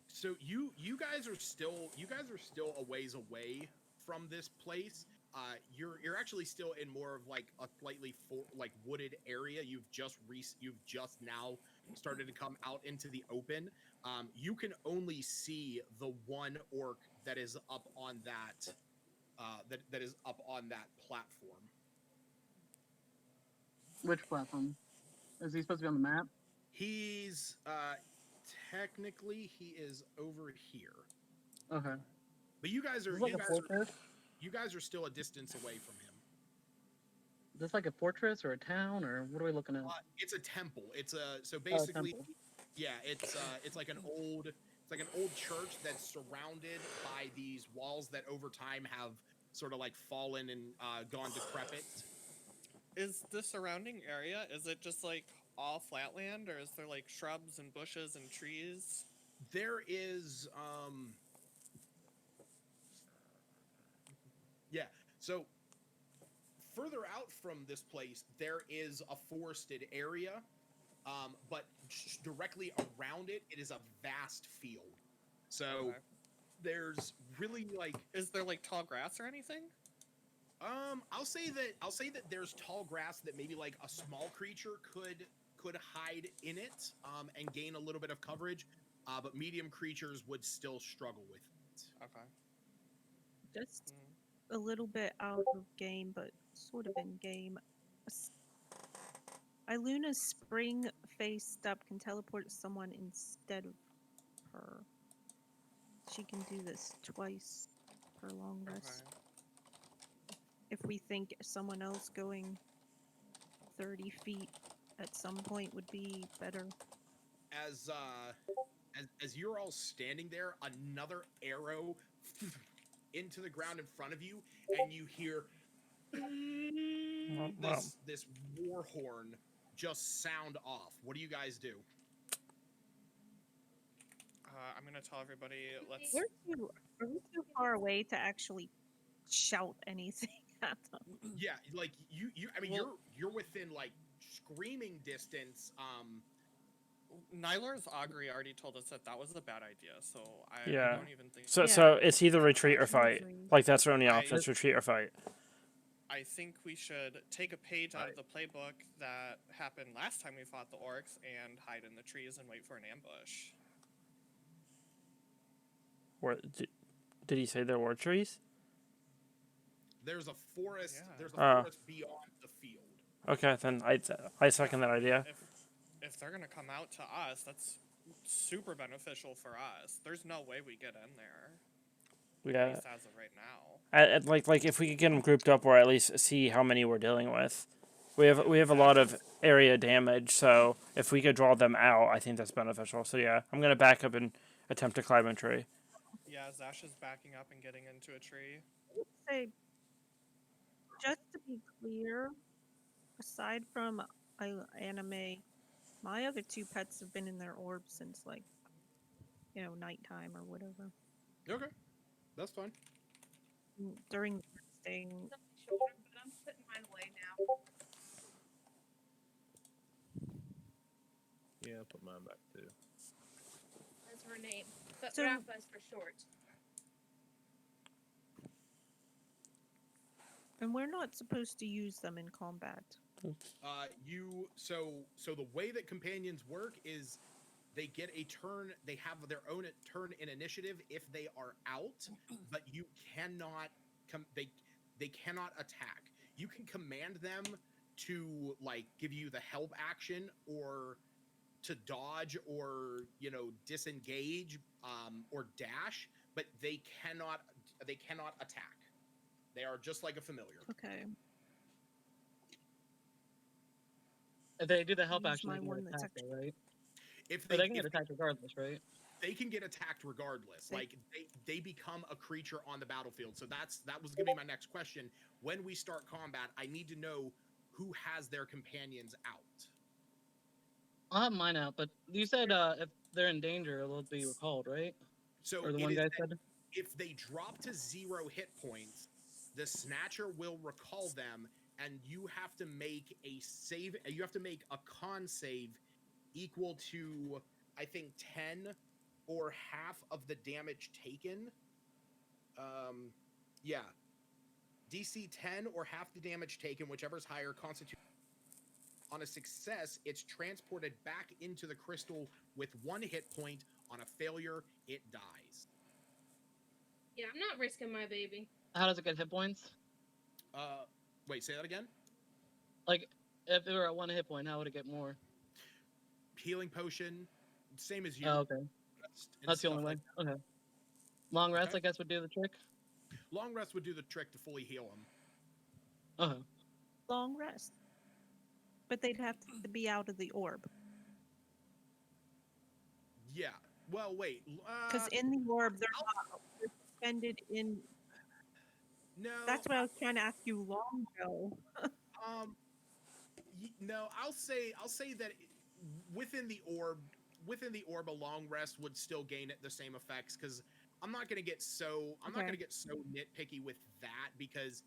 So you guys are still a ways away from this place. You're actually still in more of like a slightly wooded area. You've just now started to come out into the open. You can only see the one orc that is up on that that is up on that platform. Which platform? Is he supposed to be on the map? He's technically he is over here. Okay. But you guys are Is this like a fortress? You guys are still a distance away from him. Is this like a fortress or a town, or what are we looking at? It's a temple. It's a so basically, temple. yeah. It's like an old church that's surrounded by these walls that over time have sort of like fallen and gone decrepit. Is the surrounding area, is it just like all flat land, or is there like shrubs and bushes and trees? There is yeah. So further out from this place, there is a forested area, but directly around it, it is a vast field. So Okay. there's really like, is there like tall grass or anything? I'll say that there's tall grass that maybe like a small creature could hide in it, and gain a little bit of coverage, but medium creatures would still struggle with it. Okay. Just a little bit out of game, but sort of in game. Iluna's spring faced up can teleport someone instead of her. She can do this twice per long rest. Okay. If we think someone else going 30 feet at some point would be better. As you're all standing there, another arrow into the ground in front of you, and you hear this war horn just sound off. What do you guys do? I'm gonna tell everybody. Let's. Are we too far away to actually shout anything at them? Yeah, like you. I mean, you're within like screaming distance. Nylar's augury already told us that was a bad idea, so I Yeah. don't even think. So it's either retreat or fight. Like that's our only option. It's retreat or fight. I think we should take a page out of the playbook that happened last time we fought the orcs and hide in the trees and wait for an ambush. Did he say there were trees? There's a forest. Yeah. There's a forest beyond the field. Okay, then I second that idea. If they're gonna come out to us, that's super beneficial for us. There's no way we get in there. Yeah. At least as of right now. Like if we could get them grouped up, or at least see how many we're dealing with. We have a lot of area damage, so if we could draw them out, I think that's beneficial. So yeah, I'm gonna back up and attempt to climb a tree. Yeah, Zash is backing up and getting into a tree. Say, just to be clear, aside from anime, my other two pets have been in their orbs since like, nighttime or whatever. Okay, that's fine. During the thing. Shoulder, but I'm putting mine away now. Yeah, I'll put mine back too. That's her name. But So- Rafa's for short. And we're not supposed to use them in combat. So the way that companions work is they get a turn. They have their own turn in initiative if they are out, but you cannot they cannot attack. You can command them to like give you the help action or to dodge or disengage or dash, but they cannot attack. They are just like a familiar. Okay. If they do the help Use action, my they can one get that's attacked, though, right? If But they can get attacked regardless, right? They can get attacked regardless. Like they become a creature on the battlefield. So that was gonna be my next question. When we start combat, I need to know who has their companions out. I'll have mine out, but you said if they're in danger, they'll be recalled, right? So Or the it one is guy that said? if they drop to 0 hit points, the Snatcher will recall them, and you have to make a save. You have to make a con save equal to, I think, 10 or half of the damage taken. Yeah. DC 10 or half the damage taken, whichever's higher, constitutes. On a success, it's transported back into the crystal with 1 hit point. On a failure, it dies. Yeah, I'm not risking my baby. How does it get hit points? Wait, say that again? Like, if it were at 1 hit point, how would it get more? Healing potion, same as you. Oh, okay. That's the only way. Okay. Long rest, I guess, would do the trick. Long rest would do the trick to fully heal him. Uh-huh. Long rest. But they'd have to be out of the orb. Yeah. Well, wait. Because in the orb, they're not suspended in. No. That's what I was trying to ask you long ago. No, I'll say that within the orb, a long rest would still gain the same effects, because I'm not gonna get so nitpicky with that, because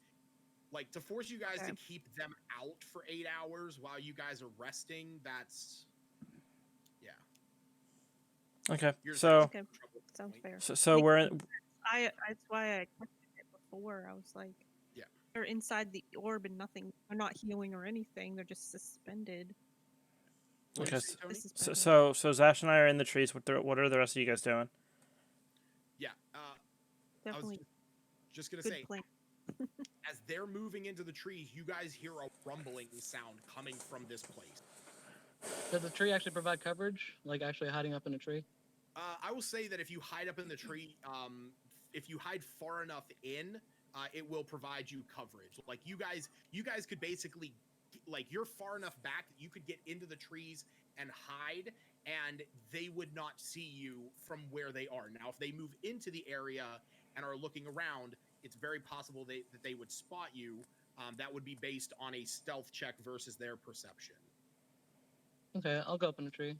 like to force you guys to keep them out for 8 hours while you guys are resting, that's Okay. You're So sounds fair. So we're in. That's why I questioned it before. I was like, yeah, they're inside the orb and nothing. They're not healing or anything. They're just suspended. Okay. Say, So Zash and I are in the trees. What are the rest of you guys doing? Yeah. Definitely. I was just gonna good say, plan. as they're moving into the trees, you guys hear a rumbling sound coming from this place. Does the tree actually provide coverage? Like actually hiding up in a tree? I will say that if you hide up in the tree, if you hide far enough in, it will provide you coverage. Like you guys could basically, like, you're far enough back that you could get into the trees and hide, and they would not see you from where they are. Now, if they move into the area and are looking around, it's very possible that they would spot you. That would be based on a stealth check versus their perception. Okay, I'll go up in a tree.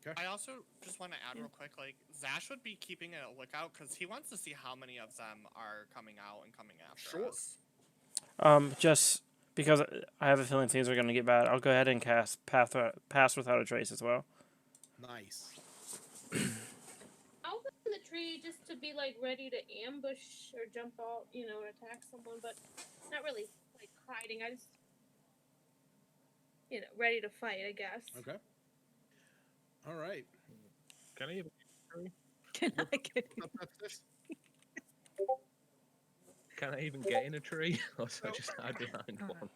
Okay. I also just want to add real quick, like, Zash would be keeping a lookout because he wants to see how many of them are coming out and coming after us. Just because I have a feeling things are going to get bad, I'll go ahead and cast Pass Without a Trace as well. Nice. I'll go in the tree just to be like ready to ambush or jump out, and attack someone, but not really like hiding. I just, ready to fight, I guess. Okay. All right. Can I even? Can I get Can I even get in a tree? Or should I just hide behind one?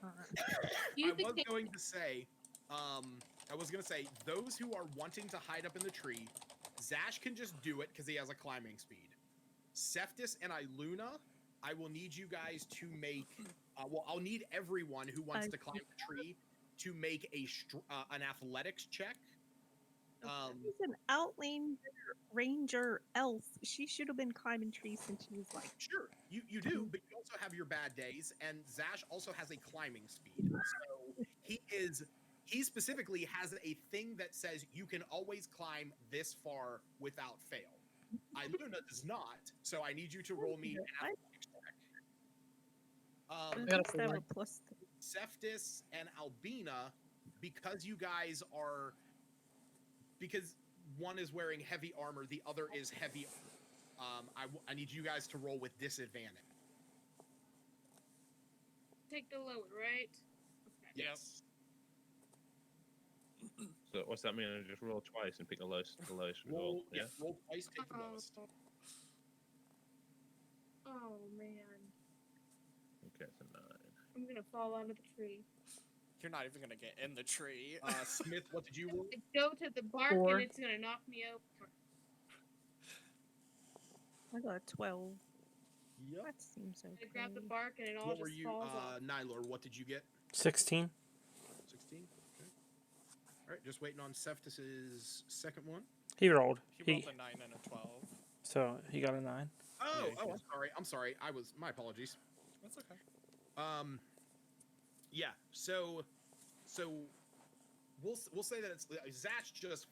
I was gonna say, those who are wanting to hide up in the tree, Zash can just do it because he has a climbing speed. Cephas and Iluna, I will need you guys to make. I'll need everyone who wants to climb the tree to make an athletics check. She's an outlander ranger elf. She should have been climbing trees since she was like. Sure, you do, but you also have your bad days, and Zash also has a climbing speed. So he specifically has a thing that says you can always climb this far without fail. Iluna does not, so I need you to roll me an athletics check. Cephas and Albina, because you guys are. Because one is wearing heavy armor, the other is heavy. I need you guys to roll with disadvantage. Take the load, right? Okay. Yes. So what's that mean? I just roll twice and pick the lowest result. Roll, Yeah. Roll twice, take the lowest. Oh man. Okay, it's a 9. I'm gonna fall out of the tree. You're not even gonna get in the tree. Smith, what did you roll? I go to the bark 4. and it's gonna knock me over. I got a 12. Yep. That seems okay. I grab the bark and it all What just were you, falls off. Nylor? What did you get? 16. 16. Okay. All right, just waiting on Cephas's second one. He rolled. He rolled a 9 and a 12. So he got a 9. I'm sorry. My apologies. That's okay. Yeah. So we'll say that it's Zash just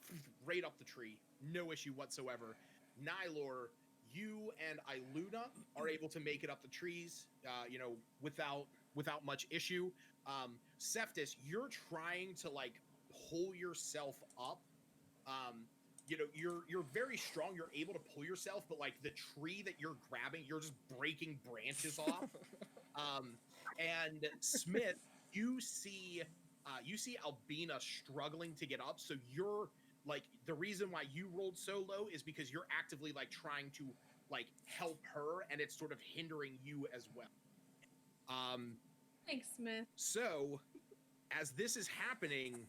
right up the tree, no issue whatsoever. Nylor, you and Iluna are able to make it up the trees, you know, without much issue. Cephas, you're trying to like pull yourself up. You know, you're very strong. You're able to pull yourself, but like the tree that you're grabbing, you're just breaking branches off. And Smith, you see Albina struggling to get up. So you're like, the reason why you rolled so low is because you're actively like trying to like help her, and it's sort of hindering you as well. Thanks, Smith. So as this is happening,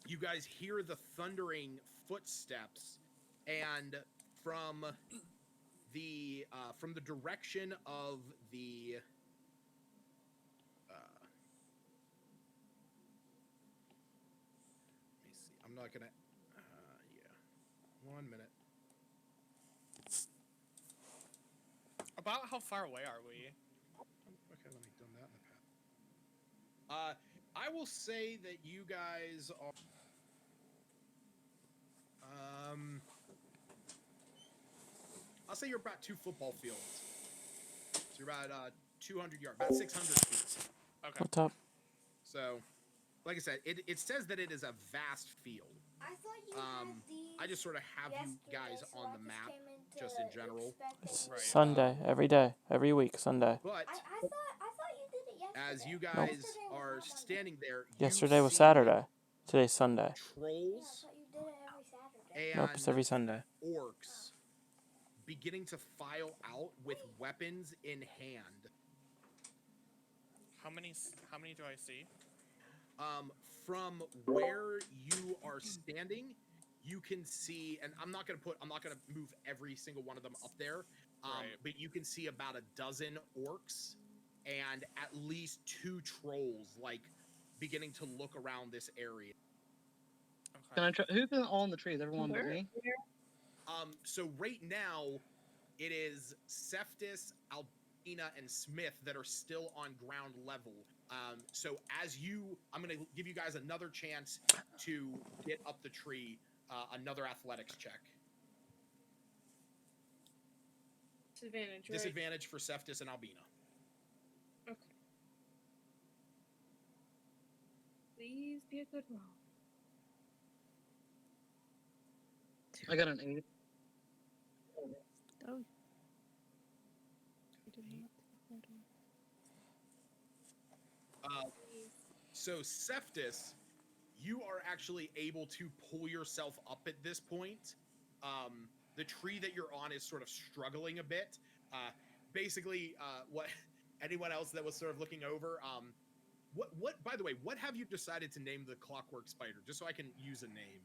you guys hear the thundering footsteps, and from the direction of the let me see. I'm not gonna. Yeah, 1 minute. About how far away are we? Okay, let me done that in the past. I will say that you guys are. I'll say you're about 2 football fields. So you're about 200 yards, about 600 feet. Okay. What's up? So, like I said, it says that it is a vast field. I thought you had these I just sort of have you guys yesterday, so on I the map, came in just to in general. expect It's it. Right. Sunday, every day, every week, Sunday. But I thought you did it yesterday. as you Nope. guys Yesterday was are not Monday. standing there, Yesterday was see Saturday. Today's Sunday. Yeah, I trolls thought you did it every Saturday. Nope, it's and every Sunday. orcs beginning to file out with weapons in hand. How many do I see? From where you are standing, you can see, and I'm not gonna move every single one of them up there, Right. but you can see about a dozen orcs and at least 2 trolls, like beginning to look around this area. Okay. Can I try? Who's in all in the trees? Everyone but Where? me. So right now, it is Cephas, Albina, and Smith that are still on ground level. So I'm going to give you guys another chance to get up the tree, another athletics check. Disadvantage, right? Disadvantage for Cephas and Albina. Okay. Please be a good roll. I got an 8. Oh. I did not take that off. So Cephas, you are actually able to pull yourself up at this point. The tree that you're on is sort of struggling a bit. Basically, what anyone else that was sort of looking over, what by the way, what have you decided to name the clockwork spider? Just so I can use a name.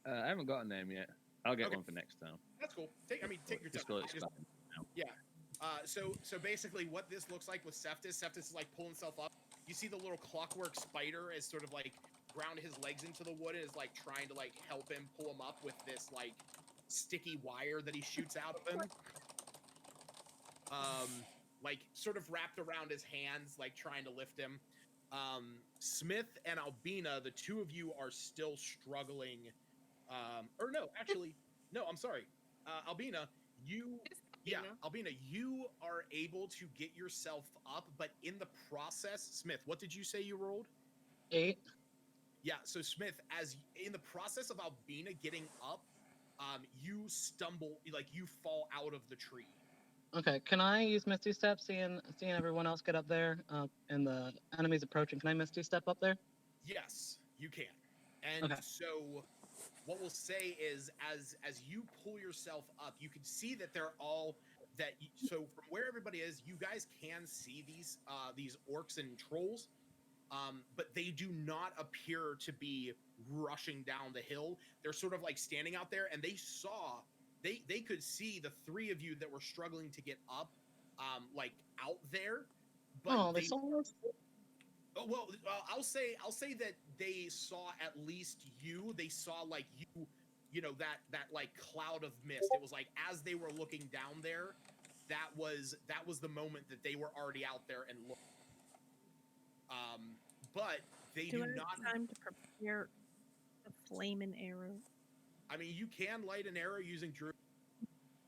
I haven't got a name yet. I'll get Okay. one for next time. That's cool. Take your Just time. got it started now. Yeah. So basically, what this looks like with Cephas is like pulling himself up. You see the little clockwork spider is sort of like ground his legs into the wood and is like trying to like help him pull him up with this like sticky wire that he shoots out of him. Like sort of wrapped around his hands, like trying to lift him. Smith and Albina, the 2 of you are still struggling. Or no, actually, no, I'm sorry. Albina, Albina, you are able to get yourself up, but in the process, Smith, what did you say you rolled? 8. Yeah, so Smith, as in the process of Albina getting up, you stumble, like you fall out of the tree. Okay, can I use Misty Step, seeing everyone else get up there, and the enemies approaching? Can I Misty Step up there? Yes, you can. And Okay. so what we'll say is as you pull yourself up, you can see that they're all so from where everybody is, you guys can see these orcs and trolls, but they do not appear to be rushing down the hill. They're sort of like standing out there, and they could see the 3 of you that were struggling to get up, like out there. But they saw us. Oh, well, I'll say that they saw at least you. They saw like you know that like cloud of mist. It was like as they were looking down there, that was the moment that they were already out there and looking. But they do I have not. time to prepare a flaming arrow? I mean, you can light an arrow using Druid.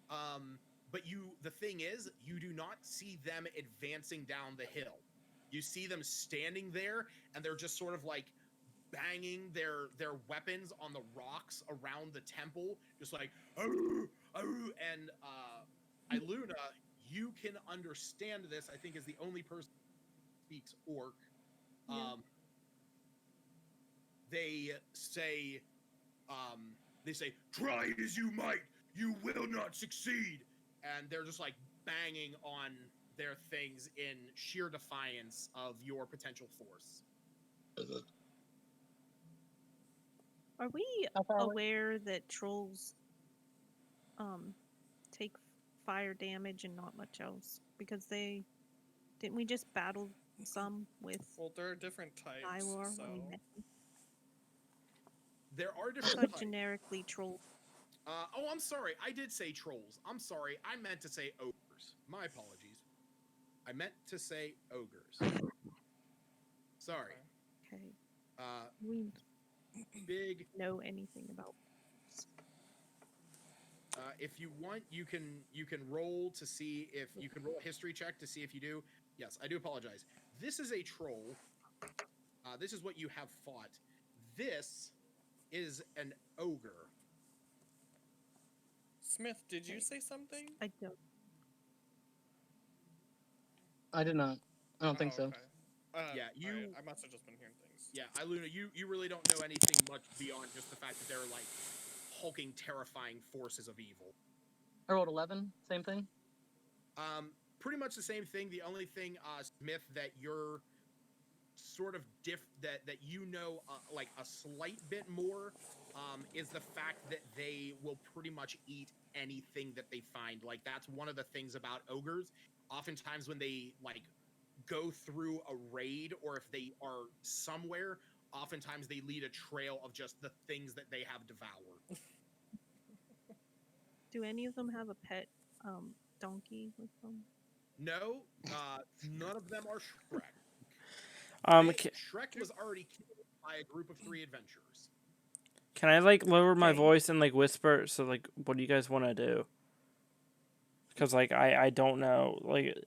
But the thing is, you do not see them advancing down the hill. You see them standing there, and they're just sort of like banging their weapons on the rocks around the temple, just like "Arr, arr," and Iluna, you can understand this. I think is the only person who speaks Orc. Yeah. They say, "Try as you might, you will not succeed," and they're just like banging on their things in sheer defiance of your potential force. Are we How far away? aware that trolls take fire damage and not much else? Because didn't we just battle some with Well, there are different types, Ivor so... when we met them? There are I different thought types. generically trolls. Oh, I'm sorry. I did say trolls. I'm sorry. I meant to say ogres. My apologies. I meant to say ogres. Sorry. Okay. Uh, We big. know anything about. If you want, you can roll to see if you can roll a history check to see if you do. Yes, I do apologize. This is a troll. This is what you have fought. This is an ogre. Smith, did you say something? I don't. I did not. I don't think so. Okay. Yeah, you. Alright, I must have just been hearing things. Yeah, Iluna, you really don't know anything much beyond just the fact that they're like hulking, terrifying forces of evil. I rolled 11. Same thing. Pretty much the same thing. The only thing, Smith, that you're sort of that you know like a slight bit more is the fact that they will pretty much eat anything that they find. Like that's one of the things about ogres. Oftentimes when they like go through a raid or if they are somewhere, oftentimes they lead a trail of just the things that they have devoured. Do any of them have a pet donkey with them? No, none of them are Shrek. Shrek was already killed by a group of 3 adventurers. Can I like lower my voice and like whisper? So like, what do you guys want to do? Because like I don't know. Like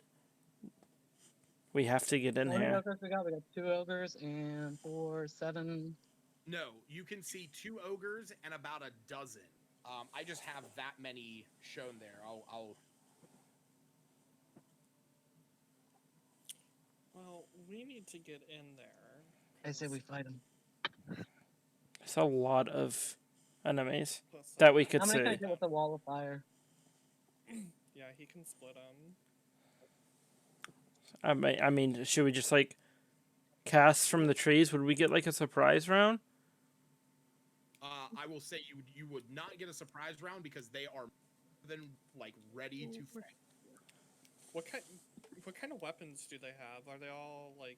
we have to get in How many here. ogres we got? We got 2 ogres and 4, 7. No, you can see 2 ogres and about a dozen. I just have that many shown there. I'll. Well, we need to get in there. I say we fight them. It's a lot of enemies that we could How many see. can I get with the wall of fire? Yeah, he can split them. I mean, should we just like cast from the trees? Would we get like a surprise round? I will say you would not get a surprise round because they are then like ready to fight. What kind of weapons do they have? Are they all like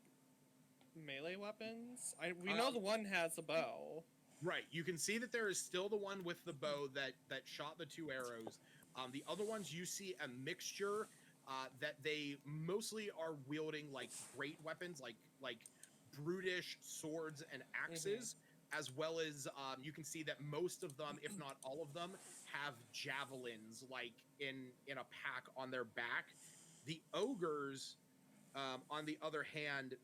melee weapons? We know the one has a bow. Right. You can see that there is still the one with the bow that shot the 2 arrows. The other ones you see a mixture that they mostly are wielding like great weapons like brutish swords and axes. As well as you can see that most of them, if not all of them, have javelins like in a pack on their back. The ogres, on the other hand,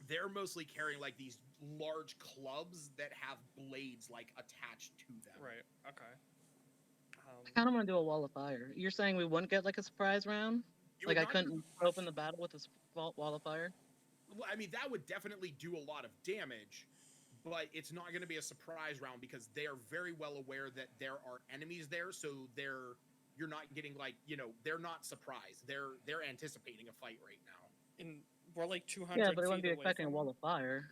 they're mostly carrying like these large clubs that have blades like attached to them. Right. Okay. I kind of want to do a wall of fire. You're saying we wouldn't get like a surprise round? Like I couldn't open the battle with a wall of fire? Well, I mean, that would definitely do a lot of damage. But it's not going to be a surprise round because they are very well aware that there are enemies there, so you're not getting like they're not surprised. They're anticipating a fight right now. And we're like 200. Yeah, but they wouldn't be expecting a wall of fire.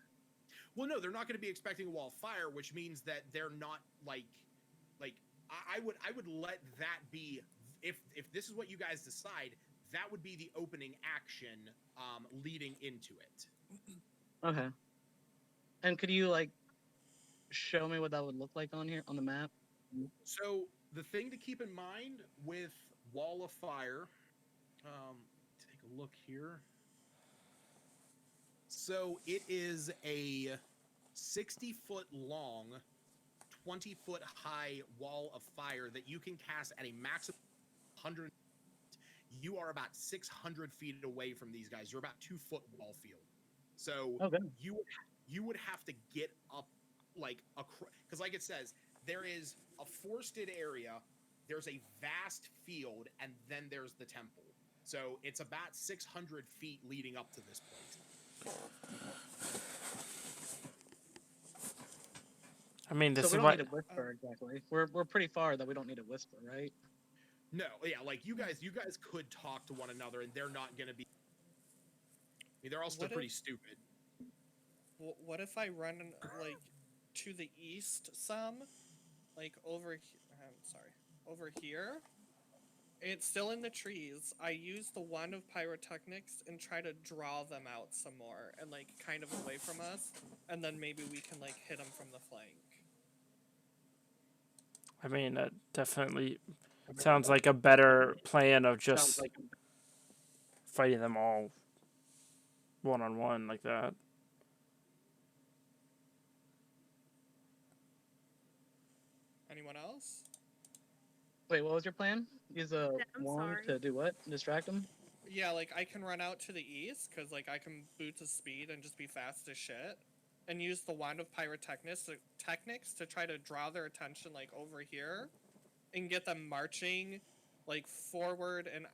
Well, no, they're not going to be expecting a wall of fire, which means that they're not like I would let that be if this is what you guys decide. That would be the opening action leading into it. Okay. And could you like show me what that would look like on here on the map? So the thing to keep in mind with Wall of Fire, take a look here. So it is a 60-foot long, 20-foot high wall of fire that you can cast at a maximum 100. You are about 600 feet away from these guys. You're about 2 football field. So Okay. you would have to get up like because like it says, there is a forested area, there's a vast field, and then there's the temple. So it's about 600 feet leading up to this place. I mean, this So we is don't what. need a whisper exactly. We're pretty far that we don't need a whisper, right? No, yeah, like you guys could talk to one another, and they're not going to be. I mean, they're all still pretty stupid. What if I run like to the east some, like over? Over here. It's still in the trees. I use the wand of pyrotechnics and try to draw them out some more, and like kind of away from us, and then maybe we can like hit them from the flank. I mean, that definitely sounds like a better plan of just fighting them all one-on-one like that. Anyone else? Wait, what was your plan? Use a wand to do what? Distract them? Yeah, like I can run out to the east because like I can boots of speed and just be fast as shit, and use the wand of pyrotechnics to try to draw their attention like over here, and get them marching, like forward and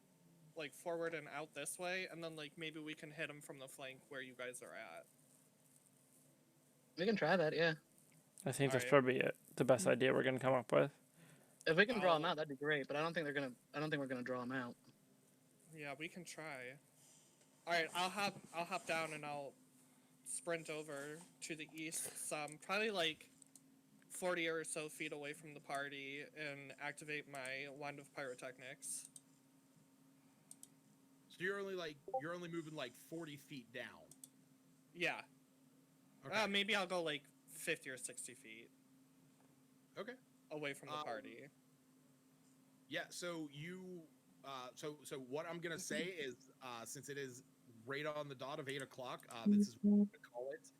out this way, and then like maybe we can hit them from the flank where you guys are at. We can try that, yeah. I think that's probably the best idea we're gonna come up with. If we can draw them out, that'd be great. But I don't think we're gonna draw them out. Yeah, we can try. All right, I'll hop down and I'll sprint over to the east some, probably like 40 or so feet away from the party, and activate my wand of pyrotechnics. So you're only moving like 40 feet down. Yeah. Okay. Maybe I'll go like 50 or 60 feet. Okay. Away from the party. Yeah. So you. So what I'm gonna say is, since it is right on the dot of 8 o'clock, this is what we're gonna call it.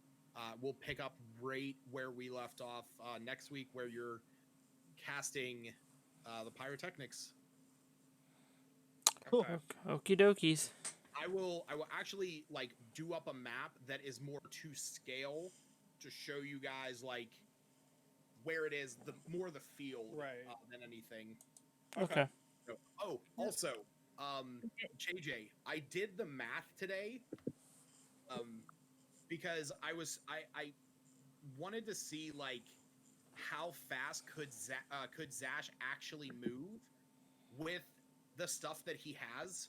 We'll pick up right where we left off next week, where you're casting the pyrotechnics. Cool. Okie dokies. I will actually like do up a map that is more to scale to show you guys like where it is, the more the field than anything. Okay. So, also, JJ, I did the math today, because I wanted to see like how fast could Zash actually move with the stuff that he has.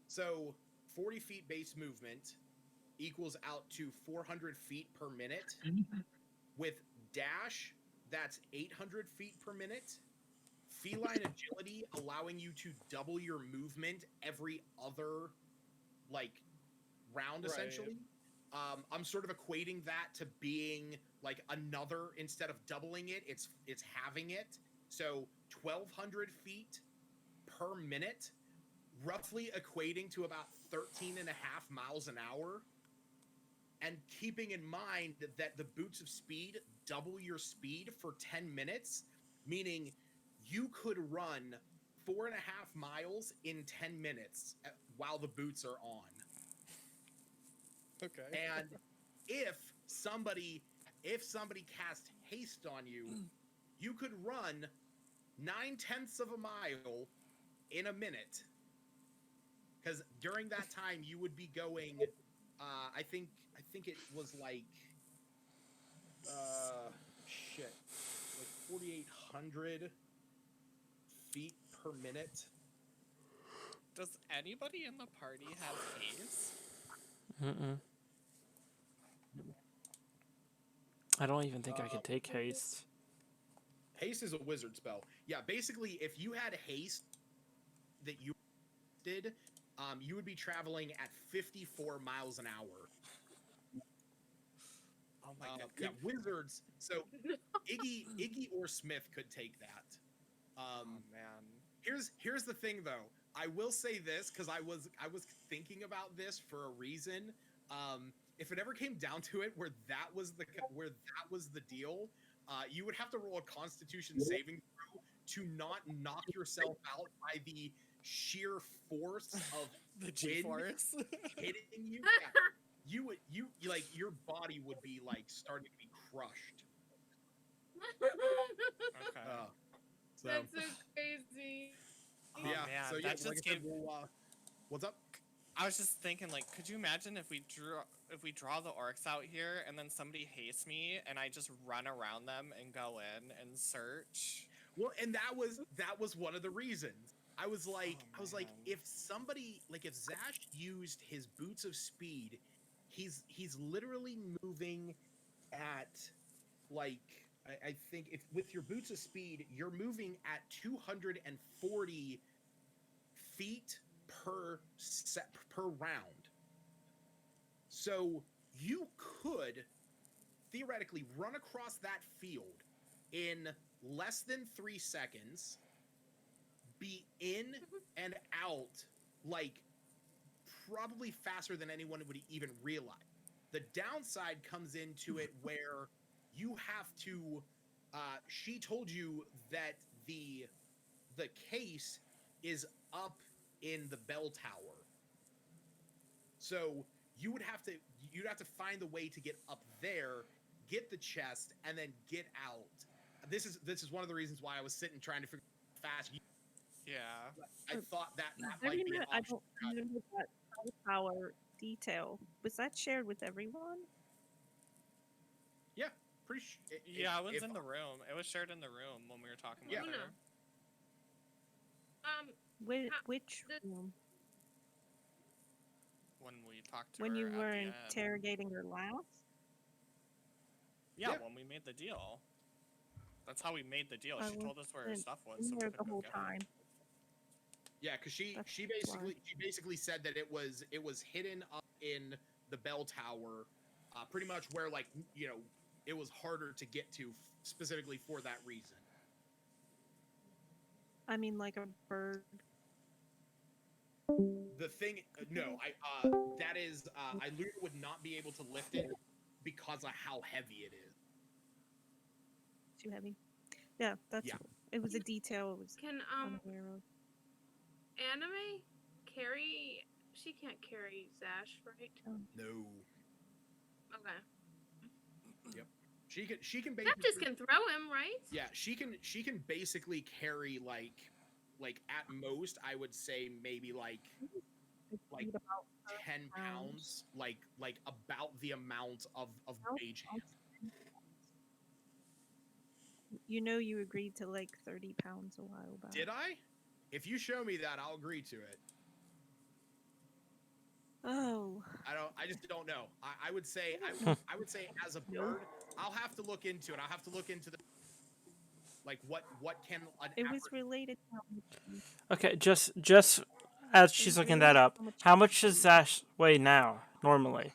So 40 feet base movement equals out to 400 feet per minute. With dash, that's 800 feet per minute. Feline agility, allowing you to double your movement every other like round, essentially. I'm sort of equating that to being like another, instead of doubling it, it's halving it. So 1,200 feet per minute, roughly equating to about 13.5 miles an hour. And keeping in mind that the boots of speed double your speed for 10 minutes, meaning you could run 4.5 miles in 10 minutes while the boots are on. Okay. And if somebody cast haste on you, you could run 9/10 of a mile in a minute. Because during that time you would be going, I think it was like, like 4,800 feet per minute. Does anybody in the party have haste? I don't even think I could take haste. Haste is a wizard spell. Yeah, basically, if you had haste that you did, you would be traveling at 54 miles an hour. Oh my god. Yeah, wizards. So Iggy or Smith could take that. Oh man. Here's the thing though. I will say this because I was thinking about this for a reason. If it ever came down to it, where that was the deal, you would have to roll a Constitution saving throw to not knock yourself out by the sheer force of The wind G-force. hitting you, you like your body would be like starting to be crushed. Okay. So That's so crazy. Oh, yeah, man, so yeah, that just like I said, gave. what's up? I was just thinking, like, could you imagine if we draw the orcs out here, and then somebody hates me, and I just run around them and go in and search? Well, and that was one of the reasons. I was like, man. if somebody, like, if Zash used his boots of speed, he's literally moving at, like, I think if with your boots of speed, you're moving at 240 feet per round. So you could theoretically run across that field in less than 3 seconds, be in and out, like, probably faster than anyone would even realize. The downside comes into it where you have to, she told you that the case is up in the bell tower. So you'd have to find the way to get up there, get the chest, and then get out. This is one of the reasons why I was sitting trying to figure out fast. Yeah. I thought that I might be an I option. don't remember that power detail. Was that shared with everyone? Yeah, pretty. Yeah, it was in the room. It was shared in the room when we were talking with Yeah. her. Which room? When we talked to When her you at were the end. interrogating her last? Yeah, when we made the deal. That's how we made the deal. She told us where her stuff was, so we there could the go whole get time. Yeah, because she basically said that it was hidden up in the bell tower, pretty much where, like, you know, it was harder to get to specifically for that reason. I mean, like a bird. The thing, no, that is, Iluna would not be able to lift it because of how heavy it is. Too heavy. Yeah, that's. It was a detail. It was Can unaware of. Anime carry? She can't carry Zash, right? No. Okay. Yep. She can That basically. just can throw him, right? Yeah, she can basically carry like at most I would say maybe like 10 pounds, like about the amount of mage hand. You know, you agreed to like 30 pounds a while back. Did I? If you show me that, I'll agree to it. Oh. I just don't know. I would say as a bird, I'll have to look into it. I'll have to look into the like what can an It was related to Okay, just as she's looking that up, how much does Zash weigh now, normally?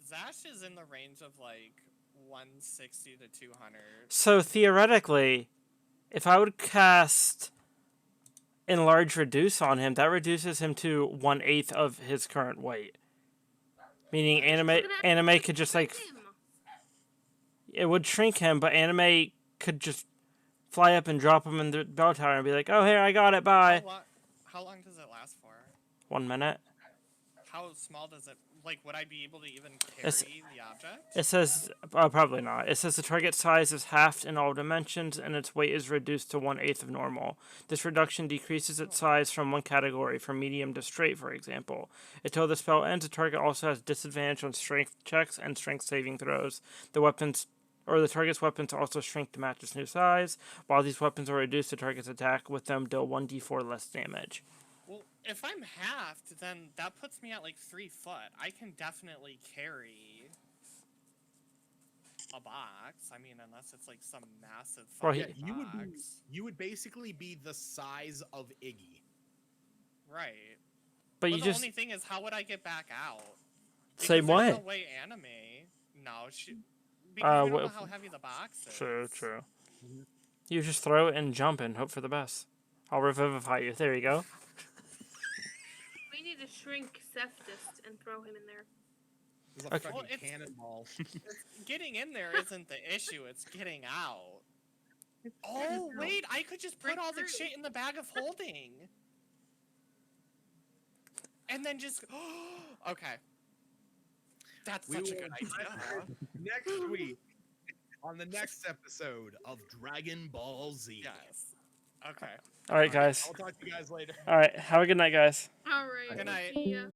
Zash is in the range of like 160 to 200. So theoretically, if I would cast Enlarge Reduce on him, that reduces him to 1/8 of his current weight. Meaning anime could just like it would shrink him, but anime could just fly up and drop him in the bell tower and be like, "Oh, here, I got it, bye." How long does it last for? 1 minute. How small does it? Like, would I be able to even carry the object? It says, probably not. It says the target size is halved in all dimensions, and its weight is reduced to 1/8 of normal. This reduction decreases its size from one category, from medium to straight, for example. Until the spell ends, the target also has disadvantage on strength checks and strength saving throws. The target's weapons also shrink to match its new size. While these weapons are reduced, the target's attack with them deal 1d4 less damage. Well, if I'm halved, then that puts me at like 3 foot. I can definitely carry a box. I mean, unless it's like some massive box. You would basically be the size of Iggy. Right. But the only thing is, how would I get back out? Say Because what? There's no way anime. No, because we don't know how heavy the box is. True. You just throw it and jump and hope for the best. I'll revivify you. There you go. We need to shrink Cephas and throw him in there. There's a Okay. fucking Well, it's- cannonball. Getting in there isn't the issue, it's getting out. Oh, true. wait, I could just put all the Breakthrough. shit in the bag of holding. And then just. Okay. That's We such a will good idea. Next week on the next episode of Dragon Ball Z. Yes. Okay. All right, guys. I'll talk to you guys later. All right. Have a good night, guys. All right. Good night. See ya.